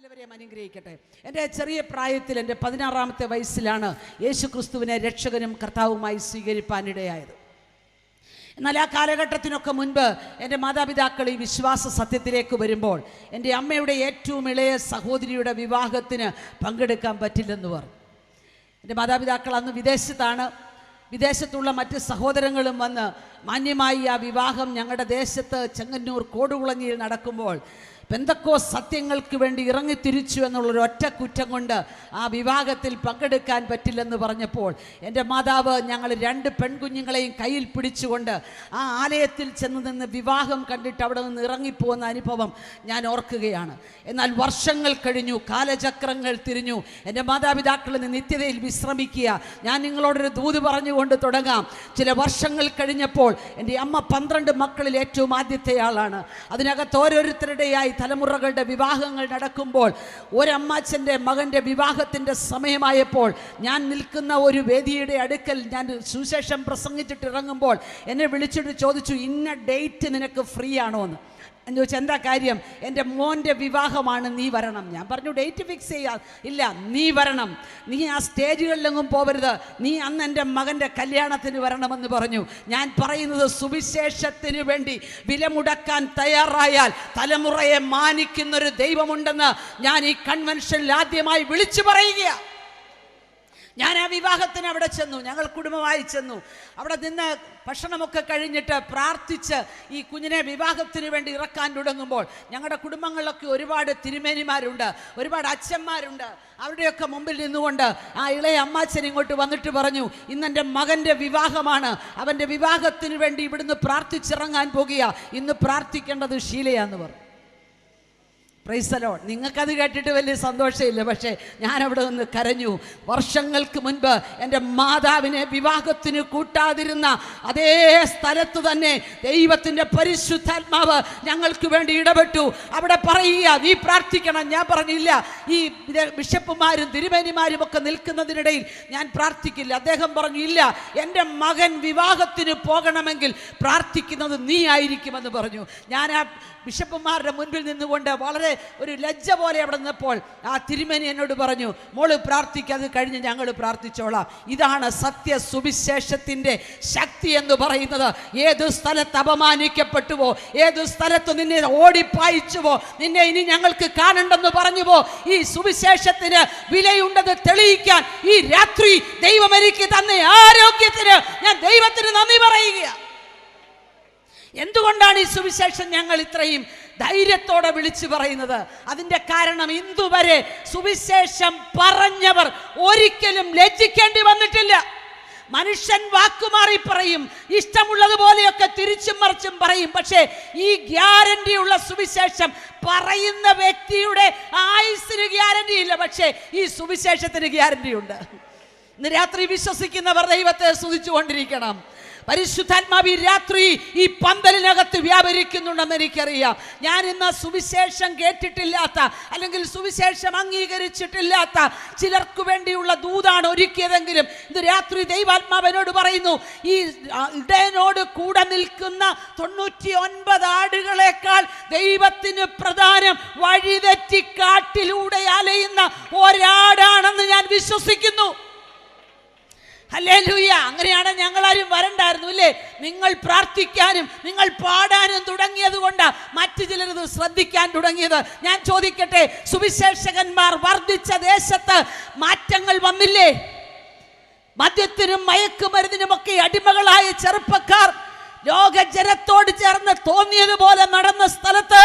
എല്ലാവരെയും അനുഗ്രഹിക്കട്ടെ. എൻ്റെ ചെറിയ പ്രായത്തിൽ, എൻ്റെ 16-ാമത്തെ വയസ്സിലാണ് യേശു ക്രിസ്തുവിനെ രക്ഷകനും കർത്താവുമായി സ്വീകരിപ്പാനിടയായത്. എന്നാൽ ആ കാലഘട്ടത്തിനൊക്കെ മുൻപ് എൻ്റെ മാതാപിതാക്കൾ ഈ വിശ്വാസ സത്യത്തിലേക്ക് വരുമ്പോൾ എൻ്റെ അമ്മയുടെ ഏറ്റവും ഇളയ സഹോദരിയുടെ വിവാഹത്തിന് പങ്കെടുക്കാൻ പറ്റില്ലെന്ന് പറഞ്ഞു. എൻ്റെ മാതാപിതാക്കൾ അന്ന് വിദേശത്താണ്. വിദേശത്തുള്ള മറ്റ് സഹോദരങ്ങളും വന്ന് മാന്യമായി ആ വിവാഹം ഞങ്ങളുടെ ദേശത്ത് ചെങ്ങന്നൂർ കോടുകുളഞ്ഞിയിൽ നടക്കുമ്പോൾ പെന്തക്കോസ് സത്യങ്ങൾക്ക് വേണ്ടി ഇറങ്ങിത്തിരിച്ചു എന്നുള്ളൊരു ഒറ്റ കുറ്റം കൊണ്ട് ആ വിവാഹത്തിൽ പങ്കെടുക്കാൻ പറ്റില്ലെന്ന് പറഞ്ഞപ്പോൾ എൻ്റെ മാതാവ് ഞങ്ങൾ 2 പെൺകുഞ്ഞുങ്ങളെയും കയ്യിൽ പിടിച്ചുകൊണ്ട് ആ ആലയത്തിൽ ചെന്ന് നിന്ന് വിവാഹം കണ്ടിട്ട് അവിടെ നിന്ന് ഇറങ്ങിപ്പോകുന്ന അനുഭവം ഞാൻ ഓർക്കുകയാണ്. എന്നാൽ വർഷങ്ങൾ കഴിഞ്ഞു, കാലചക്രങ്ങൾ തിരിഞ്ഞു. എൻ്റെ മാതാപിതാക്കളിൽ നിന്ന് നിത്യതയിൽ വിശ്രമിക്കുക. ഞാൻ നിങ്ങളോടൊരു ദൂത് പറഞ്ഞുകൊണ്ട് തുടങ്ങാം. ചില വർഷങ്ങൾ കഴിഞ്ഞപ്പോൾ എൻ്റെ അമ്മ 12 മക്കളിൽ ഏറ്റവും ആദ്യത്തെ ആളാണ്. അതിനകത്ത് ഓരോരുത്തരുടെയായി തലമുറകളുടെ വിവാഹങ്ങൾ നടക്കുമ്പോൾ ഒരമ്മാച്ചൻ്റെ മകൻ്റെ വിവാഹത്തിൻ്റെ സമയമായപ്പോൾ ഞാൻ നിൽക്കുന്ന ഒരു വേദിയുടെ അടുക്കൽ ഞാൻ സുവിശേഷം പ്രസംഗിച്ചിട്ട് ഇറങ്ങുമ്പോൾ എന്നെ വിളിച്ചിട്ട് ചോദിച്ചു, ഇന്ന ഡേറ്റ് നിനക്ക് ഫ്രീ ആണോ എന്ന്. ഞാൻ ചോദിച്ചു, എന്താ കാര്യം? എൻ്റെ മോൻ്റെ വിവാഹമാണ്, നീ വരണം. ഞാൻ പറഞ്ഞു, ഡേറ്റ് ഫിക്സ് ചെയ്യാം. ഇല്ല, നീ വരണം, നീ ആ സ്റ്റേജുകളിലെങ്ങും പോകരുത്, നീ അന്ന് എൻ്റെ മകൻ്റെ കല്യാണത്തിന് വരണമെന്ന് പറഞ്ഞു. ഞാൻ പറയുന്നത്, സുവിശേഷത്തിന് വേണ്ടി വില മുടക്കാൻ തയ്യാറായാൽ തലമുറയെ മാനിക്കുന്നൊരു ദൈവമുണ്ടെന്ന് ഞാൻ ഈ കൺവെൻഷനിൽ ആദ്യമായി വിളിച്ചു പറയുകയാണ്. ഞാൻ ആ വിവാഹത്തിന് അവിടെ ചെന്നു, ഞങ്ങൾ കുടുംബമായി ചെന്നു. അവിടെ നിന്ന് ഭക്ഷണമൊക്കെ കഴിഞ്ഞിട്ട് പ്രാർത്ഥിച്ച് ഈ കുഞ്ഞിനെ വിവാഹത്തിന് വേണ്ടി ഇറക്കാൻ തുടങ്ങുമ്പോൾ ഞങ്ങളുടെ കുടുംബങ്ങളിലൊക്കെ ഒരുപാട് തിരുമേനിമാരുണ്ട്, ഒരുപാട് അച്ഛന്മാരുണ്ട്. അവരുടെയൊക്കെ മുമ്പിൽ നിന്നുകൊണ്ട് ആ ഇളയ അമ്മാച്ചൻ ഇങ്ങോട്ട് വന്നിട്ട് പറഞ്ഞു, ഇന്നെൻ്റെ മകൻ്റെ വിവാഹമാണ്, അവൻ്റെ വിവാഹത്തിന് വേണ്ടി ഇവിടുന്ന് പ്രാർത്ഥിച്ചിറങ്ങാൻ പോകുക, ഇന്ന് പ്രാർത്ഥിക്കേണ്ടത് ഷീലയാന്ന് പറഞ്ഞു. Praise the Lord. നിങ്ങൾക്കത് കേട്ടിട്ട് വലിയ സന്തോഷമില്ല, പക്ഷേ ഞാനവിടെ നിന്ന് കരഞ്ഞു. വർഷങ്ങൾക്ക് മുൻപ് എൻ്റെ മാതാവിനെ വിവാഹത്തിന് കൂട്ടാതിരുന്ന അതേ സ്ഥലത്ത് തന്നെ ദൈവത്തിൻ്റെ പരിശുദ്ധാത്മാവ് ഞങ്ങൾക്ക് വേണ്ടി ഇടപെട്ടു. അവിടെ പറയുക, നീ പ്രാർത്ഥിക്കണം. ഞാൻ പറഞ്ഞില്ല, ഈ ബിഷപ്പുമാരും തിരുമേനിമാരും ഒക്കെ നിൽക്കുന്നതിനിടയിൽ ഞാൻ പ്രാർത്ഥിക്കില്ല. അദ്ദേഹം പറഞ്ഞു, ഇല്ല, എൻ്റെ മകൻ വിവാഹത്തിന് പോകണമെങ്കിൽ പ്രാർത്ഥിക്കുന്നത് നീ ആയിരിക്കുമെന്ന് പറഞ്ഞു. ഞാൻ ആ ബിഷപ്പുമാരുടെ മുൻപിൽ നിന്നുകൊണ്ട് വളരെ ഒരു ലജ്ജ പോലെ അവിടെ നിന്നപ്പോൾ ആ തിരുമേനി എന്നോട് പറഞ്ഞു, മോള് പ്രാർത്ഥിക്കാതെ കഴിഞ്ഞ് ഞങ്ങൾ പ്രാർത്ഥിച്ചോളാം. ഇതാണ് സത്യ സുവിശേഷത്തിൻ്റെ ശക്തി എന്ന് പറയുന്നത്. ഏത് സ്ഥലത്ത് അപമാനിക്കപ്പെട്ടുവോ, ഏത് സ്ഥലത്ത് നിന്നെ ഓടിപ്പായിച്ചുവോ, നിന്നെ ഇനി ഞങ്ങൾക്ക് കാണണ്ടെന്ന് പറഞ്ഞുവോ, ഈ സുവിശേഷത്തിന് വിലയുണ്ടെന്ന് തെളിയിക്കാൻ ഈ രാത്രി ദൈവം എനിക്ക് തന്ന ആരോഗ്യത്തിന് ഞാൻ ദൈവത്തിന് നന്ദി പറയുക. എന്തുകൊണ്ടാണ് ഈ സുവിശേഷം ഞങ്ങൾ ഇത്രയും ധൈര്യത്തോടെ വിളിച്ചു പറയുന്നത്? അതിൻ്റെ കാരണം, ഇന്നുവരെ സുവിശേഷം പറഞ്ഞവർ ഒരിക്കലും ലജ്ജിക്കേണ്ടി വന്നിട്ടില്ല. മനുഷ്യൻ വാക്കുമാറി പറയും, ഇഷ്ടമുള്ളതുപോലെയൊക്കെ തിരിച്ചും മറിച്ചും പറയും. പക്ഷേ ഈ ഗ്യാരണ്ടിയുള്ള സുവിശേഷം പറയുന്ന വ്യക്തിയുടെ ആയുസ്സിന് ഗ്യാരണ്ടി ഇല്ല, പക്ഷേ ഈ സുവിശേഷത്തിന് ഗ്യാരണ്ടി ഉണ്ട്. ഇന്ന് രാത്രി വിശ്വസിക്കുന്നവർ ദൈവത്തെ സ്തുതിച്ചുകൊണ്ടിരിക്കണം. പരിശുദ്ധാത്മാവ് രാത്രി ഈ പന്തലിനകത്ത് വ്യാപരിക്കുന്നുണ്ടെന്ന് എനിക്കറിയാം. ഞാൻ ഇന്ന് സുവിശേഷം കേട്ടിട്ടില്ലാത്ത, അല്ലെങ്കിൽ സുവിശേഷം അംഗീകരിച്ചിട്ടില്ലാത്ത ചിലർക്ക് വേണ്ടിയുള്ള ദൂതാണ് ഒരുക്കിയതെങ്കിലും ഇന്ന് രാത്രി ദൈവാത്മാവിനോട് പറയുന്നു, ഈ ഇടയനോട് കൂടെ നിൽക്കുന്ന 99 ആടുകളെക്കാൾ ദൈവത്തിന് പ്രധാനം വഴിതെറ്റി കാട്ടിലൂടെ അലയുന്ന ഒരാടാണെന്ന് ഞാൻ വിശ്വസിക്കുന്നു. ഹല്ലേലൂയ. അങ്ങനെയാണ് ഞങ്ങളാരും വരണ്ടായിരുന്നു, ഇല്ലേ? നിങ്ങൾ പ്രാർത്ഥിക്കാനും നിങ്ങൾ പാടാനും തുടങ്ങിയത് കൊണ്ടാണ് മറ്റു ചിലരത് ശ്രദ്ധിക്കാൻ തുടങ്ങിയത്. ഞാൻ ചോദിക്കട്ടെ, സുവിശേഷകന്മാർ വർദ്ധിച്ച ദേശത്ത് മാറ്റങ്ങൾ വന്നില്ലേ? മദ്യത്തിനും മയക്കുമരുന്നിനുമൊക്കെ അടിമകളായ ചെറുപ്പക്കാർ ലോകജനത്തോട് ചേർന്ന് തോന്നിയതുപോലെ നടന്ന സ്ഥലത്ത്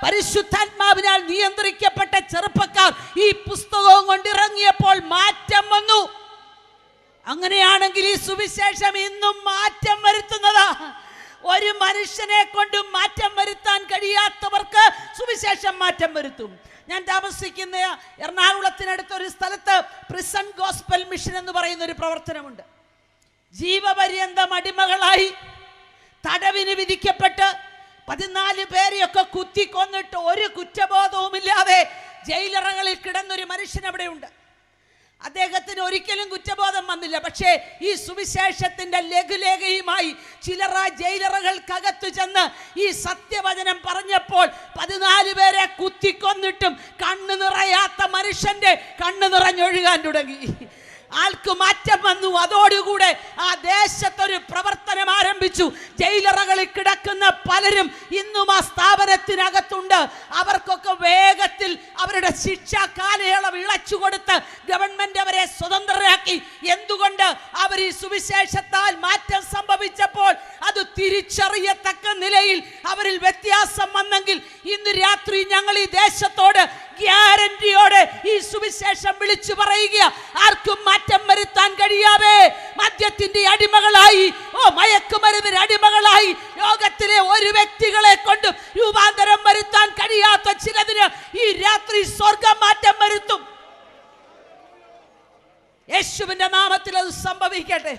പരിശുദ്ധാത്മാവിനാൽ നിയന്ത്രിക്കപ്പെട്ട ചെറുപ്പക്കാർ ഈ പുസ്തകവും കൊണ്ടിറങ്ങിയപ്പോൾ മാറ്റം വന്നു. അങ്ങനെയാണെങ്കിൽ ഈ സുവിശേഷം ഇന്നും മാറ്റം വരുത്തുന്നതാ. ഒരു മനുഷ്യനെ കൊണ്ടും മാറ്റം വരുത്താൻ കഴിയാത്തവർക്ക് സുവിശേഷം മാറ്റം വരുത്തും. ഞാൻ താമസിക്കുന്ന എറണാകുളത്തിനടുത്തൊരു സ്ഥലത്ത് പ്രിസൺ ഗോസ്പൽ മിഷൻ എന്ന് പറയുന്ന ഒരു പ്രവർത്തനമുണ്ട്. ജീവപര്യന്തം അടിമകളായി തടവിന് വിധിക്കപ്പെട്ട് 14 പേരെയൊക്കെ കുത്തിക്കൊന്നിട്ട് ഒരു കുറ്റബോധവുമില്ലാതെ ജയിലറകളിൽ കിടന്നൊരു മനുഷ്യൻ അവിടെയുണ്ട്. അദ്ദേഹത്തിന് ഒരിക്കലും കുറ്റബോധം വന്നില്ല. പക്ഷേ ഈ സുവിശേഷത്തിന്റെ ലഘുലേഖയുമായി ചിലർ ആ ജയിലറകൾക്കകത്തു ചെന്ന് ഈ സത്യവചനം പറഞ്ഞപ്പോൾ 14 പേരെ കുത്തിക്കൊന്നിട്ടും കണ്ണു നിറയാത്ത മനുഷ്യന്റെ കണ്ണു നിറഞ്ഞൊഴുകാൻ തുടങ്ങി. ആൾക്ക് മാറ്റം വന്നു. അതോടുകൂടെ ആ ദേശത്തൊരു പ്രവർത്തനം ആരംഭിച്ചു. ജയിലറകളിൽ കിടക്കുന്ന പലരും ഇന്നും ആ സ്ഥാപനത്തിനകത്തുണ്ട്. അവർക്കൊക്കെ വേഗത്തിൽ അവരുടെ ശിക്ഷാ കാലയളവ് ഇളച്ചു കൊടുത്ത് ഗവൺമെന്റ് അവരെ സ്വതന്ത്രരാക്കി. എന്തുകൊണ്ട്? അവർ ഈ സുവിശേഷത്താൽ മാറ്റം സംഭവിച്ചപ്പോൾ അത് തിരിച്ചറിയത്തക്ക നിലയിൽ അവരിൽ വ്യത്യാസം വന്നെങ്കിൽ ഇന്ന് രാത്രി ഞങ്ങൾ ഈ ദേശത്തോട് ഗ്യാരണ്ടിയോടെ ഈ സുവിശേഷം വിളിച്ചു പറയുക, ആർക്കും മാറ്റം വരുത്താൻ കഴിയാതെ മദ്യത്തിന്റെ അടിമകളായി, മയക്കുമരുന്നിന് അടിമകളായി ലോകത്തിലെ ഒരു വ്യക്തികളെ കൊണ്ട് രൂപാന്തരം വരുത്താൻ കഴിയാത്ത ചിലതിന് ഈ രാത്രി സ്വർഗം മാറ്റം വരുത്തും. യേശുവിന്റെ നാമത്തിൽ അത് സംഭവിക്കട്ടെ.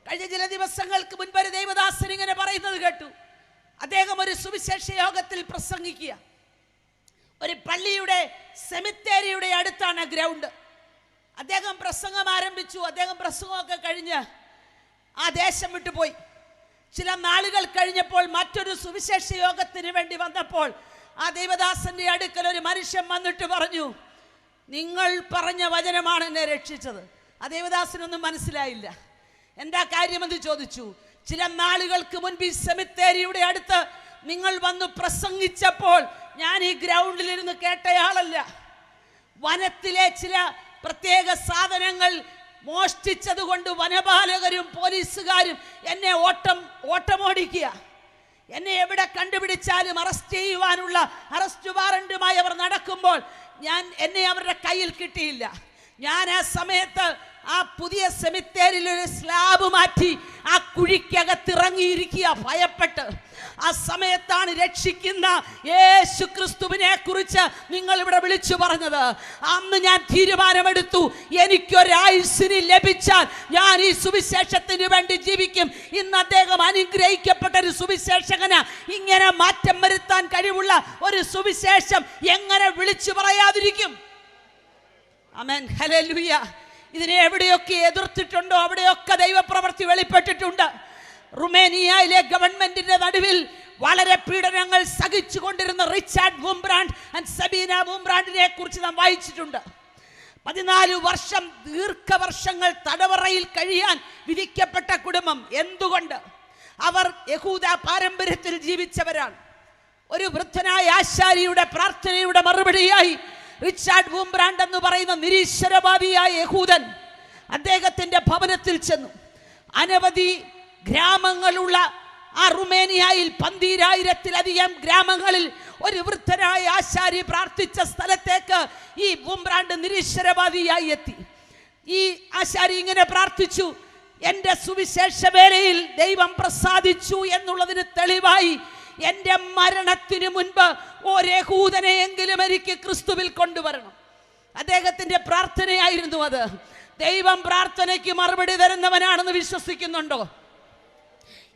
കഴിഞ്ഞ ചില ദിവസങ്ങൾക്ക് മുൻപ് ഒരു ദൈവദാസൻ ഇങ്ങനെ പറയുന്നത് കേട്ടു. അദ്ദേഹം ഒരു സുവിശേഷ യോഗത്തിൽ പ്രസംഗിക്കുക. ഒരു പള്ളിയുടെ സെമിത്തേരിയുടെ അടുത്താണ് ഗ്രൗണ്ട്. അദ്ദേഹം പ്രസംഗം ആരംഭിച്ചു. അദ്ദേഹം പ്രസംഗമൊക്കെ കഴിഞ്ഞ് ആ ദേശം വിട്ടുപോയി. ചില നാളുകൾ കഴിഞ്ഞപ്പോൾ മറ്റൊരു സുവിശേഷ യോഗത്തിന് വേണ്ടി വന്നപ്പോൾ ആ ദൈവദാസന്റെ അടുക്കൽ ഒരു മനുഷ്യൻ വന്നിട്ട് പറഞ്ഞു, നിങ്ങൾ പറഞ്ഞ വചനമാണ് എന്നെ രക്ഷിച്ചത്. ആ ദൈവദാസനൊന്നും മനസ്സിലായില്ല. എന്താ കാര്യമെന്ന് ചോദിച്ചു. ചില നാളുകൾക്ക് മുൻപ് ഈ സെമിത്തേരിയുടെ അടുത്ത് നിങ്ങൾ വന്ന് പ്രസംഗിച്ചപ്പോൾ ഞാൻ ഈ ഗ്രൗണ്ടിലിരുന്ന് കേട്ടയാളല്ല. വനത്തിലെ ചില പ്രത്യേക സാധനങ്ങൾ മോഷ്ടിച്ചത് കൊണ്ട് വനപാലകരും പോലീസുകാരും എന്നെ ഓട്ടമോടിക്കുക. എന്നെ എവിടെ കണ്ടുപിടിച്ചാലും അറസ്റ്റ് ചെയ്യുവാനുള്ള അറസ്റ്റ് വാറണ്ടുമായി അവർ നടക്കുമ്പോൾ എന്നെ അവരുടെ കയ്യിൽ കിട്ടിയില്ല. ഞാൻ ആ സമയത്ത് ആ പുതിയ സെമിത്തേരിയിൽ ഒരു സ്ലാബ് മാറ്റി ആ കുഴിക്കകത്തിറങ്ങിയിരിക്കുക ഭയപ്പെട്ട്. ആ സമയത്താണ് രക്ഷിക്കുന്ന യേശു ക്രിസ്തുവിനെ കുറിച്ച് നിങ്ങൾ ഇവിടെ വിളിച്ചു പറഞ്ഞത്. അന്ന് ഞാൻ തീരുമാനമെടുത്തു, എനിക്കൊരായുസ്സിന് ലഭിച്ചാൽ ഞാൻ ഈ സുവിശേഷത്തിന് വേണ്ടി ജീവിക്കും. ഇന്ന് അദ്ദേഹം അനുഗ്രഹിക്കപ്പെട്ട ഒരു സുവിശേഷകന് ഇങ്ങനെ മാറ്റം വരുത്താൻ കഴിവുള്ള ഒരു സുവിശേഷം എങ്ങനെ വിളിച്ചു പറയാതിരിക്കും? ആമേൻ, ഹല്ലേലൂയ. ഇതിനെ എവിടെയൊക്കെ എതിർത്തിട്ടുണ്ടോ അവിടെയൊക്കെ ദൈവപ്രവൃത്തി വെളിപ്പെട്ടിട്ടുണ്ട്. റുമേനിയയിലെ ഗവൺമെന്റിന്റെ നടുവിൽ വളരെ പീഡനങ്ങൾ സഹിച്ചുകൊണ്ടിരുന്ന റിച്ചാർഡ് വുംബ്രാൻഡ് ആൻഡ് സബീന വുംബ്രാൻഡിനെ കുറിച്ച് നാം വായിച്ചിട്ടുണ്ട്. 14 വർഷം ദീർഘവർഷങ്ങൾ തടവറയിൽ കഴിയാൻ വിധിക്കപ്പെട്ട കുടുംബം. എന്തുകൊണ്ട്? അവർ യഹൂദ പാരമ്പര്യത്തിൽ ജീവിച്ചവരാണ്. ഒരു വൃദ്ധനായ ആശാരിയുടെ പ്രാർത്ഥനയുടെ മറുപടിയായി റിച്ചാർഡ് വുംബ്രാൻഡ് എന്ന് പറയുന്ന നിരീശ്വരവാദിയായ യഹൂദൻ അദ്ദേഹത്തിന്റെ ഭവനത്തിൽ ചെന്നു. അനവധി ഗ്രാമങ്ങളുള്ള ആ റുമേനിയയിൽ 12,000-ലധികം ഗ്രാമങ്ങളിൽ ഒരു വൃദ്ധനായ ആശാരി പ്രാർത്ഥിച്ച സ്ഥലത്തേക്ക് ഈ വുംബ്രാൻഡ് നിരീശ്വരവാദിയായി എത്തി. ഈ ആശാരി ഇങ്ങനെ പ്രാർത്ഥിച്ചു, എൻ്റെ സുവിശേഷ വേലയിൽ ദൈവം പ്രസാദിച്ചു എന്നുള്ളതിന് തെളിവായി എൻ്റെ മരണത്തിന് മുൻപ് ഒരു യഹൂദനെയെങ്കിലും എനിക്ക് ക്രിസ്തുവിൽ കൊണ്ടുവരണം. അദ്ദേഹത്തിന്റെ പ്രാർത്ഥനയായിരുന്നു അത്. ദൈവം പ്രാർത്ഥനയ്ക്ക് മറുപടി തരുന്നവനാണെന്ന് വിശ്വസിക്കുന്നുണ്ടോ?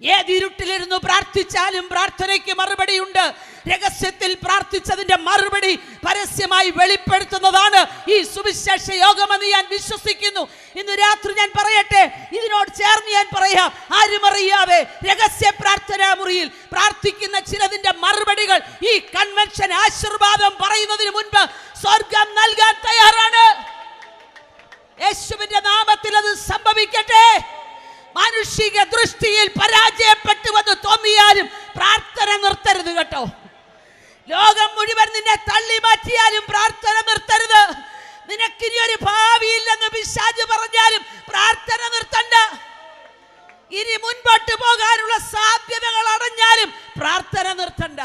ഏതിരുട്ടിലിരുന്നു പ്രാർത്ഥിച്ചാലും പ്രാർത്ഥനയ്ക്ക് മറുപടിയുണ്ട്. രഹസ്യത്തിൽ പ്രാർത്ഥിച്ചതിന്റെ മറുപടി പരസ്യമായി വെളിപ്പെടുത്തുന്നതാണ് ഈ സുവിശേഷ യോഗമെന്ന് ഞാൻ വിശ്വസിക്കുന്നു. ഇന്ന് രാത്രി ഞാൻ പറയട്ടെ, ഇതിനോട് ചേർന്ന് ഞാൻ പറയാം, ആരും അറിയാതെ രഹസ്യ പ്രാർത്ഥനാ മുറിയിൽ പ്രാർത്ഥിക്കുന്ന ചിലതിന്റെ മറുപടികൾ ഈ കൺവെൻഷൻ ആശീർവാദം പറയുന്നതിന് മുൻപ് സ്വർഗം നൽകാൻ തയ്യാറാണ്. യേശുവിന്റെ നാമത്തിൽ അത് സംഭവിക്കട്ടെ. മാനുഷിക ദൃഷ്ടിയിൽ പരാജയപ്പെട്ടുവെന്ന് തോന്നിയാലും പ്രാർത്ഥന നിർത്തരുത് കേട്ടോ. ലോകം മുഴുവൻ നിന്നെ തള്ളി മാറ്റിയാലും പ്രാർത്ഥന നിർത്തരുത്. നിനക്കിനി ഒരു ഭാവിയില്ലെന്ന് പിശാച് പറഞ്ഞാലും പ്രാർത്ഥന നിർത്തണ്ട. ഇനി മുൻപോട്ട് പോകാനുള്ള സാധ്യതകൾ അടഞ്ഞാലും പ്രാർത്ഥന നിർത്തണ്ട.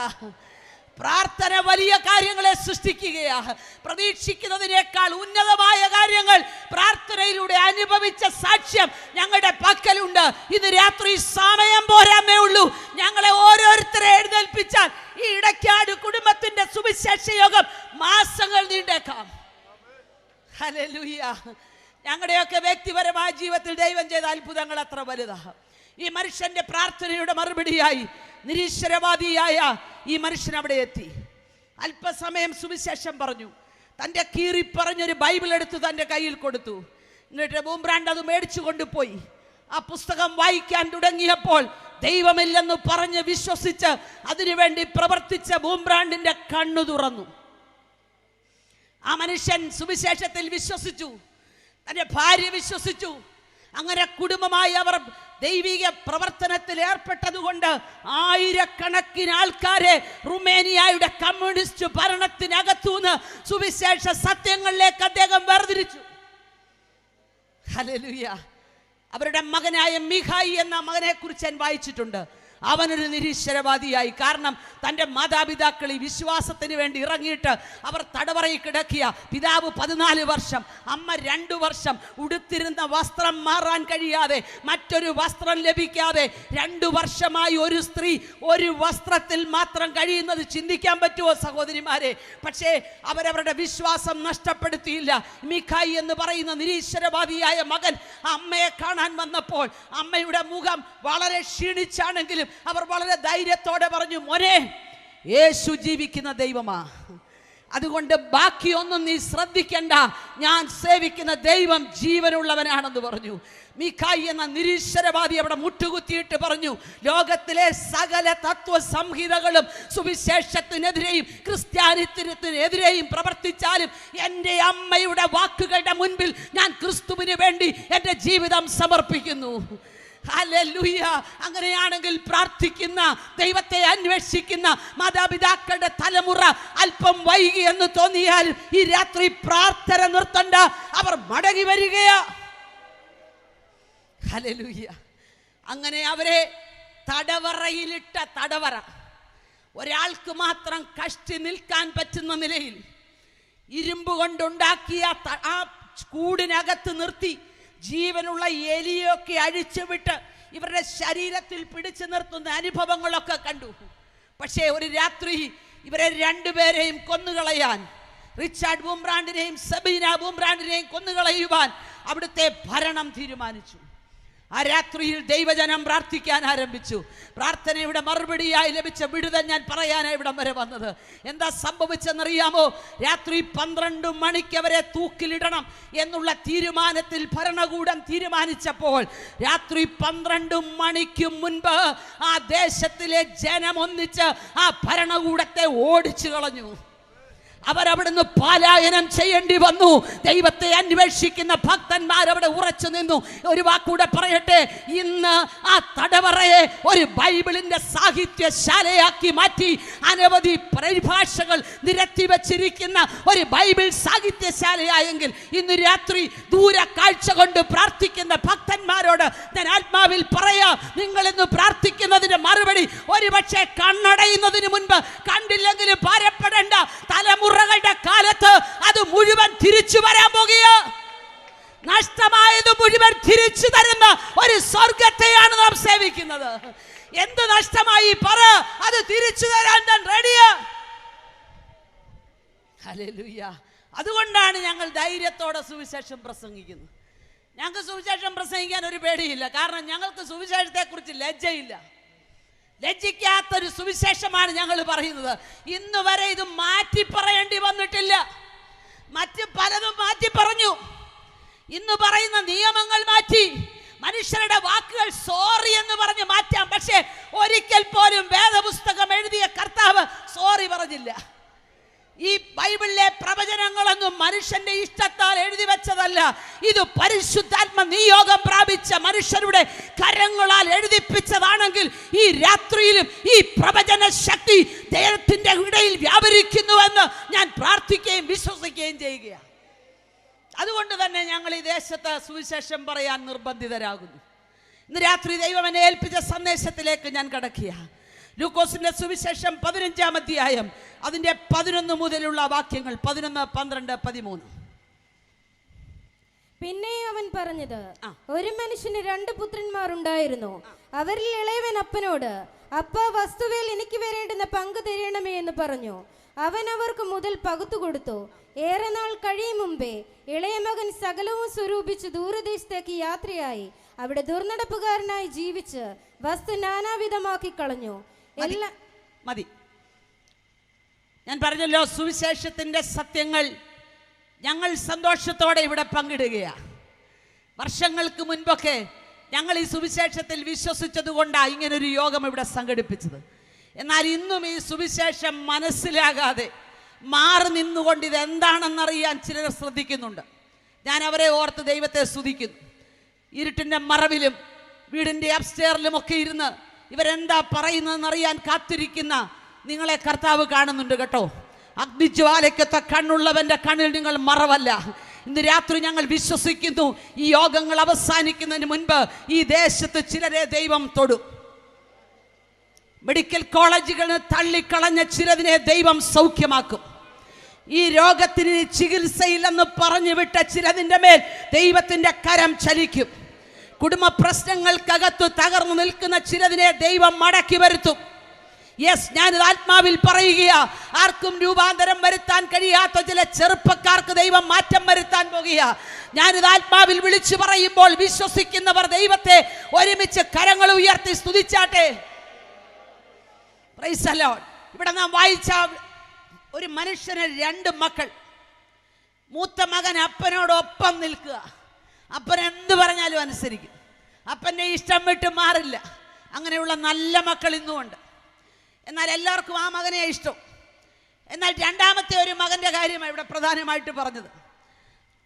പ്രാർത്ഥന വലിയ കാര്യങ്ങളെ സൃഷ്ടിക്കുകയാണ്. പ്രതീക്ഷിക്കുന്നതിനേക്കാൾ ഉന്നതമായ കാര്യങ്ങൾ പ്രാർത്ഥനയിലൂടെ അനുഭവിച്ച സാക്ഷ്യം ഞങ്ങളുടെ പക്കലുണ്ട്. ഇന്ന് രാത്രി സമയം പോരാന്നേ ഉള്ളൂ. ഞങ്ങളെ ഓരോരുത്തരെ എഴുന്നേൽപ്പിച്ചാൽ ഈ ഇടയ്ക്കാട് കുടുംബത്തിന്റെ സുവിശേഷ യോഗം മാസങ്ങൾ നീണ്ടേക്കാം. ഹല്ലേലൂയ. ഞങ്ങളുടെയൊക്കെ വ്യക്തിപരമായ ജീവിതത്തിൽ ദൈവം ചെയ്ത അത്ഭുതങ്ങൾ അത്ര വലുതാണ്. ഈ മനുഷ്യന്റെ പ്രാർത്ഥനയുടെ മറുപടിയായി നിരീശ്വരവാദിയായ ഈ മനുഷ്യൻ അവിടെ എത്തി. അല്പസമയം സുവിശേഷം പറഞ്ഞു. തൻ്റെ കീറിപ്പറഞ്ഞൊരു ബൈബിൾ എടുത്ത് തൻ്റെ കയ്യിൽ കൊടുത്തു. എന്നിട്ട് ബൂംബ്രാൻഡ് അത് മേടിച്ചു കൊണ്ടുപോയി. ആ പുസ്തകം വായിക്കാൻ തുടങ്ങിയപ്പോൾ ദൈവമില്ലെന്ന് പറഞ്ഞ് വിശ്വസിച്ച് അതിനുവേണ്ടി പ്രവർത്തിച്ച ബൂംബ്രാൻഡിന്റെ കണ്ണു തുറന്നു. ആ മനുഷ്യൻ സുവിശേഷത്തിൽ വിശ്വസിച്ചു, തൻ്റെ ഭാര്യ വിശ്വസിച്ചു. അങ്ങനെ കുടുംബമായി അവർ ദൈവിക പ്രവർത്തനത്തിൽ ഏർപ്പെട്ടതുകൊണ്ട് ആയിരക്കണക്കിന് ആൾക്കാരെ റുമേനിയയുടെ കമ്മ്യൂണിസ്റ്റ് ഭരണത്തിനകത്തുനിന്ന് സുവിശേഷ സത്യങ്ങളിലേക്ക് അദ്ദേഹം വേർതിരിച്ചു. ഹല്ലേലൂയ. അവരുടെ മകനായ മിഖായി എന്ന മകനെ കുറിച്ച് ഞാൻ വായിച്ചിട്ടുണ്ട്. അവനൊരു നിരീശ്വരവാദിയായി. കാരണം തൻ്റെ മാതാപിതാക്കൾ ഈ വിശ്വാസത്തിന് വേണ്ടി ഇറങ്ങിയിട്ട് അവർ തടവറയിൽ കിടക്കിയ. പിതാവ് 14 വർഷം, അമ്മ 2 വർഷം ഉടുത്തിരുന്ന വസ്ത്രം മാറാൻ കഴിയാതെ, മറ്റൊരു വസ്ത്രം ലഭിക്കാതെ 2 വർഷമായി ഒരു സ്ത്രീ ഒരു വസ്ത്രത്തിൽ മാത്രം കഴിയുന്നത് ചിന്തിക്കാൻ പറ്റുമോ സഹോദരിമാരെ? പക്ഷേ അവരവരുടെ വിശ്വാസം നഷ്ടപ്പെടുത്തിയില്ല. മിഖായി എന്ന് പറയുന്ന നിരീശ്വരവാദിയായ മകൻ അമ്മയെ കാണാൻ വന്നപ്പോൾ അമ്മയുടെ മുഖം വളരെ ക്ഷീണിച്ചാണെങ്കിലും അവർ വളരെ ധൈര്യത്തോടെ പറഞ്ഞു, മോനെ, യേശു ജീവിക്കുന്ന ദൈവമാ, അതുകൊണ്ട് ബാക്കിയൊന്നും നീ ശ്രദ്ധിക്കണ്ട, ഞാൻ സേവിക്കുന്ന ദൈവം ജീവനുള്ളവനാണെന്ന് പറഞ്ഞു. മിഖായി എന്ന നിരീശ്വരവാദി അവിടെ മുട്ടുകുത്തിയിട്ട് പറഞ്ഞു, ലോകത്തിലെ സകല തത്വസംഹിതകളും സുവിശേഷത്തിനെതിരെയും ക്രിസ്ത്യാനിത്വത്തിനെതിരെയും പ്രവർത്തിച്ചാലും എൻ്റെ അമ്മയുടെ വാക്കുകളുടെ മുൻപിൽ ഞാൻ ക്രിസ്തുവിന് വേണ്ടി എൻ്റെ ജീവിതം സമർപ്പിക്കുന്നു. ഹല്ലേലൂയ. അങ്ങനെയാണെങ്കിൽ പ്രാർത്ഥിക്കുന്ന, ദൈവത്തെ അന്വേഷിക്കുന്ന മാതാപിതാക്കളുടെ തലമുറ അല്പം വൈകി എന്ന് തോന്നിയാൽ ഈ രാത്രി പ്രാർത്ഥന നിർത്തണ്ട, അവർ മടങ്ങി വരികയാ. ഹല്ലേലൂയ. അങ്ങനെ അവരെ തടവറയിലിട്ട തടവറ ഒരാൾക്ക് മാത്രം കഷ്ടി നിൽക്കാൻ പറ്റുന്ന നിലയിൽ ഇരുമ്പ് കൊണ്ടുണ്ടാക്കിയ ആ കൂടിനകത്ത് നിർത്തി ജീവനുള്ള എലിയൊക്കെ അഴിച്ചുവിട്ട് ഇവരുടെ ശരീരത്തിൽ പിടിച്ചു നിർത്തുന്ന അനുഭവങ്ങളൊക്കെ കണ്ടു. പക്ഷേ ഒരു രാത്രി ഇവരെ 2 പേരെയും കൊന്നുകളയാൻ, റിച്ചാർഡ് ബൂംബ്രാൻഡിനെയും സബീന ബൂംബ്രാൻഡിനെയും കൊന്നുകളയുവാൻ അവിടുത്തെ ഭരണം തീരുമാനിച്ചു. ആ രാത്രിയിൽ ദൈവജനം പ്രാർത്ഥിക്കാൻ ആരംഭിച്ചു. പ്രാർത്ഥനയുടെ മറുപടിയായി ലഭിച്ച വിടുതൽ ഞാൻ പറയാനാണ് ഇവിടം വരെ വന്നത്. എന്താ സംഭവിച്ചെന്നറിയാമോ? രാത്രി 12 മണിക്ക് അവരെ തൂക്കിലിടണം എന്നുള്ള തീരുമാനത്തിൽ ഭരണകൂടം തീരുമാനിച്ചപ്പോൾ രാത്രി 12 മണിക്ക് മുൻപ് ആ ദേശത്തിലെ ജനം ഒന്നിച്ച് ആ ഭരണകൂടത്തെ ഓടിച്ചു കളഞ്ഞു. അവരവിടുന്ന് പലായനം ചെയ്യേണ്ടി വന്നു. ദൈവത്തെ അന്വേഷിക്കുന്ന ഭക്തന്മാർ അവിടെ ഉറച്ചു നിന്നു. ഒരു വാക്കൂടെ പറയട്ടെ, ഇന്ന് ആ തടവറയെ ഒരു ബൈബിളിന്റെ സാഹിത്യശാലയാക്കി മാറ്റി അനവധി പരിഭാഷകൾ നിരത്തി വച്ചിരിക്കുന്ന ഒരു ബൈബിൾ സാഹിത്യശാലയായെങ്കിൽ ഇന്ന് രാത്രി ദൂര കാഴ്ച കൊണ്ട് പ്രാർത്ഥിക്കുന്ന ഭക്തന്മാരോട് ഞാൻ ആത്മാവിൽ പറയാം, നിങ്ങൾ ഇന്ന് പ്രാർത്ഥിക്കുന്നതിന്റെ മറുപടി ഒരുപക്ഷെ കണ്ണടയുന്നതിന് മുൻപ് കണ്ടില്ലെങ്കിലും ഭാരപ്പെടേണ്ട. തലമുറ കാലത്ത് അത് മുഴുവൻ തിരിച്ചു വരാൻ പോകുക. നഷ്ടമായത് മുഴുവൻ തിരിച്ചു തരുന്ന ഒരു സ്വർഗത്തെയാണ് നാം സേവിക്കുന്നത്. എന്ത് നഷ്ടമായി പറ, അത് തിരിച്ചു തരാൻ ഞാൻ റെഡിയാ. ഹല്ലേലൂയ. അതുകൊണ്ടാണ് ഞങ്ങൾ ധൈര്യത്തോടെ സുവിശേഷം പ്രസംഗിക്കുന്നത്. ഞങ്ങൾക്ക് സുവിശേഷം പ്രസംഗിക്കാൻ ഒരു പേടിയില്ല. കാരണം ഞങ്ങൾക്ക് സുവിശേഷത്തെ കുറിച്ച് ലജ്ജയില്ല. ലജ്ജിക്കാത്തൊരു സുവിശേഷമാണ് ഞങ്ങൾ പറയുന്നത്. ഇന്ന് വരെ ഇത് മാറ്റി പറയേണ്ടി വന്നിട്ടില്ല. മറ്റ് പലതും മാറ്റി പറഞ്ഞു. ഇന്ന് പറയുന്ന നിയമങ്ങൾ മാറ്റി, മനുഷ്യരുടെ വാക്കുകൾ സോറി എന്ന് പറഞ്ഞ് മാറ്റാം. പക്ഷേ ഒരിക്കൽ പോലും വേദപുസ്തകം എഴുതിയ കർത്താവ് സോറി പറഞ്ഞില്ല. ഈ ബൈബിളിലെ പ്രവചനങ്ങളൊന്നും മനുഷ്യന്റെ ഇഷ്ടത്താൽ എഴുതി വെച്ചതല്ല. ഇത് പരിശുദ്ധാത്മ നിയോഗം പ്രാപിച്ച മനുഷ്യരുടെ കരങ്ങളാൽ എഴുതിപ്പിച്ചതാണെങ്കിൽ ഈ രാത്രിയിലും ഈ പ്രവചന ശക്തി ദൈവത്തിന്റെ ഇടയിൽ വ്യാപരിക്കുന്നുവെന്ന് ഞാൻ പ്രാർത്ഥിക്കുകയും വിശ്വസിക്കുകയും ചെയ്യുകയാണ്. അതുകൊണ്ട് തന്നെ ഞങ്ങൾ ഈ ദേശത്ത് സുവിശേഷം പറയാൻ നിർബന്ധിതരാകുന്നു. ഇന്ന് രാത്രി ദൈവം എന്നെ ഏൽപ്പിച്ച സന്ദേശത്തിലേക്ക് ഞാൻ കടക്കുകയാണ്. ലൂക്കോസിന്റെ സുവിശേഷം 15-ാം അധ്യായം അതിന്റെ 11 മുതലുള്ള വാക്യങ്ങൾ 11, 12, 13. പിന്നെ അവൻ പറഞ്ഞത്, ഒരു മനുഷ്യന് 2 പുത്രന്മാർ ഉണ്ടായിരുന്നു. അവരിൽ ഇളയവൻ അപ്പനോട്, അപ്പ, വസ്തുവിൽ എനിക്ക് വരേണ്ടുന്ന പങ്ക് തരണമേ എന്ന് പറഞ്ഞു. അവൻ അവർക്ക് മുതൽ പകുത്തു കൊടുത്തു. ഏറെ നാൾ കഴിയും മുമ്പേ ഇളയ മകൻ സകലവും സ്വരൂപിച്ച് ദൂരദേശത്തേക്ക് യാത്രയായി അവിടെ ദുർനടപ്പുകാരനായി ജീവിച്ച് വസ്തു നാനാവിധമാക്കി കളഞ്ഞു. മതി. ഞാൻ പറഞ്ഞല്ലോ, സുവിശേഷത്തിന്റെ സത്യങ്ങൾ ഞങ്ങൾ സന്തോഷത്തോടെ ഇവിടെ പങ്കിടുകയാണ്. വർഷങ്ങൾക്ക് മുൻപൊക്കെ ഞങ്ങൾ ഈ സുവിശേഷത്തിൽ വിശ്വസിച്ചത് കൊണ്ടാണ് ഇങ്ങനൊരു യോഗം ഇവിടെ സംഘടിപ്പിച്ചത്. എന്നാൽ ഇന്നും ഈ സുവിശേഷം മനസ്സിലാകാതെ മാറി നിന്നുകൊണ്ട് ഇതെന്താണെന്നറിയാൻ ചിലർ ശ്രദ്ധിക്കുന്നുണ്ട്. ഞാൻ അവരെ ഓർത്ത് ദൈവത്തെ സ്തുതിക്കുന്നു. ഇരുട്ടിൻ്റെ മറവിലും വീടിൻ്റെ അപ്സ്റ്റെയറിലും ഒക്കെ ഇരുന്ന് ഇവരെന്താ പറയുന്നതെന്നറിയാൻ കാത്തിരിക്കുന്ന നിങ്ങളെ കർത്താവ് കാണുന്നുണ്ട് കേട്ടോ. അഗ്നിജ്വാലയ്ക്കൊത്ത കണ്ണുള്ളവൻ്റെ കണ്ണിൽ നിങ്ങൾ മറവല്ല. ഇന്ന് രാത്രി ഞങ്ങൾ വിശ്വസിക്കുന്നു, ഈ യോഗങ്ങൾ അവസാനിക്കുന്നതിന് മുൻപ് ഈ ദേശത്ത് ചിലരെ ദൈവം തൊടും. മെഡിക്കൽ കോളേജുകളിൽ തള്ളിക്കളഞ്ഞ ചിലതിനെ ദൈവം സൗഖ്യമാക്കും. ഈ രോഗത്തിന് ചികിത്സയില്ലെന്ന് പറഞ്ഞു വിട്ട ചിലതിൻ്റെ മേൽ ദൈവത്തിൻ്റെ കരം ചലിക്കും. കുടുംബ പ്രശ്നങ്ങൾക്കകത്ത് തകർന്നു നിൽക്കുന്ന ചിലതിനെ ദൈവം മടക്കി വരുത്തും. യെസ്, ഞാനിത് ആത്മാവിൽ പറയുകയാ. ആർക്കും രൂപാന്തരം വരുത്താൻ കഴിയാത്ത ചില ചെറുപ്പക്കാർക്ക് ദൈവം മാറ്റം വരുത്താൻ പോകുകയാ. ഞാനിത് ആത്മാവിൽ വിളിച്ചു പറയുമ്പോൾ വിശ്വസിക്കുന്നവർ ദൈവത്തെ ഒരുമിച്ച് കരങ്ങൾ ഉയർത്തി സ്തുതിച്ചാട്ടെ. Praise the Lord. ഇവിടെ നാം വായിച്ച ഒരു മനുഷ്യന് 2 മക്കൾ. മൂത്ത മകൻ അപ്പനോടൊപ്പം നിൽക്കുക. അപ്പൻ എന്ത് പറഞ്ഞാലും അനുസരിക്കും. അപ്പൻ്റെ ഇഷ്ടം വിട്ട് മാറില്ല. അങ്ങനെയുള്ള നല്ല മക്കൾ ഇന്നുമുണ്ട്. എന്നാൽ എല്ലാവർക്കും ആ മകനെ ഇഷ്ടം. എന്നാൽ രണ്ടാമത്തെ ഒരു മകൻ്റെ കാര്യമാണ് ഇവിടെ പ്രധാനമായിട്ട് പറഞ്ഞത്.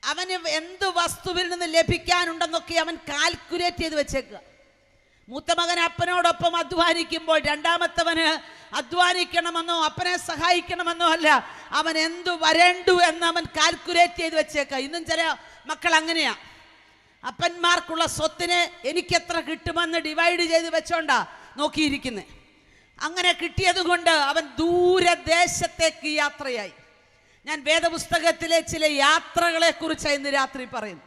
അവന് എന്ത് വസ്തുവിൽ നിന്ന് ലഭിക്കാനുണ്ടെന്നൊക്കെ അവൻ കാൽക്കുലേറ്റ് ചെയ്ത് വെച്ചേക്കുക. മൂത്ത മകൻ അപ്പനോടൊപ്പം അധ്വാനിക്കുമ്പോൾ രണ്ടാമത്തവന് അധ്വാനിക്കണമെന്നോ അപ്പനെ സഹായിക്കണമെന്നോ അല്ല, അവൻ എന്തു വരേണ്ടു എന്ന് അവൻ കാൽക്കുലേറ്റ് ചെയ്ത് വെച്ചേക്കുക. ഇന്നും ചില മക്കൾ അങ്ങനെയാ. അപ്പന്മാർക്കുള്ള സ്വത്തിനെ എനിക്കെത്ര കിട്ടുമെന്ന് ഡിവൈഡ് ചെയ്ത് വെച്ചോണ്ടാ നോക്കിയിരിക്കുന്നത്. അങ്ങനെ കിട്ടിയത് കൊണ്ട് അവൻ ദൂരദേശത്തേക്ക് യാത്രയായി. ഞാൻ വേദപുസ്തകത്തിലെ ചില യാത്രകളെ കുറിച്ച് ഇന്ന് രാത്രി പറയുന്നു.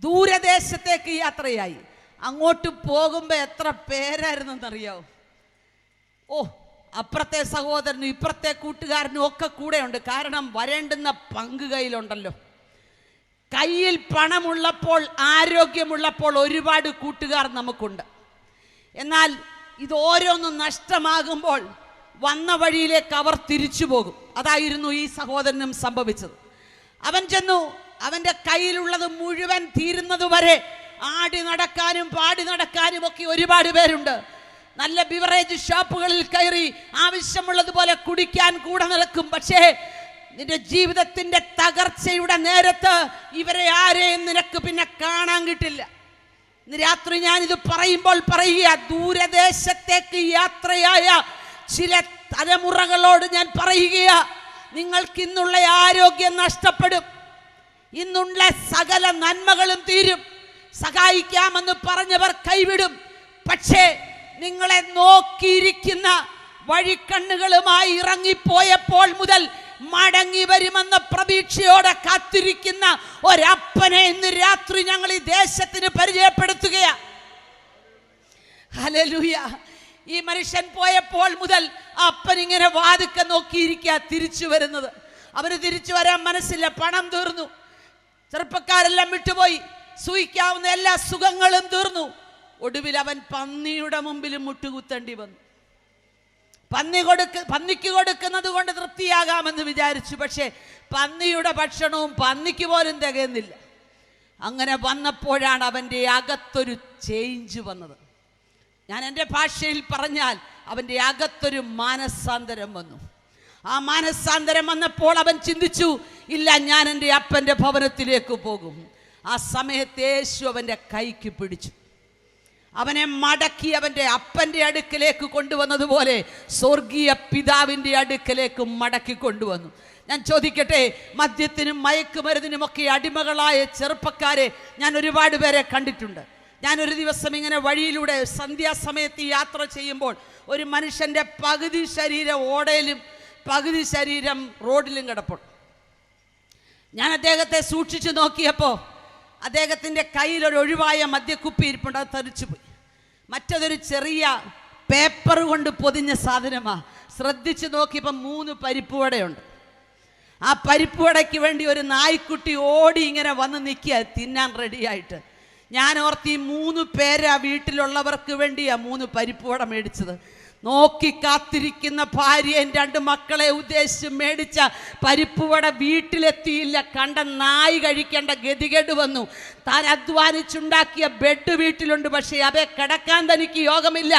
ദൂരദേശത്തേക്ക് യാത്രയായി. അങ്ങോട്ട് പോകുമ്പോൾ എത്ര പേരായിരുന്നെന്നറിയാവോ? അപ്പുറത്തെ സഹോദരനും ഇപ്പുറത്തെ കൂട്ടുകാരനും ഒക്കെ കൂടെയുണ്ട്. കാരണം വരേണ്ടുന്ന പങ്ക് കയ്യിലുണ്ടല്ലോ. കയ്യിൽ പണമുള്ളപ്പോൾ, ആരോഗ്യമുള്ളപ്പോൾ ഒരുപാട് കൂട്ടുകാർ നമുക്കുണ്ട്. എന്നാൽ ഇത് ഓരോന്നും നഷ്ടമാകുമ്പോൾ വന്ന വഴിയിലേക്ക് അവർ തിരിച്ചു പോകും. അതായിരുന്നു ഈ സഹോദരനും സംഭവിച്ചത്. അവൻ ചെന്നു, അവൻ്റെ കയ്യിലുള്ളത് മുഴുവൻ തീരുന്നതുവരെ ആടി നടക്കാനും പാടി നടക്കാനും ഒക്കെ ഒരുപാട് പേരുണ്ട്. നല്ല ബിവറേജ് ഷോപ്പുകളിൽ കയറി ആവശ്യമുള്ളതുപോലെ കുടിക്കാൻ കൂടെ നടക്കും. പക്ഷേ നിന്റെ ജീവിതത്തിൻ്റെ തകർച്ചയുടെ നേരത്ത് ഇവരെ ആരെയും നിനക്ക് പിന്നെ കാണാൻ കിട്ടില്ല. ഇന്ന് രാത്രി ഞാനിത് പറയുമ്പോൾ പറയുക, ദൂരദേശത്തേക്ക് യാത്രയായ ചില തലമുറകളോട് ഞാൻ പറയുക, നിങ്ങൾക്ക് ഇന്നുള്ള ആരോഗ്യം നഷ്ടപ്പെടും. ഇന്നുള്ള സകല നന്മകളും തീരും. സഹായിക്കാമെന്ന് പറഞ്ഞവർ കൈവിടും. പക്ഷേ നിങ്ങളെ നോക്കിയിരിക്കുന്ന വഴിക്കണ്ണുകളുമായി ഇറങ്ങിപ്പോയപ്പോൾ മുതൽ മടങ്ങി വരുമെന്ന പ്രതീക്ഷയോടെ കാത്തിരിക്കുന്ന ഒരപ്പനെ ഇന്ന് രാത്രി ഞങ്ങൾ ഈ ദേശത്തിന് പരിചയപ്പെടുത്തുകയാണ്. ഹല്ലേലൂയ. ഈ മനുഷ്യൻ പോയപ്പോൾ മുതൽ അപ്പൻ ഇങ്ങനെ വാതുക്കെ നോക്കിയിരിക്കുക തിരിച്ചു വരുന്നത്. അവന് തിരിച്ചു വരാൻ മനസ്സില്ല. പണം തീർന്നു, ചെറുപ്പക്കാരെല്ലാം വിട്ടുപോയി, സൂഹിക്കാവുന്ന എല്ലാ സുഖങ്ങളും തീർന്നു. ഒടുവിൽ അവൻ പന്നിയുടെ മുമ്പിൽ മുട്ടുകുത്തേണ്ടി വന്നു. പന്നിക്ക് കൊടുക്കുന്നത് കൊണ്ട് തൃപ്തിയാകാമെന്ന് വിചാരിച്ചു. പക്ഷേ പന്നിയുടെ ഭക്ഷണവും പന്നിക്ക് പോലും തികയുന്നില്ല. അങ്ങനെ വന്നപ്പോഴാണ് അവൻ്റെ അകത്തൊരു ചേഞ്ച് വന്നത്. ഞാൻ എൻ്റെ ഭാഷയിൽ പറഞ്ഞാൽ അവൻ്റെ അകത്തൊരു മാനസാന്തരം വന്നു. ആ മാനസാന്തരം വന്നപ്പോൾ അവൻ ചിന്തിച്ചു, ഇല്ല, ഞാൻ എൻ്റെ അപ്പൻ്റെ ഭവനത്തിലേക്ക് പോകും. ആ സമയത്ത് യേശു അവൻ്റെ കൈക്ക് പിടിച്ചു. അവനെ മടക്കി അവൻ്റെ അപ്പൻ്റെ അടുക്കലേക്ക് കൊണ്ടുവന്നതുപോലെ സ്വർഗീയ പിതാവിൻ്റെ അടുക്കലേക്ക് മടക്കി കൊണ്ടുവന്നു. ഞാൻ ചോദിക്കട്ടെ, മദ്യത്തിനും മയക്കുമരുന്നിനുമൊക്കെ അടിമകളായ ചെറുപ്പക്കാരെ ഞാൻ ഒരുപാട് പേരെ കണ്ടിട്ടുണ്ട്. ഞാനൊരു ദിവസം ഇങ്ങനെ വഴിയിലൂടെ സന്ധ്യാസമയത്ത് യാത്ര ചെയ്യുമ്പോൾ ഒരു മനുഷ്യൻ്റെ പകുതി ശരീരം ഓടയിലും പകുതി ശരീരം റോഡിലും കിടപ്പുണ്ട്. ഞാൻ അദ്ദേഹത്തെ സൂക്ഷിച്ചു നോക്കിയപ്പോൾ അദ്ദേഹത്തിൻ്റെ കയ്യിലൊരു ഒഴിവായ മദ്യക്കുപ്പി ഇരിപ്പുണ്ട്. അത് തെറിച്ചുപോയി. മറ്റതൊരു ചെറിയ പേപ്പർ കൊണ്ട് പൊതിഞ്ഞ സാധനമാണ്. ശ്രദ്ധിച്ചു നോക്കിയപ്പോൾ 3 പരിപ്പുവടയുണ്ട്. ആ പരിപ്പുവടയ്ക്ക് വേണ്ടി ഒരു നായ്ക്കുട്ടി ഓടി ഇങ്ങനെ വന്ന് നിൽക്കുക തിന്നാൻ റെഡിയായിട്ട്. ഞാൻ ഓർത്ത് ഈ 3 പേര് ആ വീട്ടിലുള്ളവർക്ക് വേണ്ടിയാണ് 3 പരിപ്പുവട മേടിച്ചത്. നോക്കി കാത്തിരിക്കുന്ന ഭാര്യയും 2 മക്കളെ ഉദ്ദേശിച്ച് മേടിച്ച പരിപ്പുവട വീട്ടിലെത്തിയില്ല. കണ്ട നായി കഴിക്കേണ്ട ഗതികേട് വന്നു. താൻ അധ്വാനിച്ചുണ്ടാക്കിയ ബെഡ് വീട്ടിലുണ്ട്, പക്ഷേ അവയെ കിടക്കാൻ തനിക്ക് യോഗമില്ല.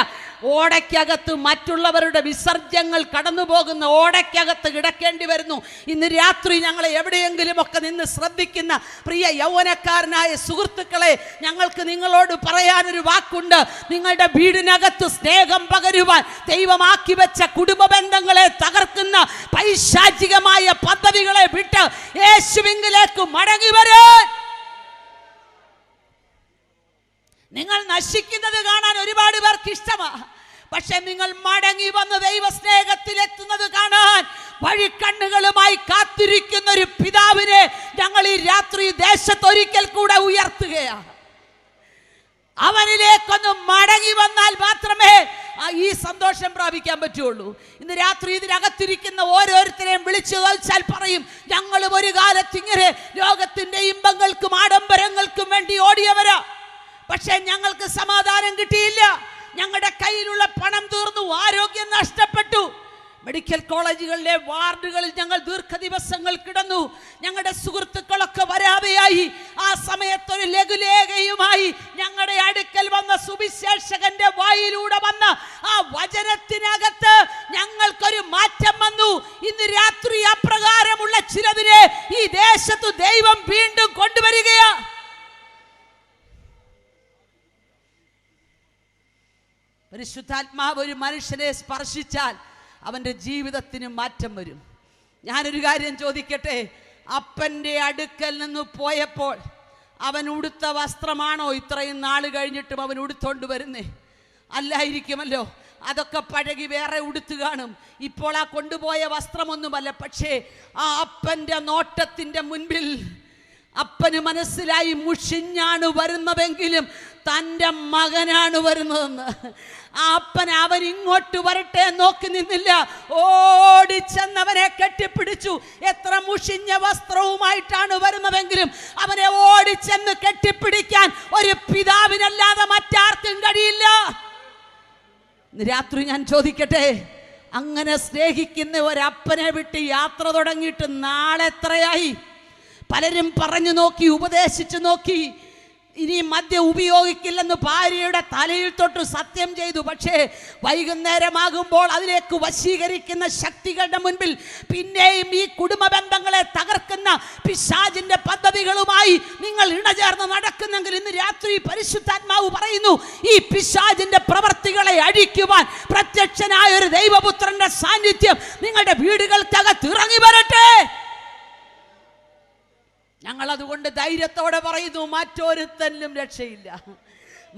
ഓടയ്ക്കകത്ത് മറ്റുള്ളവരുടെ വിസർജ്യങ്ങൾ കടന്നു പോകുന്ന ഓടയ്ക്കകത്ത് കിടക്കേണ്ടി വരുന്നു. ഇന്ന് രാത്രി ഞങ്ങളെ എവിടെയെങ്കിലും ഒക്കെ നിന്ന് ശ്രദ്ധിക്കുന്ന പ്രിയ യൗവനക്കാരനായ സുഹൃത്തുക്കളെ, ഞങ്ങൾക്ക് നിങ്ങളോട് പറയാനൊരു വാക്കുണ്ട്. നിങ്ങളുടെ വീടിനകത്ത് സ്നേഹം പകരുവാൻ ദൈവമാക്കി വെച്ച കുടുംബ ബന്ധങ്ങളെ തകർക്കുന്ന പൈശാചികമായ പദ്ധതികളെ വിട്ട് യേശുവിലേക്ക് മടങ്ങി വരാൻ. നിങ്ങൾ നശിക്കുന്നത് കാണാൻ ഒരുപാട് പേർക്ക് ഇഷ്ടമാണ്, പക്ഷെ നിങ്ങൾ മടങ്ങി വന്ന് ദൈവസ്നേഹത്തിൽ എത്തുന്നത് കാണാൻ വഴിക്കണ്ണുകളുമായി കാത്തിരിക്കുന്ന ഒരു പിതാവിനെ ഞങ്ങൾ ഈ രാത്രി ദേശത്തൊരിക്കൽ കൂടെ ഉയർത്തുകയാണ്. അവനിലേക്കൊന്ന് മടങ്ങി വന്നാൽ മാത്രമേ ഈ സന്തോഷം പ്രാപിക്കാൻ പറ്റുള്ളൂ. ഇന്ന് രാത്രി ഇതിനകത്തിരിക്കുന്ന ഓരോരുത്തരെയും വിളിച്ചു ചോദിച്ചാൽ പറയും, ഞങ്ങളും ഒരു കാലത്ത് ഇങ്ങനെ ലോകത്തിന്റെ ഇമ്പങ്ങൾക്കും ആഡംബരങ്ങൾക്കും വേണ്ടി ഓടിയവരാ, പക്ഷെ ഞങ്ങൾക്ക് സമാധാനം കിട്ടിയില്ല. ഞങ്ങളുടെ കയ്യിലുള്ള പണം തീർന്നു, ആരോഗ്യം നഷ്ടപ്പെട്ടു. മെഡിക്കൽ കോളേജുകളിലെ വാർഡുകളിൽ ഞങ്ങൾ ദീർഘദിവസങ്ങൾ കിടന്നു. ഞങ്ങളുടെ സുഹൃത്തുക്കളൊക്കെ വരാതെയായി. ആ സമയത്തൊരു ലഘുലേഖയുമായി ഞങ്ങളുടെ അടുക്കൽ വന്ന സുവിശേഷകന്റെ വായിലൂടെ വന്ന ആ വചനത്തിനകത്ത് ഞങ്ങൾക്കൊരു മാറ്റം വന്നു. ഇന്ന് രാത്രി അപ്രകാരമുള്ള ചിലതിനെ ഈ ദേശത്ത് ദൈവം വീണ്ടും കൊണ്ടുവരികയാ. പരിശുദ്ധാത്മാവ് ഒരു മനുഷ്യനെ സ്പർശിച്ചാൽ അവൻ്റെ ജീവിതത്തിന് മാറ്റം വരും. ഞാനൊരു കാര്യം ചോദിക്കട്ടെ, അപ്പൻ്റെ അടുക്കൽ നിന്ന് പോയപ്പോൾ അവൻ ഉടുത്ത വസ്ത്രമാണോ ഇത്രയും നാൾ കഴിഞ്ഞിട്ടും അവൻ ഉടുത്തോണ്ട് വരുന്നേ? അല്ലായിരിക്കുമല്ലോ. അതൊക്കെ പഴകി വേറെ ഉടുത്തു കാണും. ഇപ്പോൾ ആ കൊണ്ടുപോയ വസ്ത്രമൊന്നുമല്ല. പക്ഷേ ആ അപ്പൻ്റെ നോട്ടത്തിൻ്റെ മുൻപിൽ അപ്പന് മനസ്സിലായി, മുഷിഞ്ഞാണ് വരുന്നതെങ്കിലും തൻ്റെ മകനാണ് വരുന്നതെന്ന്. ആ അപ്പൻ അവൻ ഇങ്ങോട്ട് വരട്ടെ നോക്കി നിന്നില്ല, ഓടിച്ചെന്നവനെ കെട്ടിപ്പിടിച്ചു. എത്ര മുഷിഞ്ഞ വസ്ത്രവുമായിട്ടാണ് വരുന്നതെങ്കിലും അവനെ ഓടിച്ചെന്ന് കെട്ടിപ്പിടിക്കാൻ ഒരു പിതാവിനല്ലാതെ മറ്റാർക്കും കഴിയില്ല. രാത്രി ഞാൻ ചോദിക്കട്ടെ, അങ്ങനെ സ്നേഹിക്കുന്ന ഒരപ്പനെ വിട്ട് യാത്ര തുടങ്ങിയിട്ട് നാളെ എത്രയായി? പലരും പറഞ്ഞു നോക്കി, ഉപദേശിച്ചു നോക്കി, ഇനി മദ്യം ഉപയോഗിക്കില്ലെന്ന് ഭാര്യയുടെ തലയിൽ തൊട്ട് സത്യം ചെയ്തു. പക്ഷേ വൈകുന്നേരമാകുമ്പോൾ അതിലേക്ക് വശീകരിക്കുന്ന ശക്തികളുടെ മുൻപിൽ പിന്നെയും ഈ കുടുംബ ബന്ധങ്ങളെ തകർക്കുന്ന പിശാചിന്റെ പദ്ധതികളുമായി നിങ്ങൾ ഇണചേർന്ന് നടക്കുന്നെങ്കിൽ ഇന്ന് രാത്രി പരിശുദ്ധാത്മാവ് പറയുന്നു, ഈ പിശാചിന്റെ പ്രവർത്തികളെ അഴിക്കുവാൻ പ്രത്യക്ഷനായ ഒരു ദൈവപുത്രന്റെ സാന്നിധ്യം നിങ്ങളുടെ വീടുകൾക്കകത്ത് ഇറങ്ങി വരട്ടെ. ഞങ്ങൾ അതുകൊണ്ട് ധൈര്യത്തോടെ പറയുന്നു, മറ്റൊരുത്തനും രക്ഷയില്ല,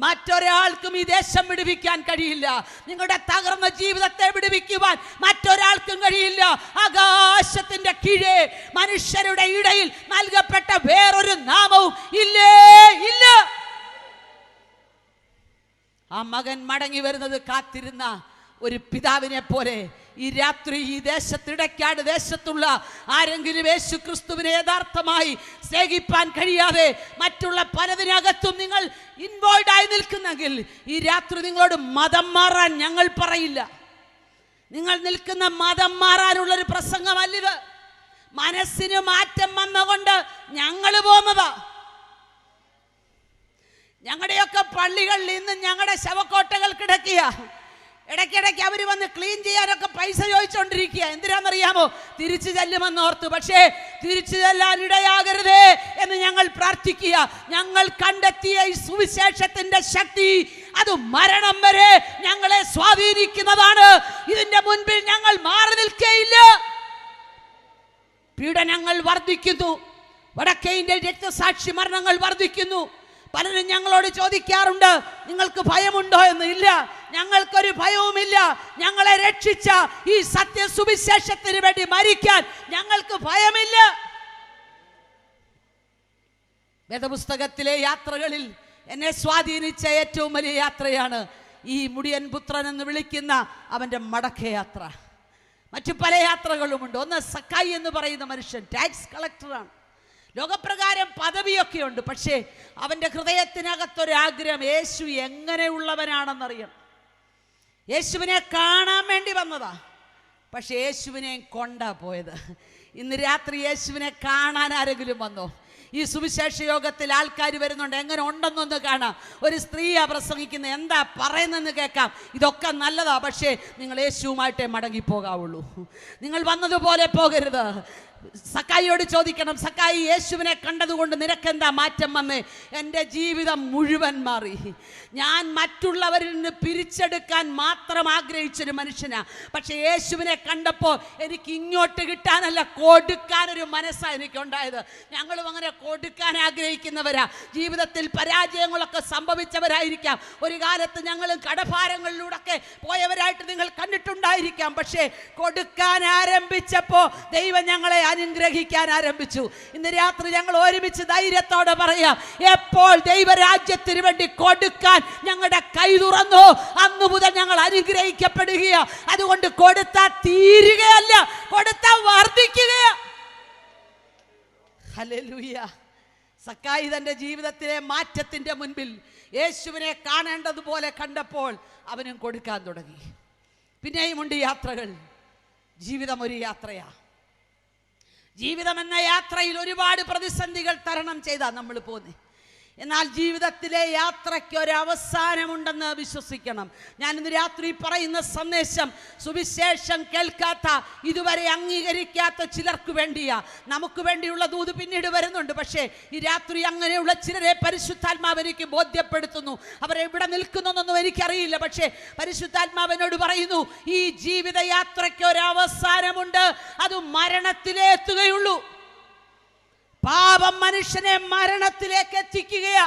മറ്റൊരാൾക്കും ഈ ദേശം വിടുവിക്കാൻ കഴിയില്ല. നിങ്ങളുടെ തകർന്ന ജീവിതത്തെ വിടുവിക്കുവാൻ മറ്റൊരാൾക്കും കഴിയില്ല. ആകാശത്തിന്റെ കീഴേ മനുഷ്യരുടെ ഇടയിൽ നൽകപ്പെട്ട വേറൊരു നാമവും ഇല്ലേ ഇല്ല. ആ മകൻ മടങ്ങി വരുന്നത് കാത്തിരുന്ന ഒരു പിതാവിനെ പോലെ ഈ രാത്രി ഈ ദേശത്തിടയ്ക്കാട് ദേശത്തുള്ള ആരെങ്കിലും യേശു ക്രിസ്തുവിനെ യഥാർത്ഥമായി സ്നേഹിപ്പാൻ കഴിയാതെ മറ്റുള്ള പലതിനകത്തും നിങ്ങൾ ഇൻവോൾവ് ആയി നിൽക്കുന്നെങ്കിൽ ഈ രാത്രി നിങ്ങളോട് മതം മാറാൻ ഞങ്ങൾ പറയില്ല. നിങ്ങൾ നിൽക്കുന്ന മതം മാറാനുള്ളൊരു പ്രസംഗമല്ലിത്. മനസ്സിന് മാറ്റം വന്നുകൊണ്ട് ഞങ്ങൾ പോന്നതാ. ഞങ്ങളുടെയൊക്കെ പള്ളികളിൽ ഇന്ന് ഞങ്ങളുടെ ശവക്കോട്ടകൾ കിടക്കുക. ഇടയ്ക്കിടയ്ക്ക് അവർ വന്ന് ക്ലീൻ ചെയ്യാനൊക്കെ പൈസ ചോദിച്ചുകൊണ്ടിരിക്കുക. എന്തിനാണെന്നറിയാമോ? തിരിച്ചു ചെല്ലുമെന്നോർത്ത്. പക്ഷേ തിരിച്ചു ചെല്ലാൻ ഇടയാകരുതേ എന്ന് ഞങ്ങൾ പ്രാർത്ഥിക്കുക. ഞങ്ങൾ കണ്ടെത്തിയ ഈ സുവിശേഷത്തിന്റെ ശക്തി അത് മരണം വരെ ഞങ്ങളെ സ്വാധീനിക്കുന്നതാണ്. ഇതിന്റെ മുൻപിൽ ഞങ്ങൾ മാറി നിൽക്കുകയില്ല. പീഡനങ്ങൾ വർദ്ധിക്കുന്നു, വടക്കേ ഇന്ത്യയിൽ രക്തസാക്ഷി മരണങ്ങൾ വർദ്ധിക്കുന്നു. പലരും ഞങ്ങളോട് ചോദിക്കാറുണ്ട്, നിങ്ങൾക്ക് ഭയമുണ്ടോ എന്ന്. ഇല്ല, ഞങ്ങൾക്കൊരു ഭയവുമില്ല. ഞങ്ങളെ രക്ഷിച്ച ഈ സത്യസുവിശേഷത്തിന് വേണ്ടി മരിക്കാൻ ഞങ്ങൾക്ക് ഭയമില്ല. വേദപുസ്തകത്തിലെ യാത്രകളിൽ എന്നെ സ്വാധീനിച്ച ഏറ്റവും വലിയ യാത്രയാണ് ഈ മുടിയൻ പുത്രൻ എന്ന് വിളിക്കുന്ന അവൻ്റെ മടക്കയാത്ര. മറ്റു പല യാത്രകളുമുണ്ട്. ഒന്ന് സക്കായി എന്ന് പറയുന്ന മനുഷ്യൻ ടാക്സ് കളക്ടറാണ്. ലോകപ്രകാരം പദവിയൊക്കെ ഉണ്ട്. പക്ഷേ അവൻ്റെ ഹൃദയത്തിനകത്തൊരാഗ്രഹം യേശു എങ്ങനെയുള്ളവനാണെന്നറിയണം. യേശുവിനെ കാണാൻ വേണ്ടി വന്നതാ, പക്ഷെ യേശുവിനെ കൊണ്ടാ പോയത്. ഇന്ന് രാത്രി യേശുവിനെ കാണാൻ ആരെങ്കിലും വന്നോ? ഈ സുവിശേഷ യോഗത്തിൽ ആൾക്കാർ വരുന്നുണ്ട്, എങ്ങനെ ഉണ്ടെന്നൊന്ന് കാണാം. ഒരു സ്ത്രീയാ പ്രസംഗിക്കുന്നത്, എന്താ പറയുന്നതെന്ന് കേൾക്കാം. ഇതൊക്കെ നല്ലതാ, പക്ഷേ നിങ്ങൾ യേശുവുമായിട്ടേ മടങ്ങിപ്പോകാവുള്ളൂ. നിങ്ങൾ വന്നതുപോലെ പോകരുത്. സക്കായിയോട് ചോദിക്കണം, സക്കായി, യേശുവിനെ കണ്ടതുകൊണ്ട് നിനക്കെന്താ മാറ്റം വന്നേ? എൻ്റെ ജീവിതം മുഴുവൻ മാറി. ഞാൻ മറ്റുള്ളവരിൽ നിന്ന് പിരിച്ചെടുക്കാൻ മാത്രം ആഗ്രഹിച്ചൊരു മനുഷ്യനാ, പക്ഷെ യേശുവിനെ കണ്ടപ്പോൾ എനിക്ക് ഇങ്ങോട്ട് കിട്ടാനല്ല, കൊടുക്കാനൊരു മനസ്സാണ് എനിക്കുണ്ടായത്. ഞങ്ങളും അങ്ങനെ കൊടുക്കാൻ ആഗ്രഹിക്കുന്നവരാ. ജീവിതത്തിൽ പരാജയങ്ങളൊക്കെ സംഭവിച്ചവരായിരിക്കാം. ഒരു കാലത്ത് ഞങ്ങളും കടഭാരങ്ങളിലൂടെയൊക്കെ പോയവരായിട്ട് നിങ്ങൾ കണ്ടിട്ടുണ്ടായിരിക്കാം. പക്ഷേ കൊടുക്കാൻ ആരംഭിച്ചപ്പോൾ ദൈവം ഞങ്ങളെ അനുഗ്രഹിക്കാൻ ആരംഭിച്ചു. ഇന്ന് രാത്രി ഞങ്ങൾ ഒരുമിച്ച് ധൈര്യത്തോടെ പറയാം, എപ്പോൾ ദൈവരാജ്യത്തിന് വേണ്ടി കൊടുക്കാൻ ഞങ്ങളുടെ കൈ തുറന്നു, അന്നു മുതൽ ഞങ്ങൾ അനുഗ്രഹിക്കപ്പെടുകയാ. അതുകൊണ്ട് കൊടുത്താൽ തീരുകയല്ല, കൊടുത്താൽ വർദ്ധിക്കുകയാ. ഹല്ലേലൂയ. സക്കായി തന്റെ ജീവിതത്തിലെ മാറ്റത്തിന്റെ മുൻപിൽ യേശുവിനെ കാണേണ്ടതുപോലെ കണ്ടപ്പോൾ അവനും കൊടുക്കാൻ തുടങ്ങി. പിന്നെയും ഉണ്ട് യാത്രകൾ. ജീവിതം ഒരു യാത്രയാ. ജീവിതം എന്ന യാത്രയിൽ ഒരുപാട് പ്രതിസന്ധികൾ തരണം ചെയ്താ നമ്മൾ പോകുന്നത്. എന്നാൽ ജീവിതത്തിലെ യാത്രയ്ക്ക് ഒരു അവസാനമുണ്ടെന്ന് വിശ്വസിക്കണം. ഞാൻ ഇന്ന് രാത്രി പറയുന്ന സന്ദേശം സുവിശേഷം കേൾക്കാത്ത, ഇതുവരെ അംഗീകരിക്കാത്ത ചിലർക്ക് വേണ്ടിയാ. നമുക്ക് വേണ്ടിയുള്ള ദൂത് പിന്നീട് വരുന്നുണ്ട്. പക്ഷേ ഈ രാത്രി അങ്ങനെയുള്ള ചിലരെ പരിശുദ്ധാത്മാവ് എനിക്ക് ബോധ്യപ്പെടുത്തുന്നു. അവരെവിടെ നിൽക്കുന്നൊന്നും എനിക്കറിയില്ല, പക്ഷേ പരിശുദ്ധാത്മാവിനോട് പറയുന്നു, ഈ ജീവിത യാത്രയ്ക്ക് ഒരു അവസാനമുണ്ട്, അത് മരണത്തിലേ എത്തുകയുള്ളൂ. പാപം മനുഷ്യനെ മരണത്തിലേക്ക് എത്തിക്കുകയാ.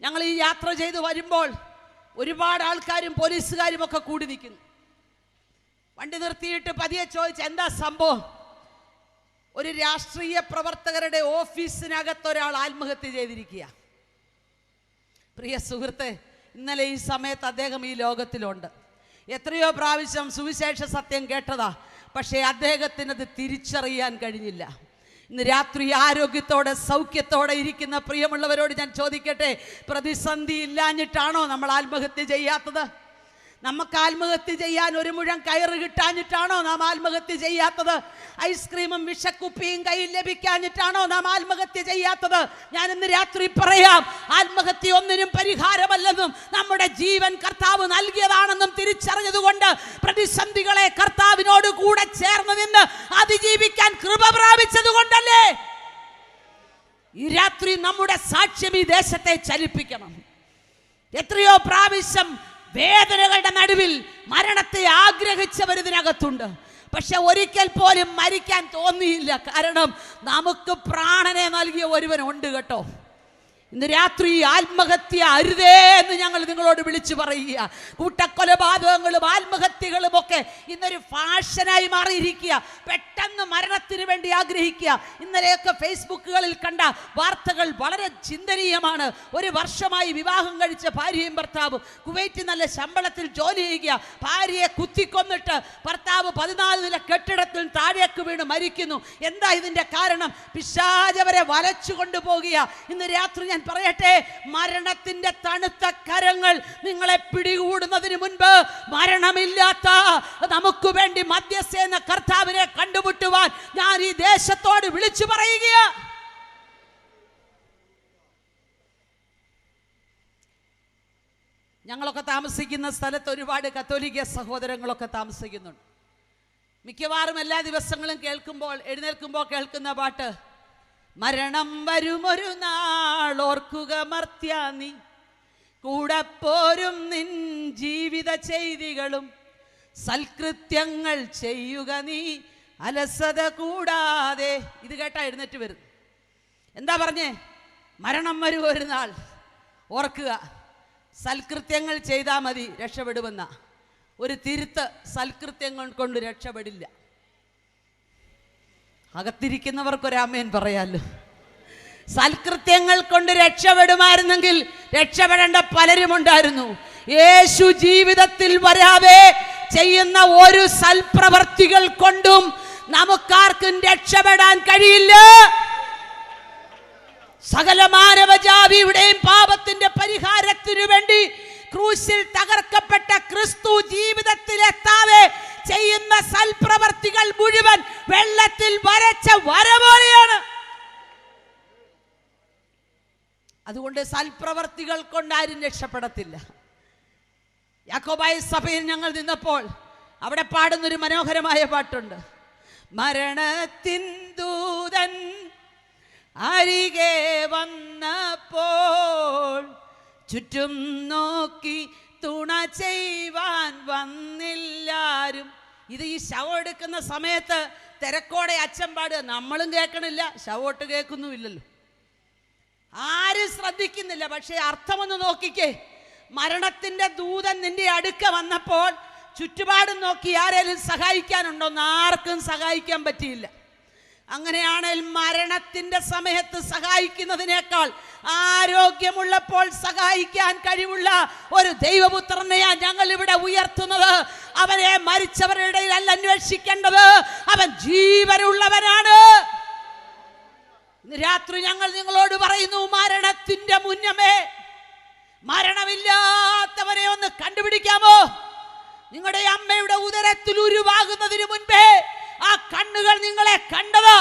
ഞങ്ങൾ ഈ യാത്ര ചെയ്ത് വരുമ്പോൾ ഒരുപാട് ആൾക്കാരും പോലീസുകാരും ഒക്കെ കൂടി നിൽക്കുന്നു. വണ്ടി നിർത്തിയിട്ട് പതിയെ ചോദിച്ചു, എന്താ സംഭവം? ഒരു രാഷ്ട്രീയ പ്രവർത്തകരുടെ ഓഫീസിനകത്ത് ഒരാൾ ആത്മഹത്യ ചെയ്തിരിക്കുക. പ്രിയ സുഹൃത്തെ, ഇന്നലെ ഈ സമയത്ത് അദ്ദേഹം ഈ ലോകത്തിലുണ്ട്. എത്രയോ പ്രാവശ്യം സുവിശേഷ സത്യം കേട്ടതാ, പക്ഷേ അദ്ദേഹത്തിന് അത് തിരിച്ചറിയാൻ കഴിഞ്ഞില്ല. ഇന്ന് രാത്രി ആരോഗ്യത്തോടെ സൗഖ്യത്തോടെ ഇരിക്കുന്ന പ്രിയമുള്ളവരോട് ഞാൻ ചോദിക്കട്ടെ, പ്രതിസന്ധി ഇല്ലാഞ്ഞിട്ടാണോ നമ്മൾ ആത്മഹത്യ ചെയ്യാത്തത്? നമുക്ക് ആത്മഹത്യ ചെയ്യാൻ ഒരു മുഴം കയറ് കിട്ടാഞ്ഞിട്ടാണോ നാം ആത്മഹത്യ ചെയ്യാത്തത്? ഐസ്ക്രീമും വിഷക്കുപ്പിയും കയ്യിൽ ലഭിക്കാഞ്ഞിട്ടാണോ നാം ആത്മഹത്യ ചെയ്യാത്തത്? ഞാൻ ഇന്ന് രാത്രി പറയാം, ആത്മഹത്യ ഒന്നിനും പരിഹാരമല്ലെന്നും നമ്മുടെ ജീവൻ കർത്താവ് നൽകിയതാണെന്നും തിരിച്ചറിഞ്ഞതുകൊണ്ട് പ്രതിസന്ധികളെ കർത്താവിനോട് കൂടെ ചേർന്ന് നിന്ന് അതിജീവിക്കാൻ കൃപ പ്രാപിച്ചത് കൊണ്ടല്ലേ? ഈ രാത്രി നമ്മുടെ സാക്ഷ്യം ഈ ദേശത്തെ ചലിപ്പിക്കണം. എത്രയോ പ്രാവശ്യം വേദനകളുടെ നടുവിൽ മരണത്തെ ആഗ്രഹിച്ചവർ ഇതിനകത്തുണ്ട്. പക്ഷെ ഒരിക്കൽ പോലും മരിക്കാൻ തോന്നിയില്ല. കാരണം നമുക്ക് പ്രാണനെ നൽകിയ ഒരുവൻ ഉണ്ട് കേട്ടോ. ഇന്ന് രാത്രി ആത്മഹത്യ അരുതേ എന്ന് ഞങ്ങൾ നിങ്ങളോട് വിളിച്ചു പറയുക. കൂട്ടക്കൊലപാതകങ്ങളും ആത്മഹത്യകളും ഒക്കെ ഇന്നൊരു ഫാഷനായി മാറിയിരിക്കുക. പെട്ടെന്ന് മരണത്തിന് വേണ്ടി ആഗ്രഹിക്കുക. ഇന്നലെയൊക്കെ ഫേസ്ബുക്കുകളിൽ കണ്ട വാർത്തകൾ വളരെ ചിന്തനീയമാണ്. ഒരു വർഷമായി വിവാഹം കഴിച്ച ഭാര്യയും ഭർത്താവും കുവൈറ്റിൽ നല്ല ശമ്പളത്തിൽ ജോലി ചെയ്യുക. ഭാര്യയെ കുത്തിക്കൊന്നിട്ട് ഭർത്താവ് 14 നില കെട്ടിടത്തിൽ താഴേക്ക് വീണ് മരിക്കുന്നു. എന്താ ഇതിന്റെ കാരണം? പിശാചവരെ വലച്ചു കൊണ്ടുപോകുക. ഇന്ന് രാത്രി ഞാൻ പറയട്ടെ, മരണത്തിന്റെ തണുത്ത കരങ്ങൾ നിങ്ങളെ പിടികൂടുന്നതിന് മുൻപ് മരണമില്ലാത്ത നമുക്ക് വേണ്ടി മധ്യസ്ഥ കർത്താവിനെ കണ്ടുമുട്ടുവാൻ ഞാൻ ഈ ദേശത്തോട് വിളിച്ചു പറയുക. ഞങ്ങളൊക്കെ താമസിക്കുന്ന സ്ഥലത്ത് ഒരുപാട് കത്തോലിക്ക സഹോദരങ്ങളൊക്കെ താമസിക്കുന്നുണ്ട്. മിക്കവാറും എല്ലാ ദിവസങ്ങളും എഴുന്നേൽക്കുമ്പോൾ കേൾക്കുന്ന പാട്ട്, മരണം വരുമൊരു നാൾ ഓർക്കുക മർത്യ നീ, കൂടപ്പോരും നിൻ ജീവിത ചെയ്തികളും, സൽകൃത്യങ്ങൾ ചെയ്യുക നീ അലസത കൂടാതെ. ഇത് കേട്ടാ എഴുന്നേറ്റ് വരും. എന്താ പറഞ്ഞേ? മരണം വരും ഒരു നാൾ, ഓർക്കുക, സൽകൃത്യങ്ങൾ ചെയ്താൽ മതി രക്ഷപ്പെടുമെന്ന. ഒരു തിരുത്ത്, സൽകൃത്യങ്ങൾ കൊണ്ട് രക്ഷപ്പെടില്ല. അകത്തിരിക്കുന്നവർക്കൊരാമേൻ പറയാലോ. സൽകൃത്യങ്ങൾ കൊണ്ട് രക്ഷപ്പെടുമായിരുന്നെങ്കിൽ രക്ഷപ്പെടേണ്ട പലരും ഉണ്ടായിരുന്നു. യേശു ജീവിതത്തിൽ വരാതെ ചെയ്യുന്ന ഒരു സൽപ്രവർത്തികൾ കൊണ്ടും നമുക്കാർക്കും രക്ഷപ്പെടാൻ കഴിയില്ല. സകല മാനവജാതിയുടെയും പാപത്തിന്റെ പരിഹാരത്തിനു വേണ്ടി ക്രൂശിൽ തകർക്കപ്പെട്ട ക്രിസ്തു ജീവിതത്തിലെത്താതെ ചെയ്യുന്ന സൽപ്രവർത്തികൾ മുഴുവൻ വെള്ളത്തിൽ വരച്ച വര പോലെയാണ്. അതുകൊണ്ട് സൽപ്രവർത്തികൾ കൊണ്ടാരും രക്ഷപ്പെടത്തില്ല. യാക്കോബായ സഭയിൽ ഞങ്ങൾ നിന്നപ്പോൾ അവിടെ പാടുന്നൊരു മനോഹരമായ പാട്ടുണ്ട്. മരണത്തിൻ ദൂതൻ അരികെ വന്നപ്പോൾ ചുറ്റും നോക്കി തുണ ചെയ്യുവാൻ വന്നില്ലാരും. ഇത് ഈ ശവം എടുക്കുന്ന സമയത്ത് തിരക്കോടെ അച്ഛൻ പാടുക, നമ്മളും കേൾക്കണില്ല, ശവോട്ട് കേൾക്കുന്നുമില്ലല്ലോ, ആരും ശ്രദ്ധിക്കുന്നില്ല. പക്ഷേ അർത്ഥമൊന്ന് നോക്കിക്കേ. മരണത്തിന്റെ ദൂതൻ നിന്റെ അടുക്ക വന്നപ്പോൾ ചുറ്റുപാടും നോക്കി ആരെങ്കിലും സഹായിക്കാനുണ്ടോന്ന് ആർക്കും സഹായിക്കാൻ പറ്റിയില്ല. അങ്ങനെയാണെങ്കിൽ മരണത്തിന്റെ സമയത്ത് സഹായിക്കുന്നതിനേക്കാൾ ആരോഗ്യമുള്ളപ്പോൾ സഹായിക്കാൻ കഴിവുള്ള ഒരു ദൈവപുത്രനെയാ ഞങ്ങൾ ഇവിടെ ഉയർത്തുന്നത്. അവനെ മരിച്ചവരുടെ ഇടയിലല്ല അന്വേഷിക്കേണ്ടത്, അവൻ ജീവനുള്ളവനാണ്. ഇന്ന് രാത്രി ഞങ്ങൾ നിങ്ങളോട് പറയുന്നു, മരണത്തിന്റെ മുന്നമേ മരണമില്ലാത്തവനെ ഒന്ന് കണ്ടുപിടിക്കാമോ? നിങ്ങളുടെ അമ്മയുടെ ഉദരത്തിൽ ഉരുവാകുന്നതിന് മുൻപേ ആ കണ്ണുകൾ നിങ്ങളെ കണ്ടത്.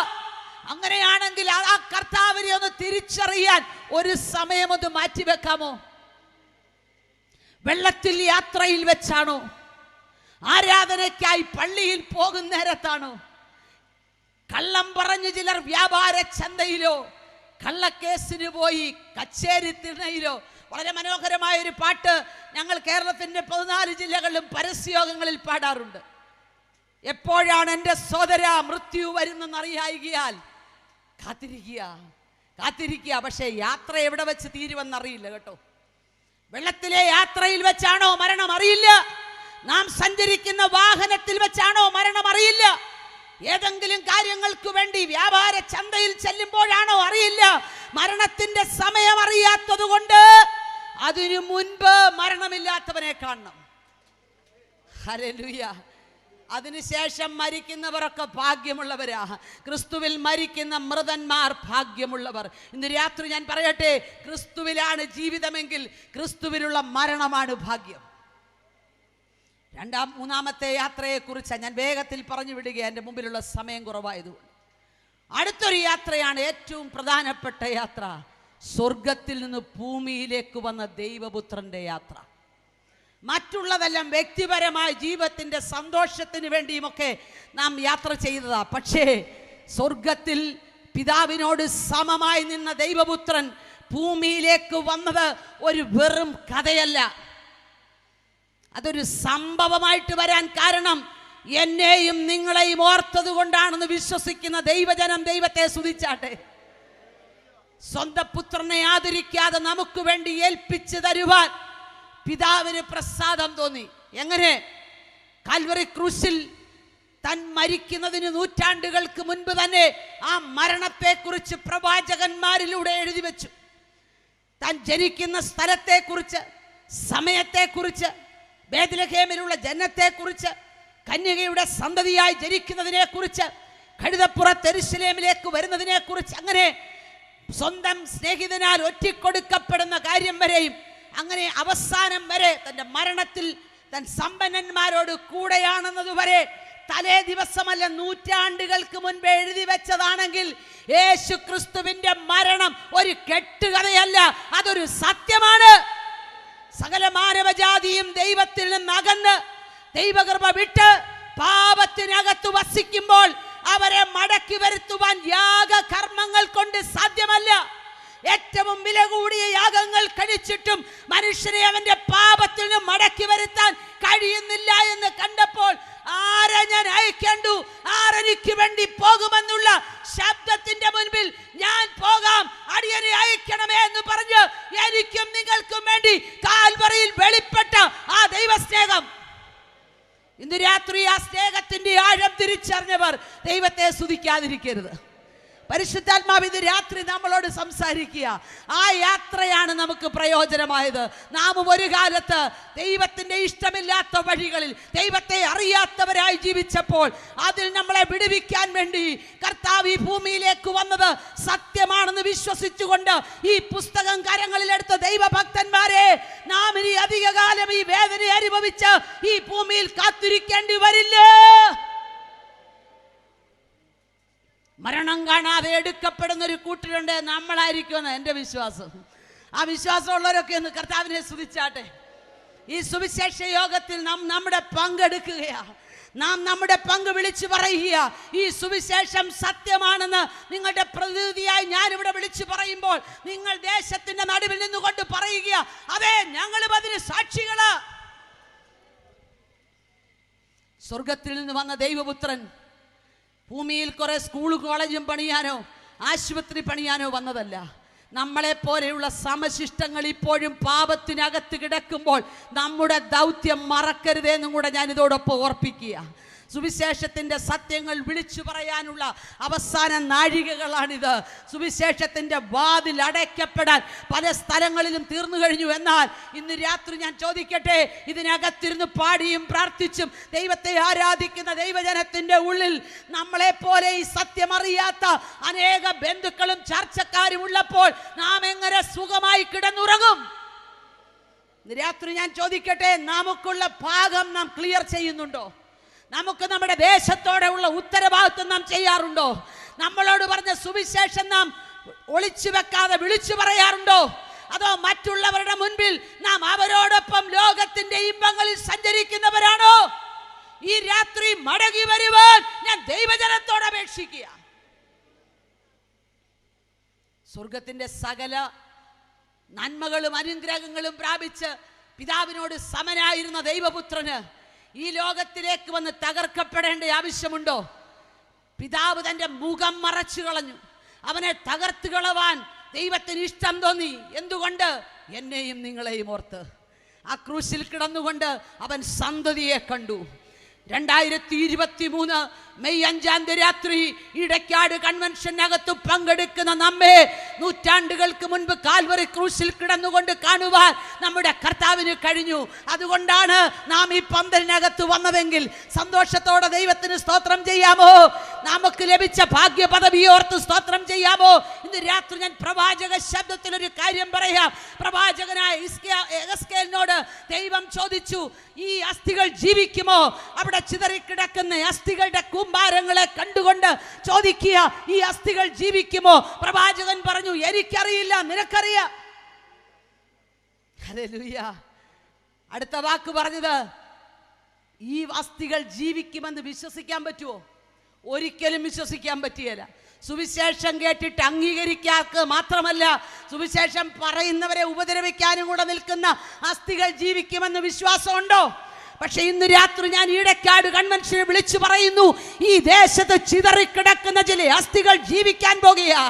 അങ്ങനെയാണെങ്കിൽ ആ കർത്താവിനെ ഒന്ന് തിരിച്ചറിയാൻ ഒരു സമയം ഒന്ന് മാറ്റിവെക്കാമോ? വെള്ളത്തിൽ യാത്രയിൽ വെച്ചാണോ? ആരാധനയ്ക്കായി പള്ളിയിൽ പോകുന്ന നേരത്താണോ? കള്ളം പറഞ്ഞ് ചിലർ വ്യാപാര ചന്തയിലോ കള്ളക്കേസിന് പോയി കച്ചേരി തിണ്ണയിലോ? വളരെ മനോഹരമായ ഒരു പാട്ട് ഞങ്ങൾ കേരളത്തിന്റെ 14 ജില്ലകളിലും പരസ്യയോഗങ്ങളിൽ പാടാറുണ്ട്. എപ്പോഴാണ് എൻ്റെ സോദര മൃത്യു വരുന്നെന്നറിയായികയാൽ കാത്തിരിക്കുക. പക്ഷേ യാത്ര എവിടെ വെച്ച് തീരുവെന്നറിയില്ല കേട്ടോ. വെള്ളത്തിലെ യാത്രയിൽ വെച്ചാണോ മരണം? അറിയില്ല. നാം സഞ്ചരിക്കുന്ന വാഹനത്തിൽ വെച്ചാണോ മരണം? അറിയില്ല. ഏതെങ്കിലും കാര്യങ്ങൾക്ക് വേണ്ടി വ്യാപാര ചന്തയിൽ ചെല്ലുമ്പോഴാണോ? അറിയില്ല. മരണത്തിന്റെ സമയം അറിയാത്തത് കൊണ്ട് അതിനു മുൻപ് മരണമില്ലാത്തവനെ കാണണം. ഹല്ലേലൂയ. അതിനുശേഷം മരിക്കുന്നവരൊക്കെ ഭാഗ്യമുള്ളവരാ. ക്രിസ്തുവിൽ മരിക്കുന്ന മൃതന്മാർ ഭാഗ്യമുള്ളവർ. ഇന്ന് രാത്രി ഞാൻ പറയട്ടെ, ക്രിസ്തുവിലാണ് ജീവിതമെങ്കിൽ ക്രിസ്തുവിലുള്ള മരണമാണ് ഭാഗ്യം. മൂന്നാമത്തെ യാത്രയെക്കുറിച്ച് ഞാൻ വേഗത്തിൽ പറഞ്ഞു വിടുക, എൻ്റെ മുമ്പിലുള്ള സമയം കുറവായതുകൊണ്ട്. അടുത്തൊരു യാത്രയാണ് ഏറ്റവും പ്രധാനപ്പെട്ട യാത്ര. സ്വർഗത്തിൽ നിന്ന് ഭൂമിയിലേക്ക് വന്ന ദൈവപുത്രന്റെ യാത്ര. മറ്റുള്ളതെല്ലാം വ്യക്തിപരമായ ജീവിതത്തിന്റെ സന്തോഷത്തിന് വേണ്ടിയുമൊക്കെ നാം യാത്ര ചെയ്തതാ. പക്ഷേ സ്വർഗത്തിൽ പിതാവിനോട് സമമായി നിന്ന ദൈവപുത്രൻ ഭൂമിയിലേക്ക് വന്നത് ഒരു വെറും കഥയല്ല, അതൊരു സംഭവമായിട്ട് വരാൻ കാരണം എന്നെയും നിങ്ങളെയും ഓർത്തത് കൊണ്ടാണെന്ന് വിശ്വസിക്കുന്ന ദൈവജനം ദൈവത്തെ സ്തുതിച്ചാട്ടെ. സ്വന്തം പുത്രനെ ആദരിക്കാതെ നമുക്ക് വേണ്ടി ഏൽപ്പിച്ചു തരുവാൻ പിതാവിന് പ്രസാദം തോന്നി. എങ്ങനെ? കാൽവറി ക്രൂശിൽ താൻ മരിക്കുന്നതിന് നൂറ്റാണ്ടുകൾക്ക് മുൻപ് തന്നെ ആ മരണത്തെക്കുറിച്ച് പ്രവാചകന്മാരിലൂടെ എഴുതി വെച്ചു. താൻ ജനിക്കുന്ന സ്ഥലത്തെക്കുറിച്ച്, സമയത്തെക്കുറിച്ച്, ബേത്ലഹേമിലുള്ള ജനത്തെക്കുറിച്ച്, കന്യകയുടെ സന്തതിയായി ജനിക്കുന്നതിനെ കുറിച്ച്, കഴുതപ്പുറത്ത് യെരൂശലേമിലേക്ക് വരുന്നതിനെ കുറിച്ച്, അങ്ങനെ സ്വന്തം സ്നേഹിതനാൽ ഒറ്റിക്കൊടുക്കപ്പെടുന്ന കാര്യം വരെയും, അങ്ങനെ അവസാനം വരെ തൻ്റെ മരണത്തിൽ താൻ സമ്പന്നന്മാരോട് കൂടെയാണെന്നതുവരെ തലേ ദിവസമല്ല നൂറ്റാണ്ടുകൾക്ക് മുൻപേ എഴുതി വെച്ചതാണെങ്കിൽ യേശു ക്രിസ്തുവിന്റെ മരണം ഒരു കെട്ടുകഥയല്ല, അതൊരു സത്യമാണ്. സകല മാനവജാതിയും ദൈവത്തിൽ നിന്ന് അകന്ന് ദൈവകൃപ വിട്ട് പാപത്തിനകത്ത് വസിക്കുമ്പോൾ അവരെ മടക്കി വരുത്തുവാൻ യാഗകർമ്മങ്ങൾ കൊണ്ട് സാധ്യമല്ല. ഏറ്റവും വില കൂടിയ യാഗങ്ങൾ കഴിച്ചിട്ടും മനുഷ്യനെ അവന്റെ പാപത്തിൽ നിന്ന് മടക്കി വരുത്താൻ കഴിയുന്നില്ല എന്ന് കണ്ടപ്പോൾ ആരെ ഞാൻ അയക്കേണ്ടു, ആരെനിക്ക് വേണ്ടി പോകുമെന്നുള്ള ശബ്ദത്തിന്റെ മുൻപിൽ ഞാൻ പോകാം, അടിയനെ അയക്കണമേ എന്ന് പറഞ്ഞ് എനിക്കും നിങ്ങൾക്കും വേണ്ടി കാൽവറിയിൽ വെളിപ്പെട്ട ആ ദൈവസ്നേഹം, ഇന്ന് രാത്രി ആ സ്നേഹത്തിന്റെ ആഴം തിരിച്ചറിഞ്ഞവർ ദൈവത്തെ സ്തുതിക്കാതിരിക്കരുത്. പരിശുദ്ധാത്മാവ് ഇത് രാത്രി നമ്മളോട് സംസാരിക്കുക. ആ യാത്രയാണ് നമുക്ക് പ്രയോജനമായത്. നാം ഒരു കാലത്ത് ദൈവത്തിൻ്റെ ഇഷ്ടമില്ലാത്ത വഴികളിൽ ദൈവത്തെ അറിയാത്തവരായി ജീവിച്ചപ്പോൾ അതിൽ നമ്മളെ വിടുവിക്കാൻ വേണ്ടി കർത്താവ് ഈ ഭൂമിയിലേക്ക് വന്നത് സത്യമാണെന്ന് വിശ്വസിച്ചുകൊണ്ട് ഈ പുസ്തകം കരങ്ങളിലെടുത്ത ദൈവഭക്തന്മാരെ, നാം ഇനി അധികകാലം ഈ വേദന അനുഭവിച്ച് ഈ ഭൂമിയിൽ കാത്തിരിക്കേണ്ടി വരില്ല. മരണം കാണാതെ എടുക്കപ്പെടുന്ന ഒരു കൂട്ടരുണ്ട്, നമ്മളായിരിക്കുമെന്ന് എൻ്റെ വിശ്വാസം. ആ വിശ്വാസമുള്ളവരൊക്കെ ഒന്ന് കർത്താവിനെ സ്തുതിച്ചാട്ടെ. ഈ സുവിശേഷ യോഗത്തിൽ നാം നമ്മുടെ പങ്കെടുക്കുകയാണ്. നാം നമ്മുടെ പങ്ക് വിളിച്ചു പറയുക. ഈ സുവിശേഷം സത്യമാണെന്ന് നിങ്ങളുടെ പ്രതിനിധിയായി ഞാനിവിടെ വിളിച്ചു പറയുമ്പോൾ നിങ്ങൾ ദേശത്തിന്റെ നടുവിൽ നിന്നുകൊണ്ട് പറയുക, അതെ ഞങ്ങളും അതിന് സാക്ഷികള്. സ്വർഗത്തിൽ നിന്ന് വന്ന ദൈവപുത്രൻ ഭൂമിയിൽ കുറെ സ്കൂളും കോളേജും പണിയാനോ ആശുപത്രി പണിയാനോ വന്നതല്ല. നമ്മളെപ്പോലെയുള്ള സമശിഷ്ടങ്ങൾ ഇപ്പോഴും പാപത്തിനകത്ത് കിടക്കുമ്പോൾ നമ്മുടെ ദൗത്യം മറക്കരുതെന്നും കൂടെ ഞാൻ ഇതോടൊപ്പം ഓർപ്പിക്കുക. സുവിശേഷത്തിൻ്റെ സത്യങ്ങൾ വിളിച്ചു പറയാനുള്ള അവസാന നാഴികകളാണിത്. സുവിശേഷത്തിൻ്റെ വാതിൽ അടയ്ക്കപ്പെടാൻ പല സ്ഥലങ്ങളിലും തീർന്നു കഴിഞ്ഞു. എന്നാൽ ഇന്ന് രാത്രി ഞാൻ ചോദിക്കട്ടെ, ഇതിനകത്തിരുന്ന് പാടിയും പ്രാർത്ഥിച്ചും ദൈവത്തെ ആരാധിക്കുന്ന ദൈവജനത്തിൻ്റെ ഉള്ളിൽ നമ്മളെപ്പോലെ ഈ സത്യമറിയാത്ത അനേക ബന്ധുക്കളും ചർച്ചക്കാരും ഉള്ളപ്പോൾ നാം എങ്ങനെ സുഖമായി കിടന്നുറങ്ങും? രാത്രി ഞാൻ ചോദിക്കട്ടെ, നമുക്കുള്ള ഭാഗം നാം ക്ലിയർ ചെയ്യുന്നുണ്ടോ? നമുക്ക് നമ്മുടെ ദേശത്തോടെ ഉള്ള ഉത്തരവാദിത്വം നാം ചെയ്യാറുണ്ടോ? നമ്മളോട് പറഞ്ഞ സുവിശേഷം നാം ഒളിച്ചു വെക്കാതെ വിളിച്ചു പറയാറുണ്ടോ? അതോ മറ്റുള്ളവരുടെ മുൻപിൽ നാം അവരോടൊപ്പം ലോകത്തിന്റെ ഇമ്പങ്ങളിൽ സഞ്ചരിക്കുന്നവരാണോ? ഈ രാത്രി മടങ്ങി വരുവാൻ ഞാൻ ദൈവജനത്തോട് അപേക്ഷിക്കുക. സ്വർഗത്തിന്റെ സകല നന്മകളും അനുഗ്രഹങ്ങളും പ്രാപിച്ച് പിതാവിനോട് സമനായിരുന്ന ദൈവപുത്രന് ഈ ലോകത്തിലേക്ക് വന്ന് തകർക്കപ്പെടേണ്ട ആവശ്യമുണ്ടോ? പിതാവ് തൻ്റെ മുഖം മറച്ചു കളഞ്ഞു. അവനെ തകർത്ത് കളവാൻ ദൈവത്തിന് ഇഷ്ടം തോന്നി. എന്തുകൊണ്ട്? എന്നെയും നിങ്ങളെയും ഓർത്ത്. ആ ക്രൂശിൽ കിടന്നുകൊണ്ട് അവൻ സന്തതിയെ കണ്ടു. 2023 മെയ് 5 രാത്രി ഇടയ്ക്കാട് കൺവെൻഷനകത്ത് പങ്കെടുക്കുന്ന നമ്മെ നൂറ്റാണ്ടുകൾക്ക് മുൻപ് കാൽവറി ക്രൂശിൽ കിടന്നുകൊണ്ട് കാണുവാൻ നമ്മുടെ കർത്താവിന് കഴിഞ്ഞു. അതുകൊണ്ടാണ് നാം ഈ പന്തലിനകത്ത് വന്നതെങ്കിൽ സന്തോഷത്തോടെ ദൈവത്തിന് സ്തോത്രം ചെയ്യാമോ? നമുക്ക് ലഭിച്ച ഭാഗ്യ പദവിയോർത്ത് സ്തോത്രം ചെയ്യാമോ? ഇന്ന് രാത്രി ഞാൻ പ്രവാചക ശബ്ദത്തിൽ ഒരു കാര്യം പറയാം. പ്രവാചകനായ യെഹെസ്കേലിനോട് ദൈവം ചോദിച്ചു, ഈ അസ്ഥികൾ ജീവിക്കുമോ? അവിടെ ചിതറിക്കിടക്കുന്ന അസ്ഥികളുടെ കൂമ്പാരങ്ങളെ കണ്ടുകൊണ്ട് ചോദിക്കുക, ഈ അസ്ഥികൾ ജീവിക്കുമോ? പ്രവാചകൻ പറഞ്ഞു, എനിക്കറിയില്ല, നിനക്കറിയാം. ഹല്ലേലൂയ. അടുത്ത വാക്ക് പറഞ്ഞത്, ഈ അസ്ഥികൾ ജീവിക്കുമെന്ന് വിശ്വസിക്കാൻ പറ്റുമോ? ഒരിക്കലും വിശ്വസിക്കാൻ പറ്റിയല്ല. സുവിശേഷം കേട്ടിട്ട് അംഗീകരിക്കാർക്ക് മാത്രമല്ല, സുവിശേഷം പറയുന്നവരെ ഉപദ്രവിക്കാനും കൂടെ നിൽക്കുന്ന അസ്ഥികൾ ജീവിക്കുമെന്ന് വിശ്വാസമുണ്ടോ? പക്ഷെ ഇന്ന് രാത്രി ഞാൻ ഈടക്കാട് കൺവെൻഷനെ വിളിച്ചു പറയുന്നു, ഈ ദേശത്ത് ചിതറിക്കിടക്കുന്ന ചില അസ്ഥികൾ ജീവിക്കാൻ പോകുകയാ.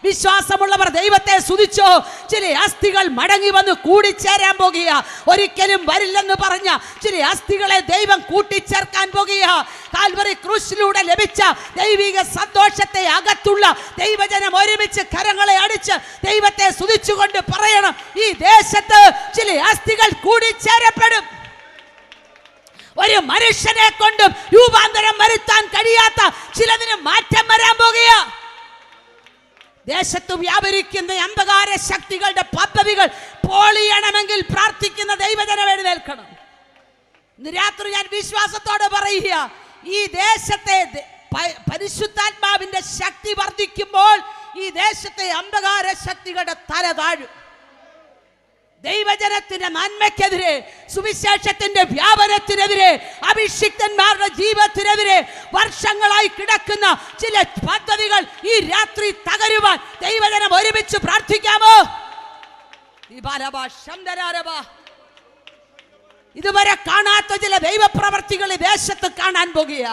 വിശ്വാസമുള്ളവർ ദൈവത്തെ സ്തുതിച്ചോ. ചില അസ്ഥികൾ മടങ്ങി വന്ന് കൂടിച്ചേരാൻ പോകുകയാ. ഒരിക്കലും വരില്ലെന്ന് പറഞ്ഞ ചില അസ്ഥികളെ ദൈവം കൂട്ടിച്ചേർക്കാൻ പോകുകയാ. കാൽവറി ക്രൂശിലൂടെ ലഭിച്ച ദൈവിക സന്തോഷത്തെ അകത്തുള്ള ദൈവജനം ഒരുമിച്ച് കരങ്ങളെ അടിച്ച് ദൈവത്തെ സ്തുതിച്ചുകൊണ്ട് പറയണം, ഈ ദേശത്ത് ചില അസ്ഥികൾ കൂടിച്ചേരപ്പെടും. ഒരു മനുഷ്യനെ കൊണ്ടും രൂപാന്തരം വരുത്താൻ കഴിയാത്ത ചിലതിന് മാറ്റം വരാൻ പോകുക. ദേശത്ത് വ്യാപരിക്കുന്ന അന്ധകാര ശക്തികളുടെ പദ്ധതികൾ പൊളിയണമെങ്കിൽ പ്രാർത്ഥിക്കുന്ന ദൈവജനം എഴുന്നേൽക്കണം. ഇന്ന് രാത്രി ഞാൻ വിശ്വാസത്തോടെ പറയുക, ഈ ദേശത്തെ പരിശുദ്ധാത്മാവിന്റെ ശക്തി വർദ്ധിക്കുമ്പോൾ ഈ ദേശത്തെ അന്ധകാര ശക്തികളുടെ തല താഴും. ദൈവജനത്തിന്റെ നന്മയ്ക്കെതിരെ, സുവിശേഷത്തിന്റെ വ്യാപനത്തിനെതിരെ, അഭിഷിക്തന്മാരുടെ ജീവിതത്തിനെതിരെ വർഷങ്ങളായി കിടക്കുന്ന ചില പദ്ധതികൾ ഈ രാത്രി തകരുവാൻ ദൈവജനം ഒരുമിച്ച് പ്രാർത്ഥിക്കാമോ? ഇതുവരെ കാണാത്ത ചില ദൈവപ്രവർത്തികൾ ഈ ദേശത്ത് കാണാൻ പോകുക.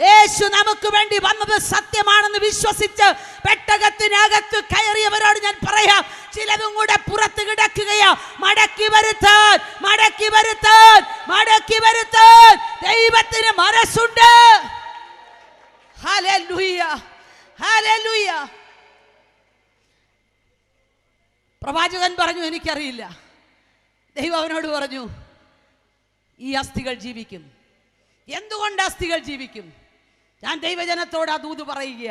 യേശു നമുക്ക് വേണ്ടി വന്നത് സത്യമാണെന്ന് വിശ്വസിച്ച് പെട്ടകത്തിനകത്ത് കയറിയവരോട് ഞാൻ പറയാം, ചിലതും കൂടെ പുറത്ത് കിടക്കുകയാ. മടക്കി വരുത്താൻ, മടക്കി വരുത്താൻ, മടക്കി വരുത്താൻ ദൈവത്തിന് മനസ്സുണ്ട്. ഹല്ലേലൂയ. ഹല്ലേലൂയ. പ്രവാചകൻ പറഞ്ഞു, എനിക്കറിയില്ല. ദൈവം അവനോട് പറഞ്ഞു, ഈ അസ്ഥികൾ ജീവിക്കും. എന്തുകൊണ്ട് അസ്ഥികൾ ജീവിക്കും? ഞാൻ ദൈവജനത്തോട് ആ ദൂത് പറയുക.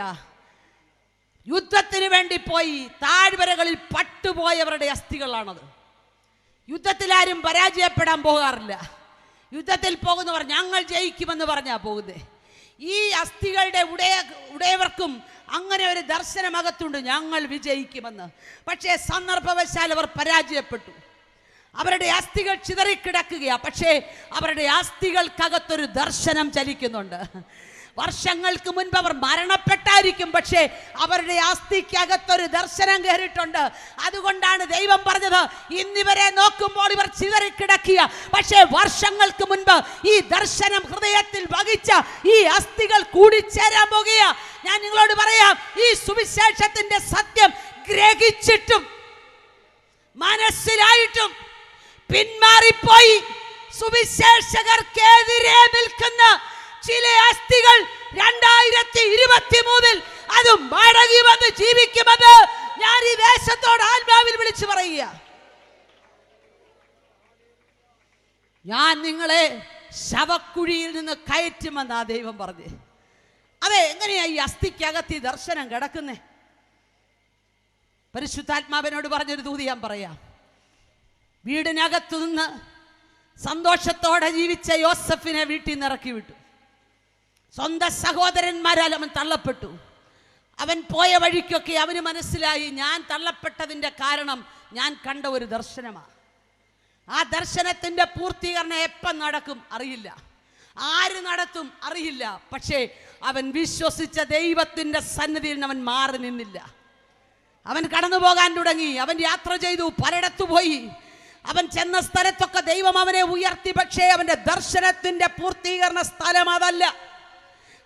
യുദ്ധത്തിന് വേണ്ടി പോയി താഴ്വരകളിൽ പട്ടുപോയവരുടെ അസ്ഥികളാണത്. യുദ്ധത്തിൽ ആരും പരാജയപ്പെടാൻ പോകാറില്ല. യുദ്ധത്തിൽ പോകുന്നവർ ഞങ്ങൾ ജയിക്കുമെന്ന് പറഞ്ഞാ പോകുന്നത്. ഈ അസ്ഥികളുടെ ഉടയവർക്കും അങ്ങനെ ഒരു ദർശനമകത്തുണ്ട്, ഞങ്ങൾ വിജയിക്കുമെന്ന്. പക്ഷേ സന്ദർഭവശാൽ അവർ പരാജയപ്പെട്ടു. അവരുടെ അസ്ഥികൾ ചിതറിക്കിടക്കുകയാ. പക്ഷേ അവരുടെ അസ്ഥികൾക്കകത്തൊരു ദർശനം ചലിക്കുന്നുണ്ട്. വർഷങ്ങൾക്ക് മുൻപ് അവർ മരണപ്പെട്ടായിരിക്കും, പക്ഷേ അവരുടെ അസ്ഥിക്കകത്തൊരു ദർശനം കയറിയിട്ടുണ്ട്. അതുകൊണ്ടാണ് ദൈവം പറഞ്ഞത്, ഇന്നിവരെ നോക്കുമ്പോൾ ഇവർ ചിതറിക്കിടക്കുക, പക്ഷേ വർഷങ്ങൾക്ക് മുൻപ് ഈ ദർശനം ഹൃദയത്തിൽ വഹിച്ച ഈ അസ്ഥികൾ കൂടിച്ചേരാൻ പോകുക. ഞാൻ നിങ്ങളോട് പറയാം, ഈ സുവിശേഷത്തിന്റെ സത്യം ഗ്രഹിച്ചിട്ടും മനസ്സിലായിട്ടും പിന്മാറിപ്പോയി സുവിശേഷകർക്കെതിരെ നിൽക്കുന്ന ചില അസ്ഥികൾ 2023 അത് മടങ്ങി വന്ന് ജീവിക്കുമെന്ന് ഞാൻ ഈ ദേശത്തോട് ആത്മാവിൽ വിളിച്ചു പറയുക. ഞാൻ നിങ്ങളെ ശവക്കുഴിയിൽ നിന്ന് കയറ്റുമെന്നാ ദൈവം പറഞ്ഞു. അതെ, എങ്ങനെയാ ഈ അസ്ഥിക്കകത്ത് ഈ ദർശനം കിടക്കുന്നേ? പരിശുദ്ധാത്മാവിനോട് പറഞ്ഞൊരു ദൂത് ഞാൻ പറയാം. വീടിനകത്തു നിന്ന് സന്തോഷത്തോടെ ജീവിച്ച യോസഫിനെ വീട്ടിൽ നിന്ന് ഇറക്കി വിട്ടു. സ്വന്തം സഹോദരന്മാരാൽ അവൻ തള്ളപ്പെട്ടു. അവൻ പോയ വഴിക്കൊക്കെ അവന് മനസ്സിലായി, ഞാൻ തള്ളപ്പെട്ടതിൻ്റെ കാരണം ഞാൻ കണ്ട ഒരു ദർശനമാണ്. ആ ദർശനത്തിൻ്റെ പൂർത്തീകരണം എപ്പം നടക്കും അറിയില്ല, ആര് നടത്തും അറിയില്ല. പക്ഷേ അവൻ വിശ്വസിച്ച ദൈവത്തിൻ്റെ സന്നിധിയിൽ നിന്ന് അവൻ മാറി നിന്നില്ല. അവൻ കടന്നു പോകാൻ തുടങ്ങി. അവൻ യാത്ര ചെയ്തു, പലയിടത്തു പോയി. അവൻ ചെന്ന സ്ഥലത്തൊക്കെ ദൈവം അവനെ ഉയർത്തി. പക്ഷേ അവൻ്റെ ദർശനത്തിൻ്റെ പൂർത്തീകരണ സ്ഥലം അതല്ല.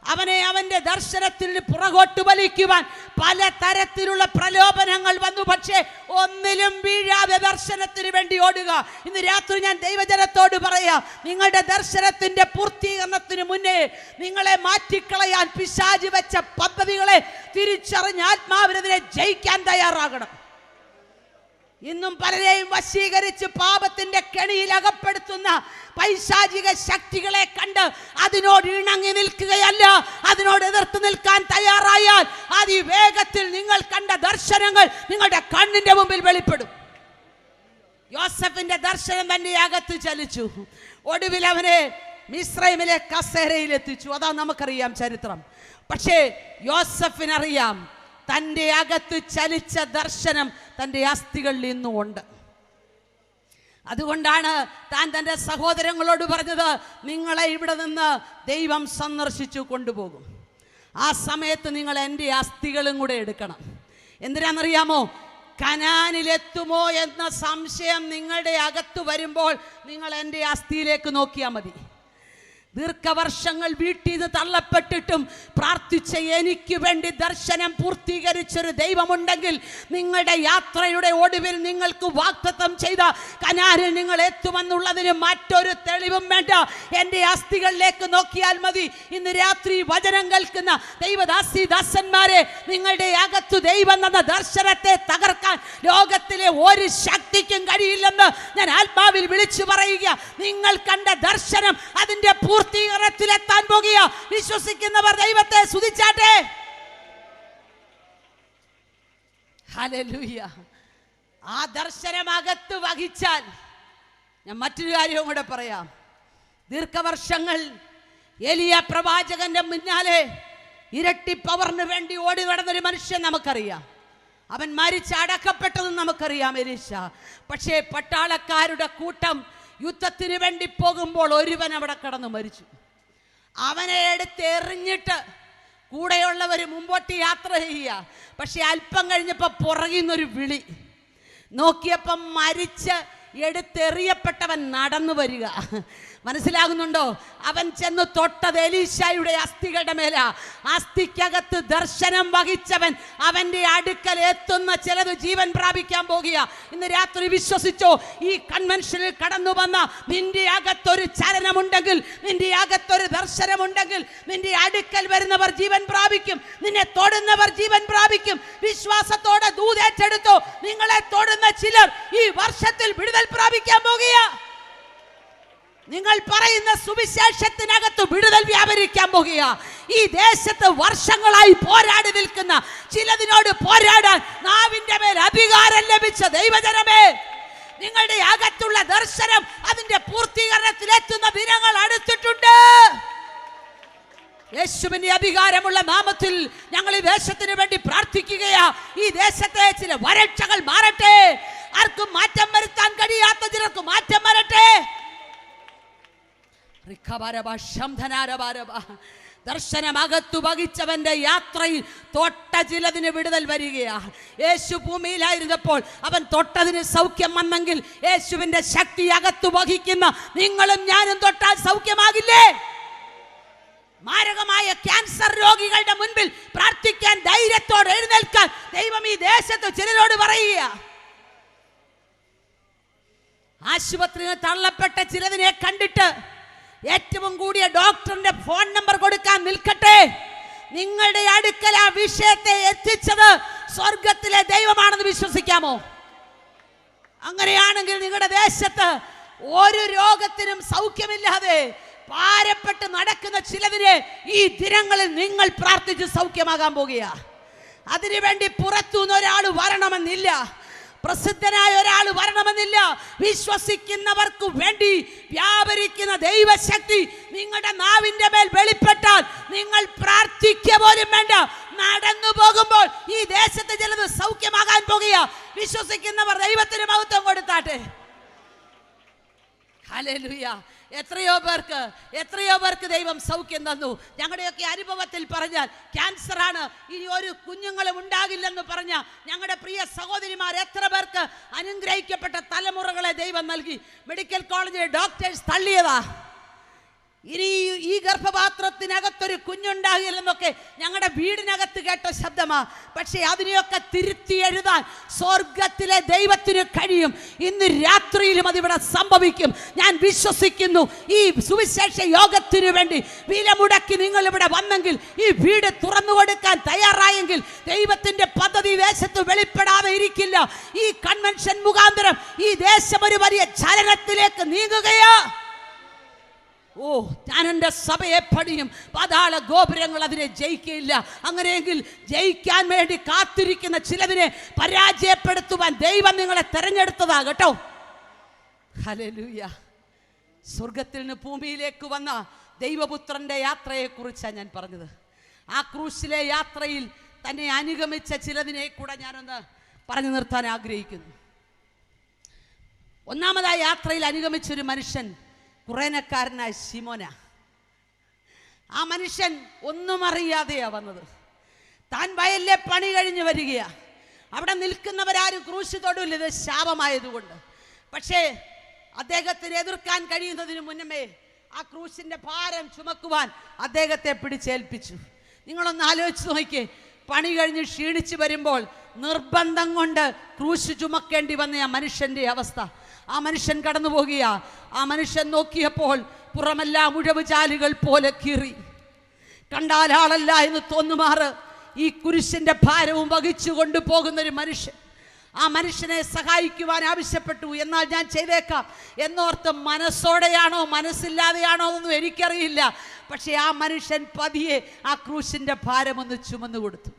അവനെ അവൻ്റെ ദർശനത്തിൽ പുറകോട്ട് വലിക്കുവാൻ പല തരത്തിലുള്ള പ്രലോഭനങ്ങൾ വന്നു. പക്ഷേ ഒന്നിലും വീഴാതെ ദർശനത്തിന് വേണ്ടി ഓടുക. ഇന്ന് രാത്രി ഞാൻ ദൈവജനത്തോട് പറയാം, നിങ്ങളുടെ ദർശനത്തിന്റെ പൂർത്തീകരണത്തിന് മുന്നേ നിങ്ങളെ മാറ്റിക്കളയാൻ പിശാച് വെച്ച പദ്ധതികളെ തിരിച്ചറിഞ്ഞ് ആത്മാവിനെതിരെ ജയിക്കാൻ തയ്യാറാകണം. ഇന്നും പലരെയും വശീകരിച്ച് പാപത്തിന്റെ കെണിയിൽ അകപ്പെടുത്തുന്ന പൈശാചിക ശക്തികളെ കണ്ട് അതിനോട് ഇണങ്ങി നിൽക്കുകയല്ല, അതിനോട് എതിർത്ത് നിൽക്കാൻ തയ്യാറായാൽ അതിവേഗത്തിൽ നിങ്ങൾ കണ്ട ദർശനങ്ങൾ നിങ്ങളുടെ കണ്ണിന്റെ മുമ്പിൽ വെളിപ്പെടും. യോസഫിന്റെ ദർശനം തന്റെ അകത്ത് ചലിച്ചു. ഒടുവിൽ അവനെ മിസ്രൈമിലെ കസേരയിൽ എത്തിച്ചു. അതാ നമുക്കറിയാം ചരിത്രം. പക്ഷേ യോസഫിനറിയാം, തൻ്റെ അകത്ത് ചലിച്ച ദർശനം തൻ്റെ അസ്ഥികളിൽ ഇന്നും ഉണ്ട്. അതുകൊണ്ടാണ് താൻ തൻ്റെ സഹോദരങ്ങളോട് പറഞ്ഞത്, നിങ്ങളെ ഇവിടെ നിന്ന് ദൈവം സന്ദർശിച്ചു കൊണ്ടുപോകും. ആ സമയത്ത് നിങ്ങൾ എൻ്റെ അസ്ഥികളും കൂടെ എടുക്കണം. എന്തിനാണെന്നറിയാമോ? കനാനിലെത്തുമോ എന്ന സംശയം നിങ്ങളുടെ അകത്ത് വരുമ്പോൾ നിങ്ങൾ എൻ്റെ അസ്ഥിയിലേക്ക് നോക്കിയാൽ മതി. ദീർഘവർഷങ്ങൾ വീട്ടിൽ നിന്ന് തള്ളപ്പെട്ടിട്ടും പ്രാർത്ഥിച്ച എനിക്ക് വേണ്ടി ദർശനം പൂർത്തീകരിച്ചൊരു ദൈവമുണ്ടെങ്കിൽ നിങ്ങളുടെ യാത്രയുടെ ഒടുവിൽ നിങ്ങൾക്ക് വാഗ്ദത്തം ചെയ്ത കനാനിൽ നിങ്ങൾ എത്തുമെന്നുള്ളതിന് മറ്റൊരു തെളിവും വേണ്ട. എൻ്റെ അസ്ഥികളിലേക്ക് നോക്കിയാൽ മതി. ഇന്ന് രാത്രി വചനം കേൾക്കുന്ന ദൈവദാസി ദാസന്മാരെ, നിങ്ങളുടെ അകത്തു ദൈവം എന്ന ദർശനത്തെ തകർക്കാൻ ലോകത്തിലെ ഒരു ശക്തിക്കും കഴിയില്ലെന്ന് ഞാൻ ആത്മാവിൽ വിളിച്ചു പറയുക. നിങ്ങൾ കണ്ട ദർശനം അതിൻ്റെ പൂർത്തീകരണത്തിലെത്താൻ പോകുക. വിശ്വസിക്കുന്നവർ ദൈവത്തെ സ്തുതിച്ചാട്ടെ. ഹല്ലേലൂയ. ആ ദർശനം അകത്ത് വഹിച്ചാൽ, ഞാൻ മറ്റൊരു കാര്യവും കൂടെ പറയാം. ദീർഘവർഷങ്ങൾ എലിയ പ്രവാചകന്റെ മുന്നാലെ ഇരട്ടി പവറിന് വേണ്ടി ഓടി നടന്നൊരു മനുഷ്യൻ നമുക്കറിയാം. അവൻ മരിച്ചടക്കപ്പെട്ടതും നമുക്കറിയാം, എലീശ. പക്ഷേ പട്ടാളക്കാരുടെ കൂട്ടം യുദ്ധത്തിന് വേണ്ടി പോകുമ്പോൾ ഒരുവൻ അവിടെ കടന്നു മരിച്ചു. അവനെ എടുത്ത് എറിഞ്ഞിട്ട് കൂടെയുള്ളവർ മുമ്പോട്ട് യാത്ര ചെയ്യുക. പക്ഷെ അല്പം കഴിഞ്ഞപ്പോൾ പുറകിൽ നിന്നൊരു വിളി. നോക്കിയപ്പം മരിച്ച് എടുത്തെറിയപ്പെട്ടവൻ നടന്നു വരിക. മനസ്സിലാകുന്നുണ്ടോ? അവൻ ചെന്ന് തൊട്ടത് എലീശായുടെ അസ്ഥികളുടെ മേല. അസ്ഥിക്കകത്ത് ദർശനം വഹിച്ചവൻ അവന്റെ അടുക്കൽ എത്തുന്ന ചിലത് ജീവൻ പ്രാപിക്കാൻ പോകുക. ഇന്ന് രാത്രി വിശ്വസിച്ചോ? ഈ കൺവെൻഷനിൽ കടന്നു വന്ന നിന്റെ അകത്തൊരു ചലനമുണ്ടെങ്കിൽ, നിന്റെ അകത്തൊരു ദർശനമുണ്ടെങ്കിൽ, നിന്റെ അടുക്കൽ വരുന്നവർ ജീവൻ പ്രാപിക്കും, നിന്നെ തൊടുന്നവർ ജീവൻ പ്രാപിക്കും. വിശ്വാസത്തോടെ ദൂതേറ്റെടുത്തോ. നിങ്ങളെ തൊടുന്ന ചിലർ ഈ വർഷത്തിൽ വിടുതൽ പ്രാപിക്കാൻ പോകുക. നിങ്ങൾ പറയുന്ന സുവിശേഷത്തിനകത്ത് വിടുതൽ വ്യാപരിക്കാൻ പോകുക. ഈ ദേശത്ത് വർഷങ്ങളായി പോരാടി നിൽക്കുന്ന ചിലതിനോട് പോരാടാൻ നാവിന്റെ മേൽ അധികാരം ലഭിച്ച ദൈവജനമേ, നിങ്ങളുടെ അകത്തുള്ള ദർശനം അതിന്റെ പൂർത്തീകരണത്തിലെത്തുന്ന ദിനങ്ങൾ അടുത്തിട്ടുണ്ട്. യേശുവിന്റെ അധികാരമുള്ള നാമത്തിൽ ഞങ്ങൾ ഈ ദേശത്തിന് വേണ്ടി പ്രാർത്ഥിക്കുകയാ. ഈ ദേശത്തെ ചില വരൾച്ചകൾ മാറട്ടെ. ആർക്കും മാറ്റം വരുത്താൻ കഴിയാത്ത ചിലർക്ക് മാറ്റം വരട്ടെ. ദർശനമകത്തു വഹിച്ചവന്റെ യാത്രയിൽ തൊട്ട ചിലതിന് വിടുതൽ വരികയാ. യേശു ഭൂമിയിലായിരുന്നപ്പോൾ അവൻ തൊട്ടതിന് സൗഖ്യം വന്നെങ്കിൽ, യേശുവിന്റെ ശക്തി അകത്തു വഹിക്കുന്ന നിങ്ങളും ഞാനും തൊട്ടാൽ സൗഖ്യമാകില്ലേ? മാരകമായ ക്യാൻസർ രോഗികളുടെ മുൻപിൽ പ്രാർത്ഥിക്കാൻ ധൈര്യത്തോടെ എഴുന്നേൽക്കാൻ ദൈവം ഈ ദേശത്ത് ചിലരോട് പറയുക. ആശുപത്രിയിൽ തള്ളപ്പെട്ട ചിലതിനെ കണ്ടിട്ട് ഏറ്റവും കൂടിയ ഡോക്ടറിന്റെ ഫോൺ നമ്പർ കൊടുക്കാൻ നിൽക്കട്ടെ. നിങ്ങളുടെ അടുക്കൽ ആ വിഷയത്തെ എത്തിച്ചത് സ്വർഗത്തിലെ ദൈവമാണെന്ന് വിശ്വസിക്കാമോ? അങ്ങനെയാണെങ്കിൽ നിങ്ങളുടെ ദേശത്ത് ഒരു രോഗത്തിനും സൗഖ്യമില്ലാതെ ഭാരപ്പെട്ട് നടക്കുന്ന ചിലതിനെ ഈ ദിനങ്ങളിൽ നിങ്ങൾ പ്രാർത്ഥിച്ച് സൗഖ്യമാകാൻ പോകുക. അതിനുവേണ്ടി പുറത്തുനിന്ന് ഒരാൾ വരണമെന്നില്ല, പ്രസിദ്ധനായ ഒരാൾ വരണമെന്നില്ല. വിശ്വസിക്കുന്നവർക്ക് വേണ്ടി വ്യാപരിക്കുന്ന ദൈവശക്തി നിങ്ങളുടെ നാവിന്റെ മേൽ വെളിപ്പെട്ടാൽ നിങ്ങൾ പ്രാർത്ഥിക്കുക പോലും വേണ്ട. നടന്നു പോകുമ്പോൾ ഈ ദേശത്ത് ചിലത് സൗഖ്യമാകാൻ പോകുക. വിശ്വസിക്കുന്നവർ ദൈവത്തിന് മഹത്വം കൊടുത്താട്ടെ. ഹല്ലേലൂയ. എത്രയോ പേർക്ക് ദൈവം സൗഖ്യം തന്നു. ഞങ്ങളുടെയൊക്കെ അനുഭവത്തിൽ പറഞ്ഞാൽ ക്യാൻസറാണ്, ഇനി ഒരു കുഞ്ഞുങ്ങളും ഉണ്ടാകില്ലെന്ന് പറഞ്ഞ ഞങ്ങളുടെ പ്രിയ സഹോദരിമാർ എത്ര പേർക്ക് അനുഗ്രഹിക്കപ്പെട്ട തലമുറകളെ ദൈവം നൽകി. മെഡിക്കൽ കോളേജിലെ ഡോക്ടേഴ്സ് തള്ളിയതാ. ഇനി ഈ ഗർഭപാത്രത്തിനകത്തൊരു കുഞ്ഞുണ്ടാകില്ലെന്നൊക്കെ ഞങ്ങളുടെ വീടിനകത്ത് കേട്ട ശബ്ദമാ. പക്ഷേ അതിനെയൊക്കെ തിരുത്തി എഴുതാൻ സ്വർഗത്തിലെ ദൈവത്തിന് കഴിയും. ഇന്ന് രാത്രിയിലും അതിവിടെ സംഭവിക്കും. ഞാൻ വിശ്വസിക്കുന്നു. ഈ സുവിശേഷ യോഗത്തിനു വേണ്ടി വില മുടക്കി നിങ്ങൾ ഇവിടെ വന്നെങ്കിൽ, ഈ വീട് തുറന്നു കൊടുക്കാൻ തയ്യാറായെങ്കിൽ, ദൈവത്തിന്റെ പദ്ധതി ദേശത്ത് വെളിപ്പെടാതെ ഇരിക്കില്ല. ഈ കൺവെൻഷൻ മുഖാന്തരം ഈ ദേശം ഒരു വലിയ ചലനത്തിലേക്ക് നീങ്ങുകയാ. ഓ, ഞാൻ എൻ്റെ സഭയെ പണിയും, പാതാള ഗോപുരങ്ങൾ അതിനെ ജയിക്കില്ല. അങ്ങനെയെങ്കിൽ ജയിക്കാൻ വേണ്ടി കാത്തിരിക്കുന്ന ചിലതിനെ പരാജയപ്പെടുത്തുവാൻ ദൈവം നിങ്ങളെ തെരഞ്ഞെടുത്തതാ കേട്ടോ. ഹല്ലേലൂയ. സ്വർഗത്തിൽ നിന്ന് ഭൂമിയിലേക്ക് വന്ന ദൈവപുത്രന്റെ യാത്രയെക്കുറിച്ചാണ് ഞാൻ പറഞ്ഞത്. ആ ക്രൂശിലെ യാത്രയിൽ തന്നെ അനുഗമിച്ച ചിലതിനെ കൂടെ ഞാനൊന്ന് പറഞ്ഞു നിർത്താൻ ആഗ്രഹിക്കുന്നു. ഒന്നാമതായി യാത്രയിൽ അനുഗമിച്ചൊരു മനുഷ്യൻ കുറേനക്കാരനായ ശിമോന. ആ മനുഷ്യൻ ഒന്നും അറിയാതെയാ വന്നത്. താൻ വയലിലെ പണി കഴിഞ്ഞ് വരികയാ. അവിടെ നിൽക്കുന്നവരാരും ക്രൂശ് തൊടില്ല, ഇത് ശാപമായതുകൊണ്ട്. പക്ഷേ അദ്ദേഹത്തിന് എതിർക്കാൻ കഴിയുന്നതിന് മുന്നമേ ആ ക്രൂശിന്റെ ഭാരം ചുമക്കുവാൻ അദ്ദേഹത്തെ പിടിച്ചേൽപ്പിച്ചു. നിങ്ങളൊന്ന് ആലോചിച്ച് നോക്കിയേ. പണി കഴിഞ്ഞ് ക്ഷീണിച്ച് വരുമ്പോൾ നിർബന്ധം കൊണ്ട് ക്രൂശ് ചുമക്കേണ്ടി വന്ന ആ മനുഷ്യന്റെ അവസ്ഥ. ആ മനുഷ്യൻ കടന്നു പോകുക. ആ മനുഷ്യൻ നോക്കിയപ്പോൾ പുറമെല്ലാം ഉഴവ് ചാലുകൾ പോലെ കീറി. കണ്ടാൽ ആളല്ല എന്ന് തോന്നുമാറ് ഈ കുരിശിന്റെ ഭാരവും വഹിച്ചു കൊണ്ടുപോകുന്നൊരു മനുഷ്യൻ. ആ മനുഷ്യനെ സഹായിക്കുവാൻ ആവശ്യപ്പെട്ടു. എന്നാൽ ഞാൻ ചെയ്തേക്കാം എന്നോർത്ത് മനസ്സോടെയാണോ മനസ്സില്ലാതെയാണോ എന്നൊന്നും എനിക്കറിയില്ല. പക്ഷെ ആ മനുഷ്യൻ പതിയെ ആ ക്രൂശിന്റെ ഭാരമൊന്ന് ചുമന്നു കൊടുത്തു.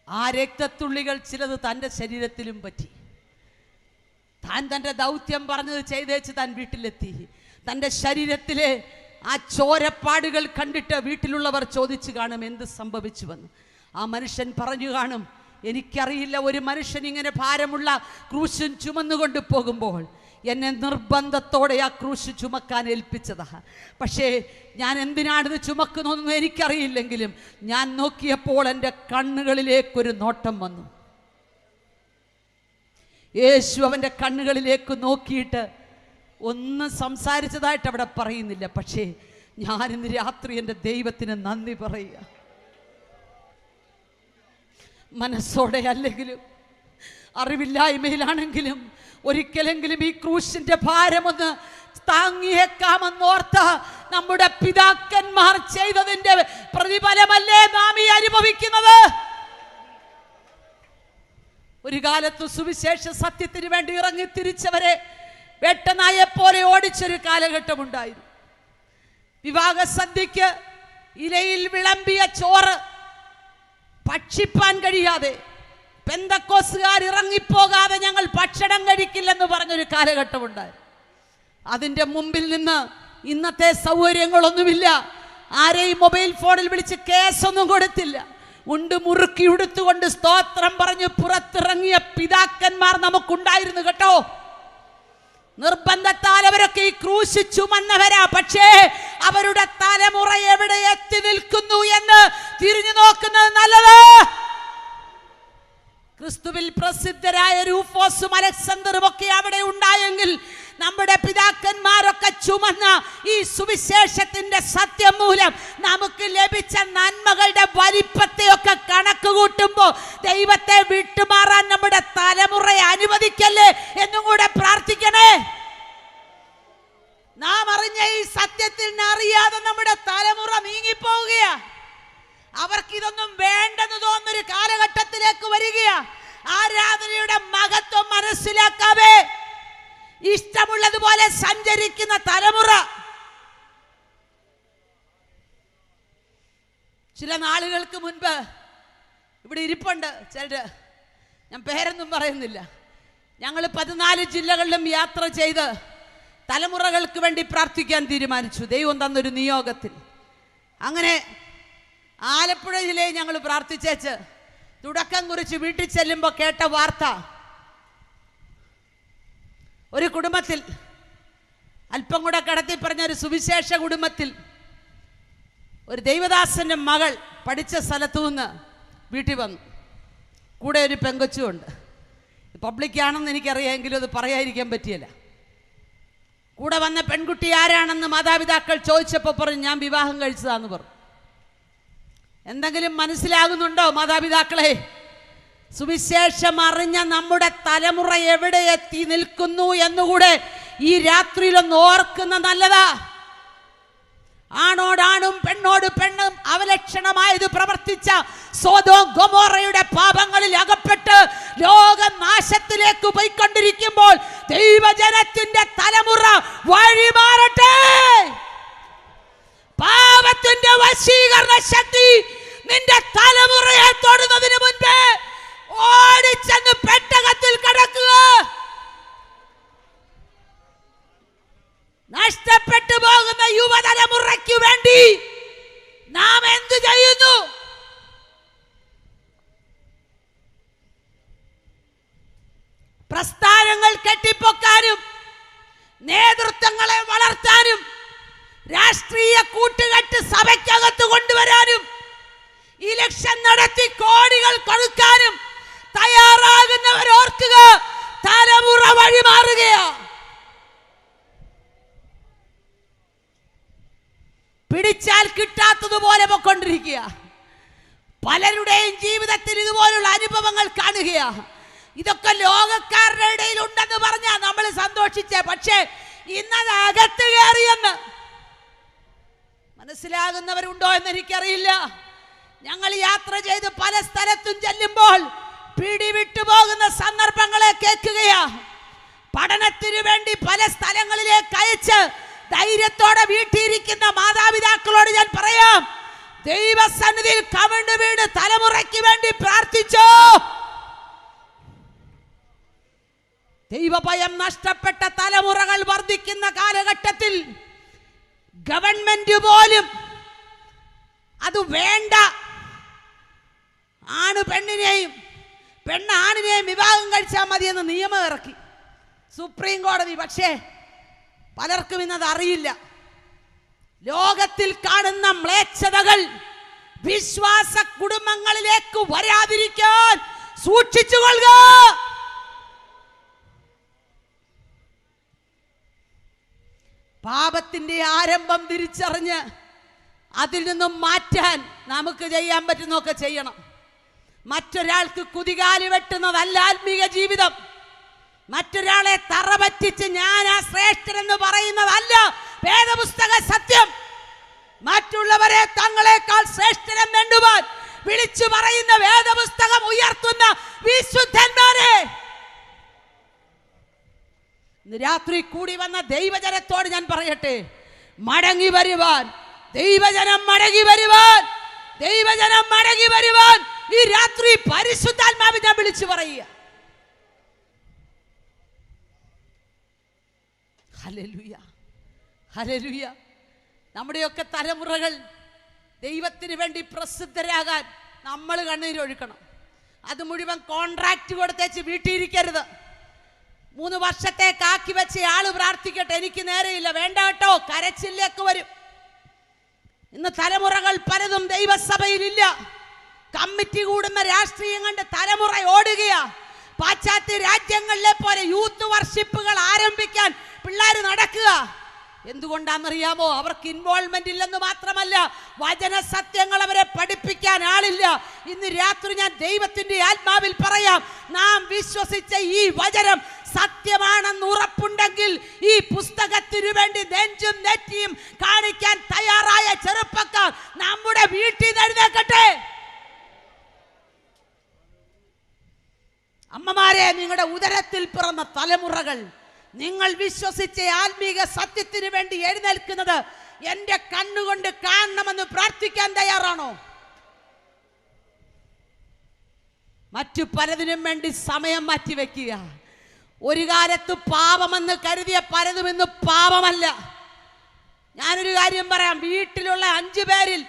ആ രക്തത്തുള്ളികൾ ചിലത് തൻ്റെ ശരീരത്തിലും പറ്റി. താൻ തൻ്റെ ദൗത്യം പറഞ്ഞത് ചെയ്തേച്ച് താൻ വീട്ടിലെത്തി. തൻ്റെ ശരീരത്തിലെ ആ ചോരപ്പാടുകൾ കണ്ടിട്ട് വീട്ടിലുള്ളവർ ചോദിച്ചു കാണും എന്ത് സംഭവിച്ചുവെന്ന്. ആ മനുഷ്യൻ പറഞ്ഞു കാണും, എനിക്കറിയില്ല, ഒരു മനുഷ്യൻ ഇങ്ങനെ ഭാരമുള്ള ക്രൂശും ചുമന്നുകൊണ്ട് പോകുമ്പോൾ എന്നെ നിർബന്ധത്തോടെ ആ ക്രൂശ് ചുമക്കാൻ ഏൽപ്പിച്ചതാ. പക്ഷേ ഞാൻ എന്തിനാണിത് ചുമക്കുന്നതെന്ന് എനിക്കറിയില്ലെങ്കിലും ഞാൻ നോക്കിയപ്പോൾ എൻ്റെ കണ്ണുകളിലേക്കൊരു നോട്ടം വന്നു. യേശു അവൻ്റെ കണ്ണുകളിലേക്ക് നോക്കിയിട്ട് ഒന്നും സംസാരിച്ചതായിട്ട് അവിടെ പറയുന്നില്ല. പക്ഷേ ഞാനിന്ന് രാത്രി എൻ്റെ ദൈവത്തിന് നന്ദി പറയുക. മനസ്സോടെ അല്ലെങ്കിലും അറിവില്ലായ്മയിലാണെങ്കിലും ഒരിക്കലെങ്കിലും ഈ ക്രൂശിന്റെ ഭാരമൊന്ന് താങ്ങിയേക്കാമെന്നോർത്ത് നമ്മുടെ പിതാക്കന്മാർ ചെയ്തതിന്റെ പ്രതിഫലമല്ലേ നാം ഈ അനുഭവിക്കുന്നത്? ഒരു കാലത്ത് സുവിശേഷ സത്യത്തിന് വേണ്ടി ഇറങ്ങി തിരിച്ചവരെ വേട്ടനായെ പോലെ ഓടിച്ചൊരു കാലഘട്ടമുണ്ടായിരുന്നു. വിവാഹ സദ്യക്ക് ഇലയിൽ വിളമ്പിയ ചോറ് ഭക്ഷിപ്പാൻ കഴിയാതെ പെന്തക്കോസുകാർ ഇറങ്ങിപ്പോകാതെ ഞങ്ങൾ ഭക്ഷണം കഴിക്കില്ലെന്ന് പറഞ്ഞൊരു കാലഘട്ടമുണ്ടായി. അതിൻ്റെ മുമ്പിൽ നിന്ന് ഇന്നത്തെ സൗകര്യങ്ങളൊന്നുമില്ല. ആരെയും മൊബൈൽ ഫോണിൽ വിളിച്ച് കേസൊന്നും കൊടുത്തില്ല. ഉണ്ട് മുറുക്കി ഉടുത്തുകൊണ്ട് സ്തോത്രം പറഞ്ഞ് പുറത്തിറങ്ങിയ പിതാക്കന്മാർ നമുക്കുണ്ടായിരുന്നു കേട്ടോ. നിർബന്ധത്താൽ അവരൊക്കെ ഈ ക്രൂശ് ചുമന്നവരാ. പക്ഷേ അവരുടെ തലമുറ എവിടെ എത്തി നിൽക്കുന്നു എന്ന് തിരിഞ്ഞു നോക്കുന്നത് നല്ലത്. ക്രിസ്തുവിൽ പ്രസിദ്ധരായ രൂഫോസും അലക്സാണ്ടറും ഒക്കെ അവിടെ ഉണ്ടായെങ്കിൽ നമ്മുടെ പിതാക്കന്മാരൊക്കെ ചുമന്ന ഈ സുവിശേഷത്തിന്റെ സത്യം മൂലം നമുക്ക് ലഭിച്ച നന്മകളുടെ വലിപ്പത്തെയൊക്കെ കണക്ക് കൂട്ടുമ്പോൾ ദൈവത്തെ വിട്ടുമാറാൻ നമ്മുടെ തലമുറയെ അനുവദിക്കല്ലേ എന്നും കൂടെ പ്രാർത്ഥിക്കണേ. നാം അറിഞ്ഞ ഈ സത്യത്തിൽ അറിയാതെ നമ്മുടെ തലമുറ നീങ്ങിപ്പോവുകയാ. അവർക്കിതൊന്നും വേണ്ടെന്ന് തോന്നുന്നൊരു കാലഘട്ടത്തിലേക്ക് വരികയാ. ആരാധനയുടെ മഹത്വം മനസ്സിലാക്കാതെ ഇഷ്ടമുള്ളതുപോലെ സഞ്ചരിക്കുന്ന തലമുറ. ചില നാളുകൾക്ക് മുൻപ് ഇവിടെ ഇരിപ്പുണ്ട് ചിലര്, ഞാൻ പേരൊന്നും പറയുന്നില്ല. ഞങ്ങൾ 14 ജില്ലകളിലും യാത്ര ചെയ്ത് തലമുറകൾക്ക് വേണ്ടി പ്രാർത്ഥിക്കാൻ തീരുമാനിച്ചു, ദൈവം തന്നൊരു നിയോഗത്തിൽ. അങ്ങനെ ആലപ്പുഴ ജില്ലയിൽ ഞങ്ങൾ പ്രാർത്ഥിച്ചേച്ച് തുടക്കം കുറിച്ച് വീട്ടിൽ ചെല്ലുമ്പോൾ കേട്ട വാർത്ത, ഒരു കുടുംബത്തിൽ, അല്പം കൂടെ കടത്തി പറഞ്ഞ ഒരു സുവിശേഷ കുടുംബത്തിൽ, ഒരു ദൈവദാസന്റെ മകൾ പഠിച്ച സ്ഥലത്തു നിന്ന് വീട്ടിൽ വന്നു. കൂടെ ഒരു പെങ്കൊച്ചുമുണ്ട്. പബ്ലിക്കാണെന്ന് എനിക്കറിയാമെങ്കിലും അത് പറയാതിരിക്കാൻ പറ്റിയല്ല. കൂടെ വന്ന പെൺകുട്ടി ആരാണെന്ന് മാതാപിതാക്കൾ ചോദിച്ചപ്പോൾ പറഞ്ഞു, ഞാൻ വിവാഹം കഴിച്ചതാന്ന് പറഞ്ഞു. എന്തെങ്കിലും മനസ്സിലാകുന്നുണ്ടോ മാതാപിതാക്കളെ? സുവിശേഷം അറിഞ്ഞ നമ്മുടെ തലമുറ എവിടെ എത്തി നിൽക്കുന്നു എന്നുകൂടെ ഈ രാത്രിയിലൊന്ന് ഓർക്കുന്ന നല്ലതാ. ആണോടാണും പെണ്ണോട് പെണ്ണും അവലക്ഷണമായത് പ്രവർത്തിച്ച സോദോം ഗൊമോറയുടെ പാപങ്ങളിൽ അകപ്പെട്ട് ലോകനാശത്തിലേക്ക് പോയിക്കൊണ്ടിരിക്കുമ്പോൾ ദൈവജനത്തിന്റെ തലമുറ വഴിമാറട്ടെ. പാപത്തിന്റെ വശീകരണ ശക്തി നിന്റെ തലമുറയെ തൊടുന്നതിന് മുൻപേ ഓടിച്ചെന്ന് പെട്ടകത്തിൽ കടക്കുക. നഷ്ടപ്പെട്ടു പോകുന്ന യുവതലമുറയ്ക്ക് വേണ്ടി നാം എന്തു ചെയ്യുന്നു? പ്രസ്ഥാനങ്ങൾ കെട്ടിപ്പൊക്കാനും നേതൃത്വങ്ങളെ വളർത്താനും രാഷ്ട്രീയ കൂട്ടുകെട്ട് സഭയ്ക്കകത്ത് കൊണ്ടുവരാനും ഇലക്ഷൻ നടത്തി കോടികൾ കൊടുക്കാനും തയ്യാറാകുന്നവർ ഓർക്കുക, തലമുറ വഴിമാറുകയാ. പിടിച്ചാൽ കിട്ടാത്തതുപോലെ പൊക്കൊണ്ടിരിക്കുക. പലരുടെയും ജീവിതത്തിൽ ഇതുപോലുള്ള അനുഭവങ്ങൾ കാണുകയാ. ഇതൊക്കെ ലോകക്കാരുടെ ഇടയിൽ ഉണ്ടെന്ന് പറഞ്ഞാൽ നമ്മൾ സന്തോഷിച്ചേ. പക്ഷേ ഇന്നത് അകത്ത് കയറിയെന്ന് മനസ്സിലാകുന്നവരുണ്ടോ എന്ന് എനിക്കറിയില്ല. ഞങ്ങൾ യാത്ര ചെയ്ത് പല സ്ഥലത്തും ചെല്ലുമ്പോൾ പിടിവിട്ടു പോകുന്ന സന്ദർഭങ്ങളെ കേൾക്കുകയാ. പഠനത്തിനു വേണ്ടി പല സ്ഥലങ്ങളിലേക്ക് അയച്ച് ധൈര്യത്തോടെ വീട്ടിയിരിക്കുന്ന മാതാപിതാക്കളോട് ഞാൻ പറയാം, ദൈവസന്നിധിയിൽ കവിണ്ണു വീണ് തലമുറയ്ക്ക് വേണ്ടി പ്രാർത്ഥിച്ചോ. ദൈവഭയം നഷ്ടപ്പെട്ട തലമുറകൾ വർദ്ധിക്കുന്ന കാലഘട്ടത്തിൽ ഗവൺമെന്റ് പോലും അത് വേണ്ട, ആണ് പെണ്ണിനെയും പെണ്ണ് ആണിനെയും വിവാഹം കഴിച്ചാൽ മതിയെന്ന് നിയമം ഇറക്കി സുപ്രീം കോടതി. പക്ഷേ പലർക്കും ഇന്നത് അറിയില്ല. ലോകത്തിൽ കാണുന്ന മ്ലേച്ഛതകൾ വിശ്വാസ കുടുംബങ്ങളിലേക്ക് വരാതിരിക്കാൻ സൂക്ഷിച്ചുകൊള്ളുക. പാപത്തിന്റെ ആരംഭം തിരിച്ചറിഞ്ഞ് അതിൽ നിന്നും മാറ്റാൻ നമുക്ക് ചെയ്യാൻ പറ്റുന്നൊക്കെ ചെയ്യണം. മറ്റൊരാൾക്ക് കുതികാലി വെട്ടുന്നതല്ല ആത്മീക ജീവിതം. മറ്റൊരാളെ തറപറ്റിച്ച് ഞാൻ ആ ശ്രേഷ്ഠനെന്ന് പറയുന്നതല്ല വേദപുസ്തക സത്യം. മറ്റുള്ളവരെ തങ്ങളെക്കാൾ ശ്രേഷ്ഠനെന്നെണ്ണുവാൻ വിളിച്ചു പറയുന്ന വേദപുസ്തകം ഉയർത്തുന്ന വിശുദ്ധന്മാരെ. രാത്രി കൂടി വന്ന ദൈവജനത്തോട് ഞാൻ പറയട്ടെ, മടങ്ങി വരുവാൻ, ദൈവജനം മടങ്ങി വരുവാൻ, ദൈവജനം മടങ്ങി വരുവാൻ ഈ രാത്രി പരിശുദ്ധാത്മാവിനെ ഞാൻ വിളിച്ചു പറയുക. Hallelujah, hallelujah. നമ്മുടെയൊക്കെ തലമുറകൾ ദൈവത്തിന് വേണ്ടി പ്രസിദ്ധരാകാൻ നമ്മൾ കണ്ണീരൊഴുക്കണം. അത് മുഴുവൻ കോൺട്രാക്ട് കൊടുത്തേച്ച് വീട്ടിയിരിക്കരുത്. 3 വർഷത്തേക്ക് ആക്കി വെച്ച ആള് പ്രാർത്ഥിക്കട്ടെ, എനിക്ക് നേരെയില്ല, വേണ്ട കേട്ടോ, കരച്ചിലേക്ക് വരും. ഇന്ന് തലമുറകൾ പലതും ദൈവസഭയിലില്ല. കമ്മിറ്റി കൂടുന്ന രാഷ്ട്രീയം കണ്ട് തലമുറ ഓടുകയാ. പാശ്ചാത്യ രാജ്യങ്ങളിലെ പോലെ യൂത്ത് വർഷിപ്പുകൾ ആരംഭിക്കാൻ പിള്ളേർ നടക്കുക. എന്തുകൊണ്ടാണെന്നറിയാമോ? അവർക്ക് ഇൻവോൾവ്മെന്റ് ഇല്ലെന്ന് മാത്രമല്ല, വചന സത്യങ്ങൾ അവരെ പഠിപ്പിക്കാൻ ആളില്ല. ഇന്ന് രാത്രി ഞാൻ ദൈവത്തിന്റെ ആത്മാവിൽ പറയാം, നാം വിശ്വസിച്ച ഈ വചനം സത്യമാണെന്ന് ഉറപ്പുണ്ടെങ്കിൽ ഈ പുസ്തകത്തിനു വേണ്ടി നെഞ്ചും നെറ്റിയും കാണിക്കാൻ തയ്യാറായ ചെറുപ്പക്കാർ നമ്മുടെ വീട്ടിൽ നിന്ന് എഴുന്നേൽക്കട്ടെ. അമ്മമാരെ, നിങ്ങളുടെ ഉദരത്തിൽ പിറന്ന തലമുറകൾ നിങ്ങൾ വിശ്വസിച്ച ആത്മീക സത്യത്തിന് വേണ്ടി എഴുന്നേൽക്കുന്നത് എന്റെ കണ്ണുകൊണ്ട് കാണണമെന്ന് പ്രാർത്ഥിക്കാൻ തയ്യാറാണോ? മറ്റു പലതിനും വേണ്ടി സമയം മാറ്റിവെക്കുക. ഒരു കാലത്ത് പാപമെന്ന് കരുതിയ പലതും ഇന്ന് പാപമല്ല. ഞാനൊരു കാര്യം പറയാം, വീട്ടിലുള്ള 5 പേരിൽ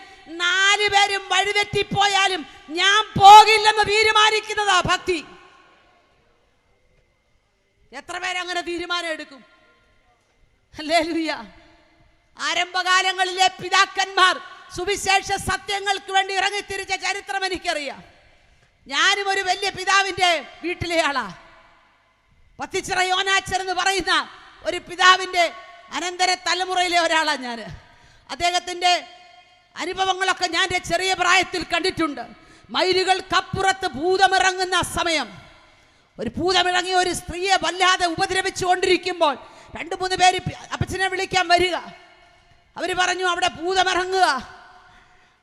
4 പേരും വഴിതെറ്റിപ്പോയാലും ഞാൻ പോകില്ലെന്ന് തീരുമാനിക്കുന്നതാ ഭക്തി. എത്ര പേരങ്ങനെ തീരുമാനം എടുക്കും? ഹല്ലേലൂയ. ആരംഭകാലങ്ങളിലെ പിതാക്കന്മാർ സുവിശേഷ സത്യങ്ങൾക്ക് വേണ്ടി ഇറങ്ങിത്തിരിച്ച ചരിത്രം എനിക്കറിയാം. ഞാനും ഒരു വലിയ പിതാവിന്റെ വീട്ടിലെ ആളാ. പത്തിച്ചിറ യോനാച്ചർ എന്ന് പറയുന്ന ഒരു പിതാവിന്റെ അനന്തര തലമുറയിലെ ഒരാളാണ് ഞാൻ. അദ്ദേഹത്തിന്റെ അനുഭവങ്ങളൊക്കെ ഞാൻ എൻ്റെ ചെറിയ പ്രായത്തിൽ കണ്ടിട്ടുണ്ട്. മൈലുകൾക്കപ്പുറത്ത് ഭൂതമിറങ്ങുന്ന സമയം, ഒരു ഭൂതമിറങ്ങിയ ഒരു സ്ത്രീയെ വല്ലാതെ ഉപദ്രവിച്ചു കൊണ്ടിരിക്കുമ്പോൾ 2-3 പേര് അപ്പച്ചനെ വിളിക്കാൻ വരിക. അവർ പറഞ്ഞു, അവിടെ ഭൂതമിറങ്ങുക,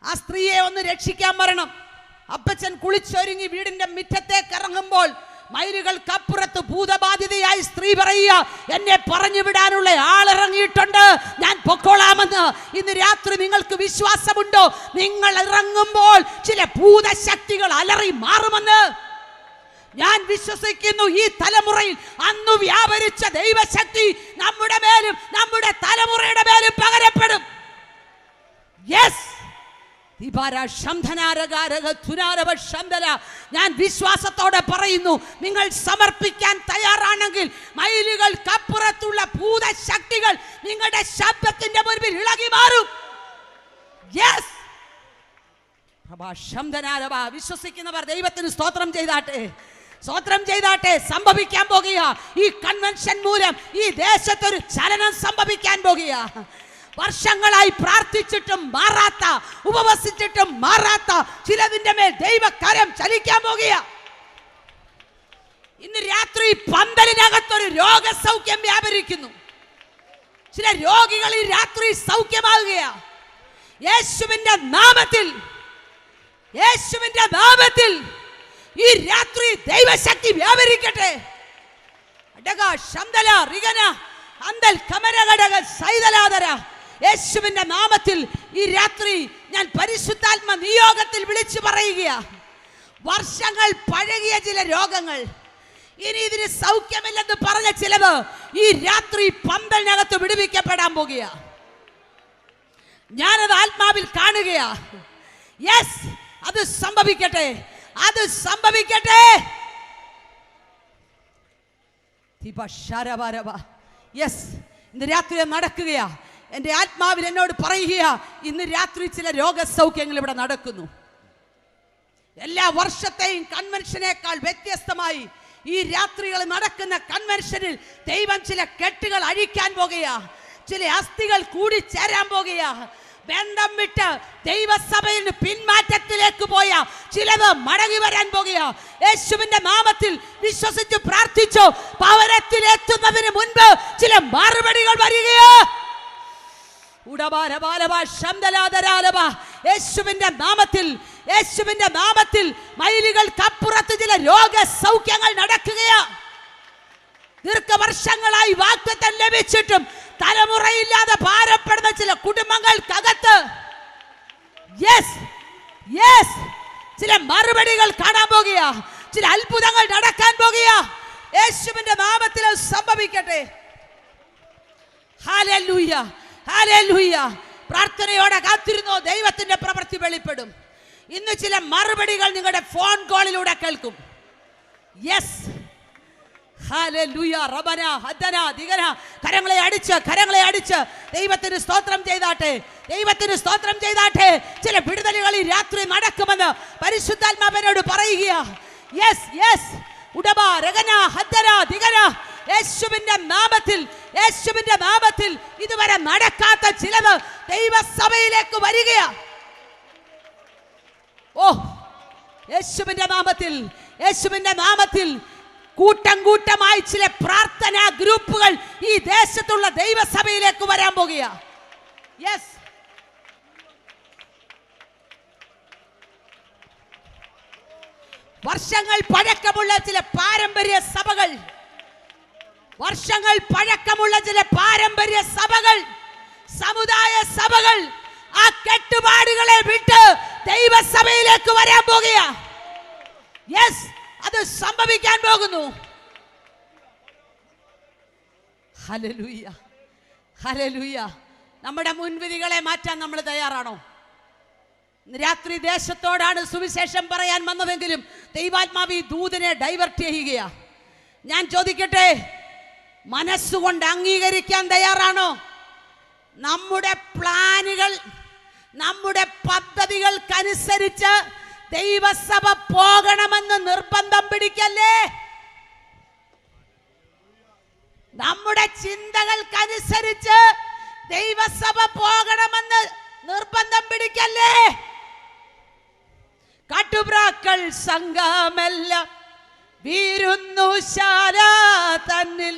ആ സ്ത്രീയെ ഒന്ന് രക്ഷിക്കാൻ വരണം. അപ്പച്ചൻ കുളിച്ചൊരുങ്ങി വീടിന്റെ മുറ്റത്തേക്ക് ഇറങ്ങുമ്പോൾ മൈലുകൾക്കപ്പുറത്ത് ഭൂതബാധിതയായി സ്ത്രീ പറയുക, എന്നെ പറഞ്ഞു വിടാനുള്ള ആളിറങ്ങിയിട്ടുണ്ട്, ഞാൻ പൊക്കോളാമെന്ന്. ഇന്ന് രാത്രി നിങ്ങൾക്ക് വിശ്വാസമുണ്ടോ? നിങ്ങൾ ഇറങ്ങുമ്പോൾ ചില ഭൂതശക്തികൾ അലറി മാറുമെന്ന് ഞാൻ വിശ്വസിക്കുന്നു. ഈ തലമുറയിൽ അന്ന് വ്യാപരിച്ച ദൈവശക്തി നമ്മുടെ മേലും നമ്മുടെ തലമുറയുടെ മേലും പകരപ്പെടും. യെസ്, ഞാൻ വിശ്വാസത്തോടെ പറയുന്നു, നിങ്ങൾ സമർപ്പിക്കാൻ തയ്യാറാണെങ്കിൽ മൈലുകൾക്കപ്പുറത്തുള്ള ഭൂതശക്തികൾ നിങ്ങളുടെ ശബ്ദത്തിന്റെ മുൻപിൽ ഇളകി മാറും. യെസ്, വിശ്വസിക്കുന്നവർ ദൈവത്തിന് സ്തോത്രം ചെയ്താട്ടെ, സ്തോത്രം ചെയ്താട്ടെ. സംഭവിക്കാൻ പോകുക, ഈ കൺവെൻഷൻ മൂലം ഈ ദേശത്തൊരു ചലനം സംഭവിക്കാൻ പോകുക. വർഷങ്ങളായി പ്രാർത്ഥിച്ചിട്ടും മാറാത്ത, ഉപവസിച്ചിട്ടും മാറാത്ത ചിലതിന്റെ മേൽ ദൈവകരം ചലിക്കാൻ പോകുക. ഇന്ന് രാത്രി പന്തലിനകത്തൊരു രോഗസൗഖ്യം വ്യാപരിക്കുന്നു. ചില രോഗികൾ ഈ രാത്രി സൗഖ്യമാകുകയാ. യേശുവിന്റെ നാമത്തിൽ, യേശുവിന്റെ നാമത്തിൽ ഈ രാത്രി ദൈവശക്തി വ്യാപരിക്കട്ടെ. യേശുവിന്റെ നാമത്തിൽ ഈ രാത്രി ഞാൻ പരിശുദ്ധാത്മ നിയോഗത്തിൽ വിളിച്ചു പറയുക. വർഷങ്ങൾ പഴകിയ ചില രോഗങ്ങൾ, ഇനി ഇതിന് സൗഖ്യമില്ലെന്ന് പറഞ്ഞ ചിലത് ഈ രാത്രി പന്തലിനകത്ത് വിടുവിക്കപ്പെടാൻ പോകുക. ഞാനത് ആത്മാവിൽ കാണുകയാ. യെസ്, അത് സംഭവിക്കട്ടെ, അത് സംഭവിക്കട്ടെ. യെസ്, ഇന്ന് രാത്രി നടക്കുകയാ. എൻ്റെ ആത്മാവിൽ എന്നോട് പറയുക, ഇന്ന് രാത്രി ചില രോഗസൗഖ്യങ്ങൾ ഇവിടെ നടക്കുന്നു. എല്ലാ വർഷത്തെയും കൺവെൻഷനേക്കാൾ വ്യത്യസ്തമായി ഈ രാത്രികൾ നടക്കുന്ന കൺവെൻഷനിൽ ദൈവം ചില കെട്ടുകൾ അഴിക്കാൻ പോകുക. ചില അസ്ഥികൾ കൂടി ചേരാൻ പോകുക. ബന്ധം വിട്ട് ദൈവസഭയിൽ പിന്മാറ്റത്തിലേക്ക് പോയ ചിലത് മടങ്ങി വരാൻ പോകുക. യേശുവിന്റെ നാമത്തിൽ വിശ്വസിച്ച് പ്രാർത്ഥിച്ചു. ഭവനത്തിലെത്തുന്നതിന് മുൻപ് ചില മറുപടികൾ വരികയോ. യേശുവിന്റെ നാമത്തിൽ മൈലുകൾക്കപ്പുറത്ത് ചില രോഗസൗഖ്യങ്ങൾ നടക്കുകയാ. ദീർഘവർഷങ്ങളായി വാഗ്ദത്തം ലഭിച്ചിട്ടും തലമുറയില്ലാതെ ഭാരപ്പെടുന്ന ചില കുടുംബങ്ങൾക്കകത്ത് ചില മറുപടികൾ കാണാൻ പോകുക. ചില അത്ഭുതങ്ങൾ നടക്കാൻ പോകുക. യേശുവിന്റെ നാമത്തിൽ സംഭവിക്കട്ടെ. Hallelujah, hallelujah. പ്രാർത്ഥനയോടെ കാത്തിരുന്നോ, ദൈവത്തിന്റെ പ്രവൃത്തി വെളിപ്പെടും. ഇന്ന് ചില മറുപടികൾ നിങ്ങളുടെ ഫോൺ കോളിലൂടെ കേൾക്കും. Yes, hallelujah. റബന ഹദന ദിഗന. കരങ്ങളെ അടിച്ച് ദൈവത്തിന് സ്തോത്രം ചെയ്താട്ടെ, ദൈവത്തിന് സ്തോത്രം ചെയ്താട്ടെ. ചില വിടുതലുകൾ ഈ രാത്രി നടക്കുമെന്ന് പരിശുദ്ധാത്മാവിനോട് പറയുക. Yes yes. ഉടബ രഗന ഹദന ദിഗന. യേശുവിന്റെ നാമത്തിൽ ഇതുവരെ നടക്കാത്ത ചിലത് ദൈവസഭയിലേക്ക് വരികയാ. ഓ, യേശുവിന്റെ നാമത്തിൽ കൂട്ടം കൂട്ടമായി ചില പ്രാർത്ഥനാ ഗ്രൂപ്പുകൾ ഈ ദേശത്തുള്ള ദൈവസഭയിലേക്ക് വരാൻ പോകുക. യെസ്, വർഷങ്ങൾ പഴക്കമുള്ള ചില പാരമ്പര്യ സഭകൾ, സമുദായ സഭകൾ ആ കെട്ടുപാടുകളെ വിട്ട് ദൈവസഭയിലേക്ക് വരാൻ പോകുക. യെസ്, അത് സംഭവിക്കാൻ പോകുന്നു. Hallelujah, hallelujah. നമ്മുടെ മുൻവിധികളെ മാറ്റാൻ നമ്മൾ തയ്യാറാണോ? രാത്രി ദേശത്തോടാണ് സുവിശേഷം പറയാൻ വന്നതെങ്കിലും ദൈവാത്മാവ് ഈ ദൂതനെ ഡൈവേർട്ട് ചെയ്യുകയാ. ഞാൻ ചോദിക്കട്ടെ, മനസ്സുകൊണ്ട് അംഗീകരിക്കാൻ തയ്യാറാണോ? നമ്മുടെ പ്ലാനുകൾ, നമ്മുടെ പദ്ധതികൾക്കനുസരിച്ച് ദൈവസഭ പോകണമെന്ന് നിർബന്ധം പിടിക്കല്ലേ. നമ്മുടെ ചിന്തകൾക്കനുസരിച്ച് ദൈവസഭ പോകണമെന്ന് നിർബന്ധം പിടിക്കല്ലേ. കാട്ടുപ്രാക്കൾ സംഘമെല്ലാം വിരുന്നുശാല തന്നിൽ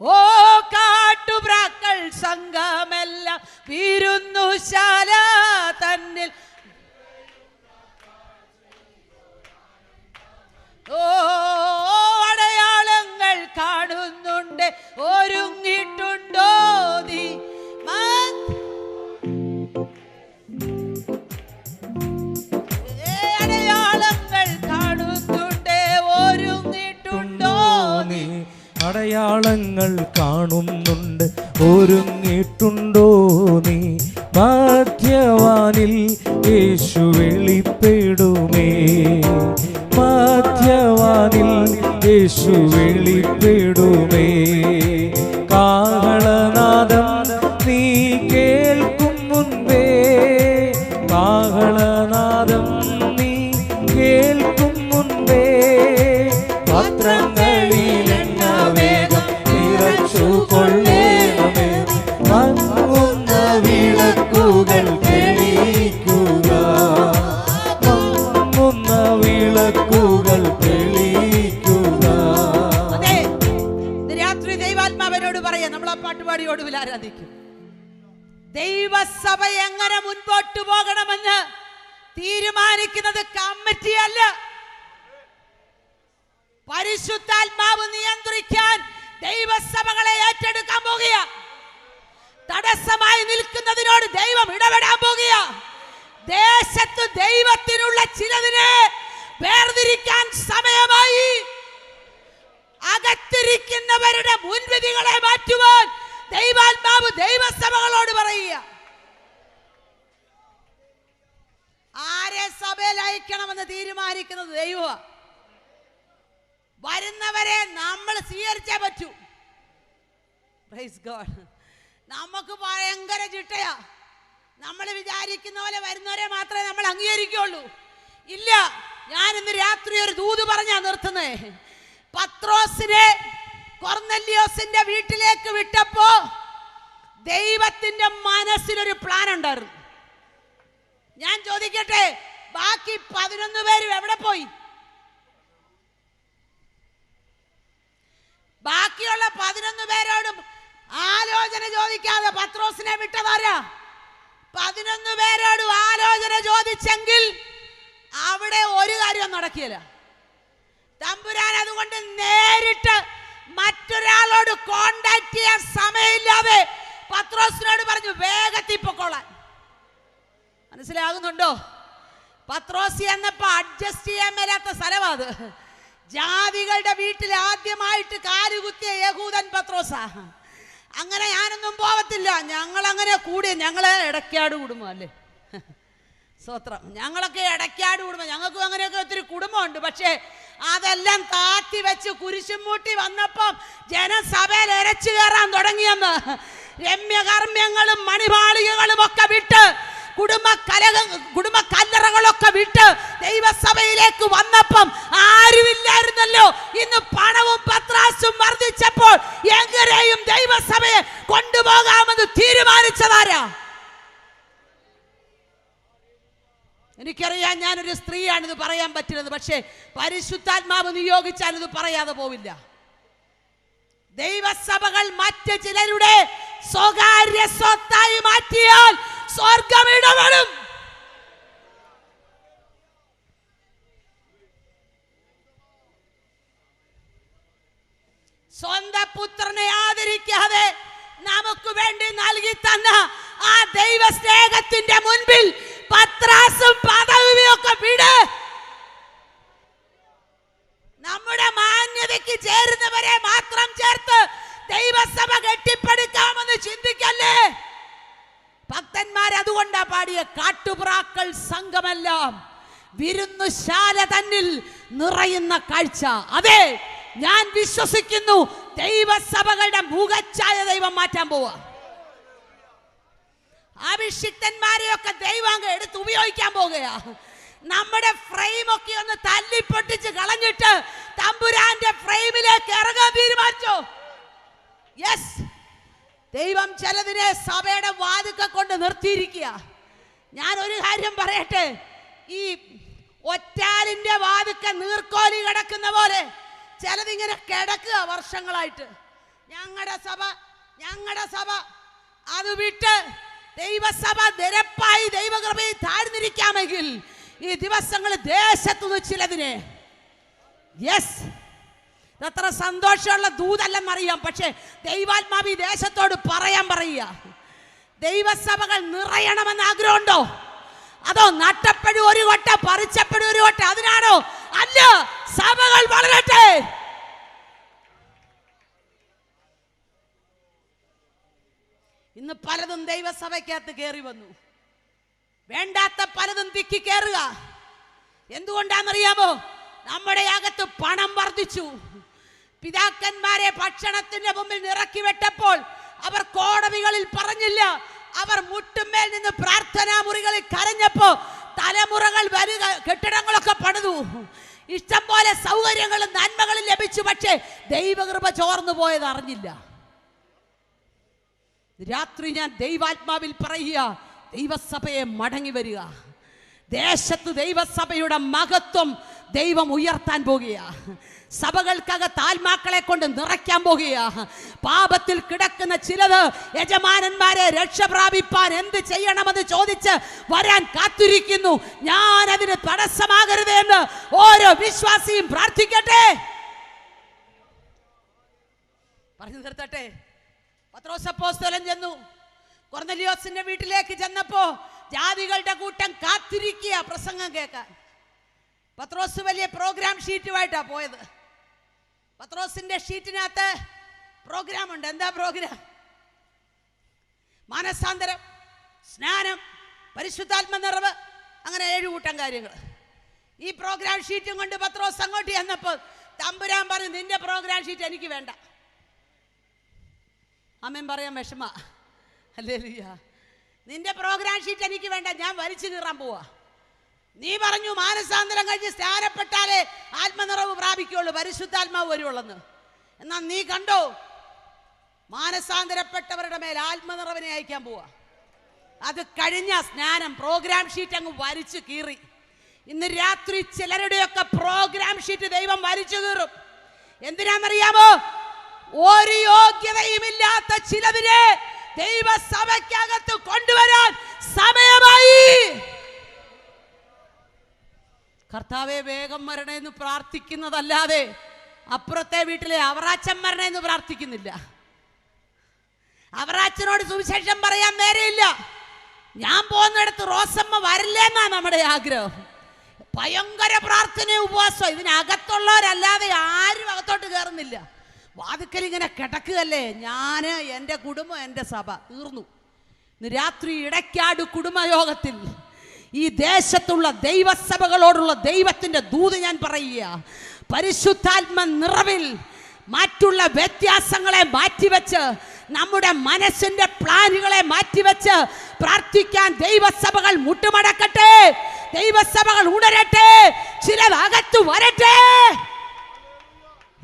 ഓ കാട്ടുപ്രാക്കൾ സംഘമെല്ലാം വിരുന്നുശാല തന്നിൽ ഓ അടയാളങ്ങൾ കാണുന്നുണ്ട്. ഒരുങ്ങിയിട്ടുണ്ടോ നീ? അടയാളങ്ങൾ കാണുന്നുണ്ട്. ഒരുങ്ങിയിട്ടുണ്ടോ നീ? അടയാളങ്ങൾ കാണുന്നുണ്ട്. ഒരുങ്ങിയിട്ടുണ്ടോ നീ? മധ്യവാനിൽ യേശു വെളിപ്പെടുമേ. മധ്യവാനിൽ യേശു വെളിപ്പെടുമേ. കാഹളനാദം നീ കേൾക്കും മുൻപേ, കാഹളനാദം നീ കേൾക്കും മുൻപേ, പത്രങ്ങളിൽ എണ്ണ വേഗം നിറച്ചു കൊള്ളേണമേ. മങ്ങുന്ന വിളക്കുകൾ തെളിയിക്കുക, മങ്ങുന്ന വിളക്കുകൾ തെളിയിക്കുക. അതെ, രാത്രി ദൈവാത്മാവനോട് പറയാം. നമ്മൾ ആ പാട്ടുപാടി ഒടുവിൽ ആരാധിക്കും. ദൈവസഭ എങ്ങനെ മുൻപോട്ട് പോകണമെന്ന് തീരുമാനിക്കുന്നത് കമ്മിറ്റിയല്ല. പരിശുദ്ധാത്മാവ് നിയന്ത്രിക്കാൻ ദൈവസഭകളെ ഏറ്റെടുക്കാൻ പോകുക. തടസ്സമായി നിൽക്കുന്നതിനോട് ദൈവം ഇടപെടാൻ പോകുക. ദേശത്ത് ദൈവത്തിനുള്ള ചിലതിനെ വേർതിരിക്കാൻ സമയമായി. അകത്തിരിക്കുന്നവരുടെ മുൻവിധികളെ മാറ്റുവാൻ ദൈവാത്മാവ് ദൈവസഭകളോട് പറയുക. ആരെ സഭയിൽ അയക്കണമെന്ന് തീരുമാനിക്കുന്നത് ദൈവമാണ്. വരുന്നവരെ നമ്മൾ സ്വീകരിച്ചേ പറ്റൂ. Praise God. നമുക്ക് ഭയങ്കര ചിട്ടയാ. നമ്മൾ വിചാരിക്കുന്ന പോലെ വരുന്നവരെ മാത്രമേ നമ്മൾ അംഗീകരിക്കുള്ളൂ. ഇല്ല, ഞാൻ ഇന്ന് രാത്രി ഒരു ദൂത് പറഞ്ഞാ നിർത്തുന്നേ. പത്രോസിനെ കൊർന്നല്യോസിന്റെ വീട്ടിലേക്ക് വിട്ടപ്പോ ദൈവത്തിന്റെ മനസ്സിലൊരു പ്ലാൻ ഉണ്ടായിരുന്നു. ഞാൻ ചോദിക്കട്ടെ, ബാക്കി 11 പേരും എവിടെ പോയി? ബാക്കിയുള്ള 11 പേരോടും ആലോചന ചോദിക്കാതെ പത്രോസിനെ വിട്ടതാരാ? 11 പേരോടും ആലോചന ചോദിച്ചെങ്കിൽ അവിടെ ഒരു കാര്യം നടക്കില്ല. തമ്പുരാൻ അതുകൊണ്ട് നേരിട്ട് മറ്റൊരാളോട് കോണ്ടാക്ട് ചെയ്യാൻ സമയമില്ലാതെ പത്രോസിനോട് പറഞ്ഞു വേഗത്തിൽ പൊക്കോളാൻ. മനസ്സിലാകുന്നുണ്ടോ? പത്രോസ് എന്നപ്പോ അഡ്ജസ്റ്റ് ചെയ്യാൻ മേലാത്ത സ്ഥലമാ അത്. ജാതികളുടെ വീട്ടിൽ ആദ്യമായിട്ട് കാലുകുത്തിയ യഹൂദൻ പത്രോസാ. അങ്ങനെ ഞാനൊന്നും പോവത്തില്ല, ഞങ്ങൾ അങ്ങനെ കൂടി, ഞങ്ങള് ഇടയ്ക്കാട് കുടുംബം അല്ലേ, സ്വത്രം, ഞങ്ങളൊക്കെ ഇടയ്ക്കാട് കുടുംബം, ഞങ്ങൾക്കും അങ്ങനെയൊക്കെ ഒത്തിരി കുടുംബമുണ്ട്. പക്ഷേ അതെല്ലാം താത്തി വെച്ച് കുരിശും മൂട്ടി വന്നപ്പം ജനസഭയിൽ ഇരച്ചു കയറാൻ തുടങ്ങിയെന്ന്. രമ്യകർമ്മ്യങ്ങളും മണിമാളികകളും ഒക്കെ വിട്ട്, കുടുംബ കല്ലറകളൊക്കെ വിട്ട് ദൈവസഭയിലേക്ക് വന്നപ്പം ആരുമില്ലായിരുന്നല്ലോ. ഇന്ന് പണവും പത്രാസും വർദ്ധിച്ചപ്പോൾ എങ്ങനെയും ദൈവസഭയെ കൊണ്ടുപോകാമെന്ന് തീരുമാനിച്ചതാരാ? എനിക്കറിയാം, ഞാനൊരു സ്ത്രീയാണിത് പറയാൻ പറ്റുന്നത്. പക്ഷേ പരിശുദ്ധാത്മാവ് നിയോഗിച്ചാൽ ഇത് പറയാതെ പോവില്ല. ദൈവസഭകൾ മറ്റ് ചിലരുടെ സ്വകാര്യ സ്വത്തായി മാറ്റിയാൽ സ്വർഗം ഇടപെടും. സ്വന്തം പുത്രനെ ആദരിക്കാതെ നമുക്ക് വേണ്ടി നൽകി തന്ന ആ ദൈവ സ്നേഹത്തിന്റെ മുൻപിൽ പത്രാസും പദവിയും ഒക്കെ വിട്. നമ്മുടെ മാന്യതയ്ക്ക് ചേരുന്നവരെ മാത്രം ചേർത്ത് ദൈവസഭ കെട്ടിപ്പടുക്കാമെന്ന് ചിന്തിക്കല്ലേ. ഭക്തന്മാർ അതുകൊണ്ടാ പാടിയ കാട്ടുപ്രാക്കൾ സംഘമെല്ലാം വിരുന്നുശാല തന്നിൽ നിറയുന്ന കാഴ്ച. അതെ, ഞാൻ വിശ്വസിക്കുന്നു, ദൈവസഭകളുടെ മുഖച്ഛായ ദൈവം മാറ്റാൻ പോവാ. അഭിഷിക്തന്മാരെയൊക്കെ ദൈവം അങ്ങ് എടുത്ത് ഉപയോഗിക്കാൻ പോകുകയാ. നമ്മുടെ ഫ്രെയിം ഒക്കെ ഒന്ന് തല്ലിപ്പൊട്ടിച്ച് കളഞ്ഞിട്ട് തമ്പുരാന്റെ ഫ്രെയിമിലേക്ക് ഇറങ്ങാൻ തീരുമാനിച്ചോ? യെസ്, ദൈവം ചിലതിനെ സഭയുടെ വാതുക്ക കൊണ്ട് നിർത്തിയിരിക്കുക. ഞാൻ ഒരു കാര്യം പറയട്ടെ, ഈ ഒറ്റാലിന്റെ വാതുക്ക നീർക്കോലി കിടക്കുന്ന പോലെ ചിലതിങ്ങനെ കിടക്കുക വർഷങ്ങളായിട്ട്. ഞങ്ങളുടെ സഭ അത് വിട്ട് ദൈവസഭ നിരപ്പായി ദൈവകൃപയിൽ താഴ്ന്നിരിക്കാമെങ്കിൽ ഈ ദിവസങ്ങളിൽ ദേശത്തുനിന്ന് ചിലതിനെ, യെസ്, അത്ര സന്തോഷമുള്ള ദൂതല്ലെന്നറിയാം, പക്ഷെ ദൈവാത്മാവി ദേശത്തോട് പറയുക, ദൈവസഭകൾ നിറയണമെന്ന് ആഗ്രഹമുണ്ടോ? അതോ നട്ടപ്പെടും ഒരു വട്ട, പറിച്ചപ്പെടും ഒരു വട്ട, അതിനാണോ? അല്ല, സഭകൾ വളരട്ടെ. ഇന്ന് പലതും ദൈവസഭയ്ക്കകത്ത് കയറി വന്നു. വേണ്ടാത്ത പലതും തിക്കി കയറുക. എന്തുകൊണ്ടാണെന്നറിയാമോ? നമ്മുടെ അകത്ത് പണം വർദ്ധിച്ചു. പിതാക്കന്മാരെ ഭക്ഷണത്തിന്റെ മുമ്പിൽ നിറക്കി വെട്ടപ്പോൾ അവർ കോടതികളിൽ പറഞ്ഞില്ല. അവർ മുട്ടുമേൽ നിന്ന് പ്രാർത്ഥനാ മുറികളിൽ കരഞ്ഞപ്പോ തലമുറകൾ വരിക, കെട്ടിടങ്ങളൊക്കെ പണിതു, ഇഷ്ടം പോലെ സൗകര്യങ്ങളും നന്മകളും ലഭിച്ചു. പക്ഷേ ദൈവകൃപ ചോർന്നു പോയത് അറിഞ്ഞില്ല. രാത്രി ഞാൻ ദൈവാത്മാവിൽ പറയുക, ദൈവസഭയെ മടങ്ങി വരിക. ദേശത്ത് ദൈവസഭയുടെ മഹത്വം ദൈവം ഉയർത്താൻ പോകുക. സഭകൾക്കകത്ത് ആത്മാക്കളെ കൊണ്ട് നിറയ്ക്കാൻ പോകുക. പാപത്തിൽ കിടക്കുന്ന ചിലത് യജമാനന്മാരെ രക്ഷ പ്രാപിപ്പാൻ എന്ത് ചെയ്യണമെന്ന് ചോദിച്ച് വരാൻ കാത്തിരിക്കുന്നു. ഞാൻ അതിന് തടസ്സമാകരുത് എന്ന് ഓരോ വിശ്വാസിയും പ്രാർത്ഥിക്കട്ടെ. പറഞ്ഞു നിർത്തട്ടെ. പത്രോസ് അപ്പോസ്തലൻ ചെന്നു. കൊർന്നല്യോസിന്റെ വീട്ടിലേക്ക് ചെന്നപ്പോ ജാതികളുടെ കൂട്ടം കാത്തിരിക്കുക പ്രസംഗം കേൾക്കാൻ. പത്രോസ് വലിയ പ്രോഗ്രാം ഷീറ്റുമായിട്ടാ പോയത്. പത്രോസിന്റെ ഷീറ്റിനകത്ത് പ്രോഗ്രാം ഉണ്ട്. എന്താ പ്രോഗ്രാം? മാനസാന്തരം, സ്നാനം, പരിശുദ്ധാത്മ നിറവ്, അങ്ങനെ 7 കൂട്ടം കാര്യങ്ങൾ. ഈ പ്രോഗ്രാം ഷീറ്റും കൊണ്ട് പത്രോസ് അങ്ങോട്ട് ചെന്നപ്പോൾ തമ്പുരാൻ പറഞ്ഞു, നിന്റെ പ്രോഗ്രാം ഷീറ്റ് എനിക്ക് വേണ്ട. അമ്മൻ പറയാൻ വിഷമ. ഹല്ലേലൂയ. നിന്റെ പ്രോഗ്രാം ഷീറ്റ് എനിക്ക് വേണ്ട, ഞാൻ വലിച്ചു കീറാൻ പോവാ. നീ പറഞ്ഞു മാനസാന്തരം കഴിഞ്ഞ് സ്നാനപ്പെട്ടാലേ ആത്മനിറവ് പ്രാപിക്കുള്ളൂ, പരിശുദ്ധാത്മാവ് വരുവുള്ളെന്ന്. എന്നാൽ നീ കണ്ടോ, മാനസാന്തരപ്പെട്ടവരുടെ മേൽ ആത്മനിറവിനെ അയക്കാൻ പോവാ. അത് കഴിഞ്ഞ സ്നാനം പ്രോഗ്രാം ഷീറ്റ് അങ്ങ് വലിച്ചു കീറി. ഇന്ന് രാത്രി ചിലരുടെയൊക്കെ പ്രോഗ്രാം ഷീറ്റ് ദൈവം വലിച്ചു കീറും. എന്തിനാണെന്നറിയാമോ? ഒരു യോഗ്യതയുമില്ലാത്ത ചിലതിനെ ദൈവസഭയ്ക്കകത്ത് കൊണ്ടുവരാൻ സമയമായി. കർത്താവെ വേഗം വരണേന്ന് പ്രാർത്ഥിക്കുന്നതല്ലാതെ അപ്പുറത്തെ വീട്ടിലെ അവറാച്ചൻ വരണേന്ന് പ്രാർത്ഥിക്കുന്നില്ല. അവറാച്ചനോട് സുവിശേഷം പറയാൻ നേരെയില്ല. ഞാൻ പോകുന്നിടത്ത് റോസമ്മ വരില്ലെന്നാ നമ്മുടെ ആഗ്രഹം. ഭയങ്കര പ്രാർത്ഥനയും ഉപവാസം. ഇതിനകത്തുള്ളവരല്ലാതെ ആരും അകത്തോട്ട് കയറുന്നില്ല. വാതുക്കൽ ഇങ്ങനെ കിടക്കുകയല്ലേ. ഞാൻ, എൻ്റെ കുടുംബം, എൻ്റെ സഭ തീർന്നു. ഇന്ന് രാത്രി ഇടയ്ക്കാട് കുടുംബയോഗത്തിൽ ഈ ദേശത്തുള്ള ദൈവസഭകളോടുള്ള ദൈവത്തിൻ്റെ ദൂത് ഞാൻ പറയുക. പരിശുദ്ധാത്മ നിറവിൽ മറ്റുള്ള വ്യത്യാസങ്ങളെ മാറ്റിവെച്ച്, നമ്മുടെ മനസ്സിന്റെ പ്ലാനുകളെ മാറ്റിവെച്ച് പ്രാർത്ഥിക്കാൻ ദൈവസഭകൾ മുട്ടുമടക്കട്ടെ. ദൈവസഭകൾ ഉണരട്ടെ. ചിലത് അകത്തു വരട്ടെ.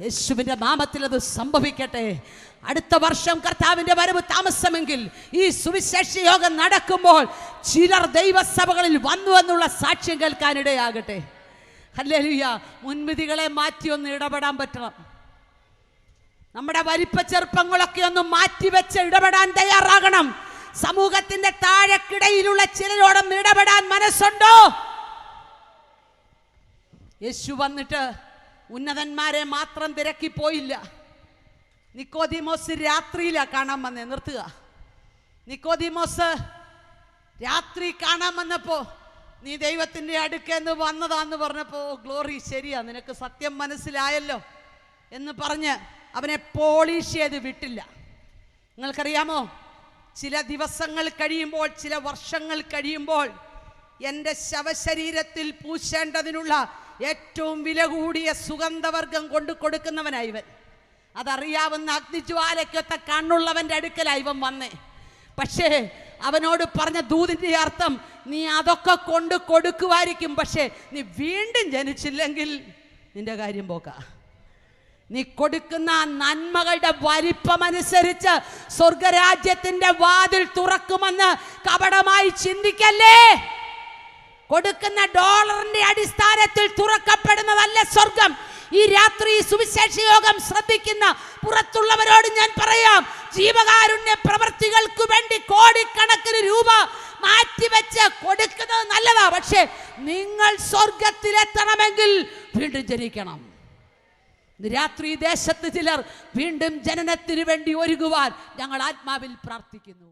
യേശുവിന്റെ നാമത്തിൽ അത് സംഭവിക്കട്ടെ. അടുത്ത വർഷം കർത്താവിന്റെ വരവ് താമസമെങ്കിൽ ഈ സുവിശേഷ യോഗം നടക്കുമ്പോൾ ചിലർ ദൈവസഭകളിൽ വന്നു എന്നുള്ള സാക്ഷ്യം കേൾക്കാനിടയാകട്ടെ. ഹല്ലേലൂയ. മുൻവിധികളെ മാറ്റി ഒന്ന് ഇടപെടാൻ പറ്റണം. നമ്മുടെ വലിപ്പ ചെറുപ്പങ്ങളൊക്കെ ഒന്ന് മാറ്റിവെച്ച് ഇടപെടാൻ തയ്യാറാകണം. സമൂഹത്തിന്റെ താഴെക്കിടയിലുള്ള ചിലരോടൊന്നും ഇടപെടാൻ മനസ്സുണ്ടോ? യേശു വന്നിട്ട് ഉന്നതന്മാരെ മാത്രം തിരക്കി പോയില്ല. നിക്കോദീമോസ് രാത്രിയിലാ കാണാൻ വന്നേ. നിർത്തുക. നിക്കോദീമോസ് രാത്രി കാണാൻ വന്നപ്പോ നീ ദൈവത്തിന്റെ അടുക്കെന്ന് വന്നതാന്ന് പറഞ്ഞപ്പോ, ഗ്ലോറി, ശരിയാ, നിനക്ക് സത്യം മനസ്സിലായല്ലോ എന്ന് പറഞ്ഞ് അവനെ പോളിഷ് ചെയ്ത് വിട്ടില്ല. നിങ്ങൾക്കറിയാമോ, ചില ദിവസങ്ങൾ കഴിയുമ്പോൾ, ചില വർഷങ്ങൾ കഴിയുമ്പോൾ എൻ്റെ ശവശരീരത്തിൽ പൂശേണ്ടതിനുള്ള ഏറ്റവും വില കൂടിയ സുഗന്ധവർഗം കൊണ്ടു കൊടുക്കുന്നവനായി ഇവൻ. അതറിയാവുന്ന അഗ്നിജ്വാലയ്ക്കൊത്ത കണ്ണുള്ളവൻ്റെ അടുക്കലായി ഇവൻ വന്നേ. പക്ഷേ അവനോട് പറഞ്ഞ ദൂതിൻ്റെ അർത്ഥം, നീ അതൊക്കെ കൊണ്ട് കൊടുക്കുമായിരിക്കും, പക്ഷേ നീ വീണ്ടും ജനിച്ചില്ലെങ്കിൽ നിന്റെ കാര്യം പോക്കാ. നീ കൊടുക്കുന്ന നന്മകളുടെ വലിപ്പമനുസരിച്ച് സ്വർഗരാജ്യത്തിന്റെ വാതിൽ തുറക്കുമെന്ന് കപടമായി ചിന്തിക്കല്ലേ. കൊടുക്കുന്ന ഡോളറിന്റെ അടിസ്ഥാനത്തിൽ തുറക്കപ്പെടുന്നതല്ല സ്വർഗം. ഈ രാത്രി സുവിശേഷ യോഗം ശ്രദ്ധിക്കുന്ന പുറത്തുള്ളവരോട് ഞാൻ പറയാം, ജീവകാരുണ്യ പ്രവർത്തികൾക്ക് വേണ്ടി കോടിക്കണക്കിന് രൂപ മാറ്റിവെച്ച് കൊടുക്കുന്നത് നല്ലതാ. പക്ഷേ നിങ്ങൾ സ്വർഗത്തിലെത്തണമെങ്കിൽ വീണ്ടും ജനിക്കണം. രാത്രി ദേശത്ത് ചിലർ വീണ്ടും ജനനത്തിന് വേണ്ടി ഒരുങ്ങുവാൻ ഞങ്ങൾ ആത്മാവിൽ പ്രാർത്ഥിക്കുന്നു.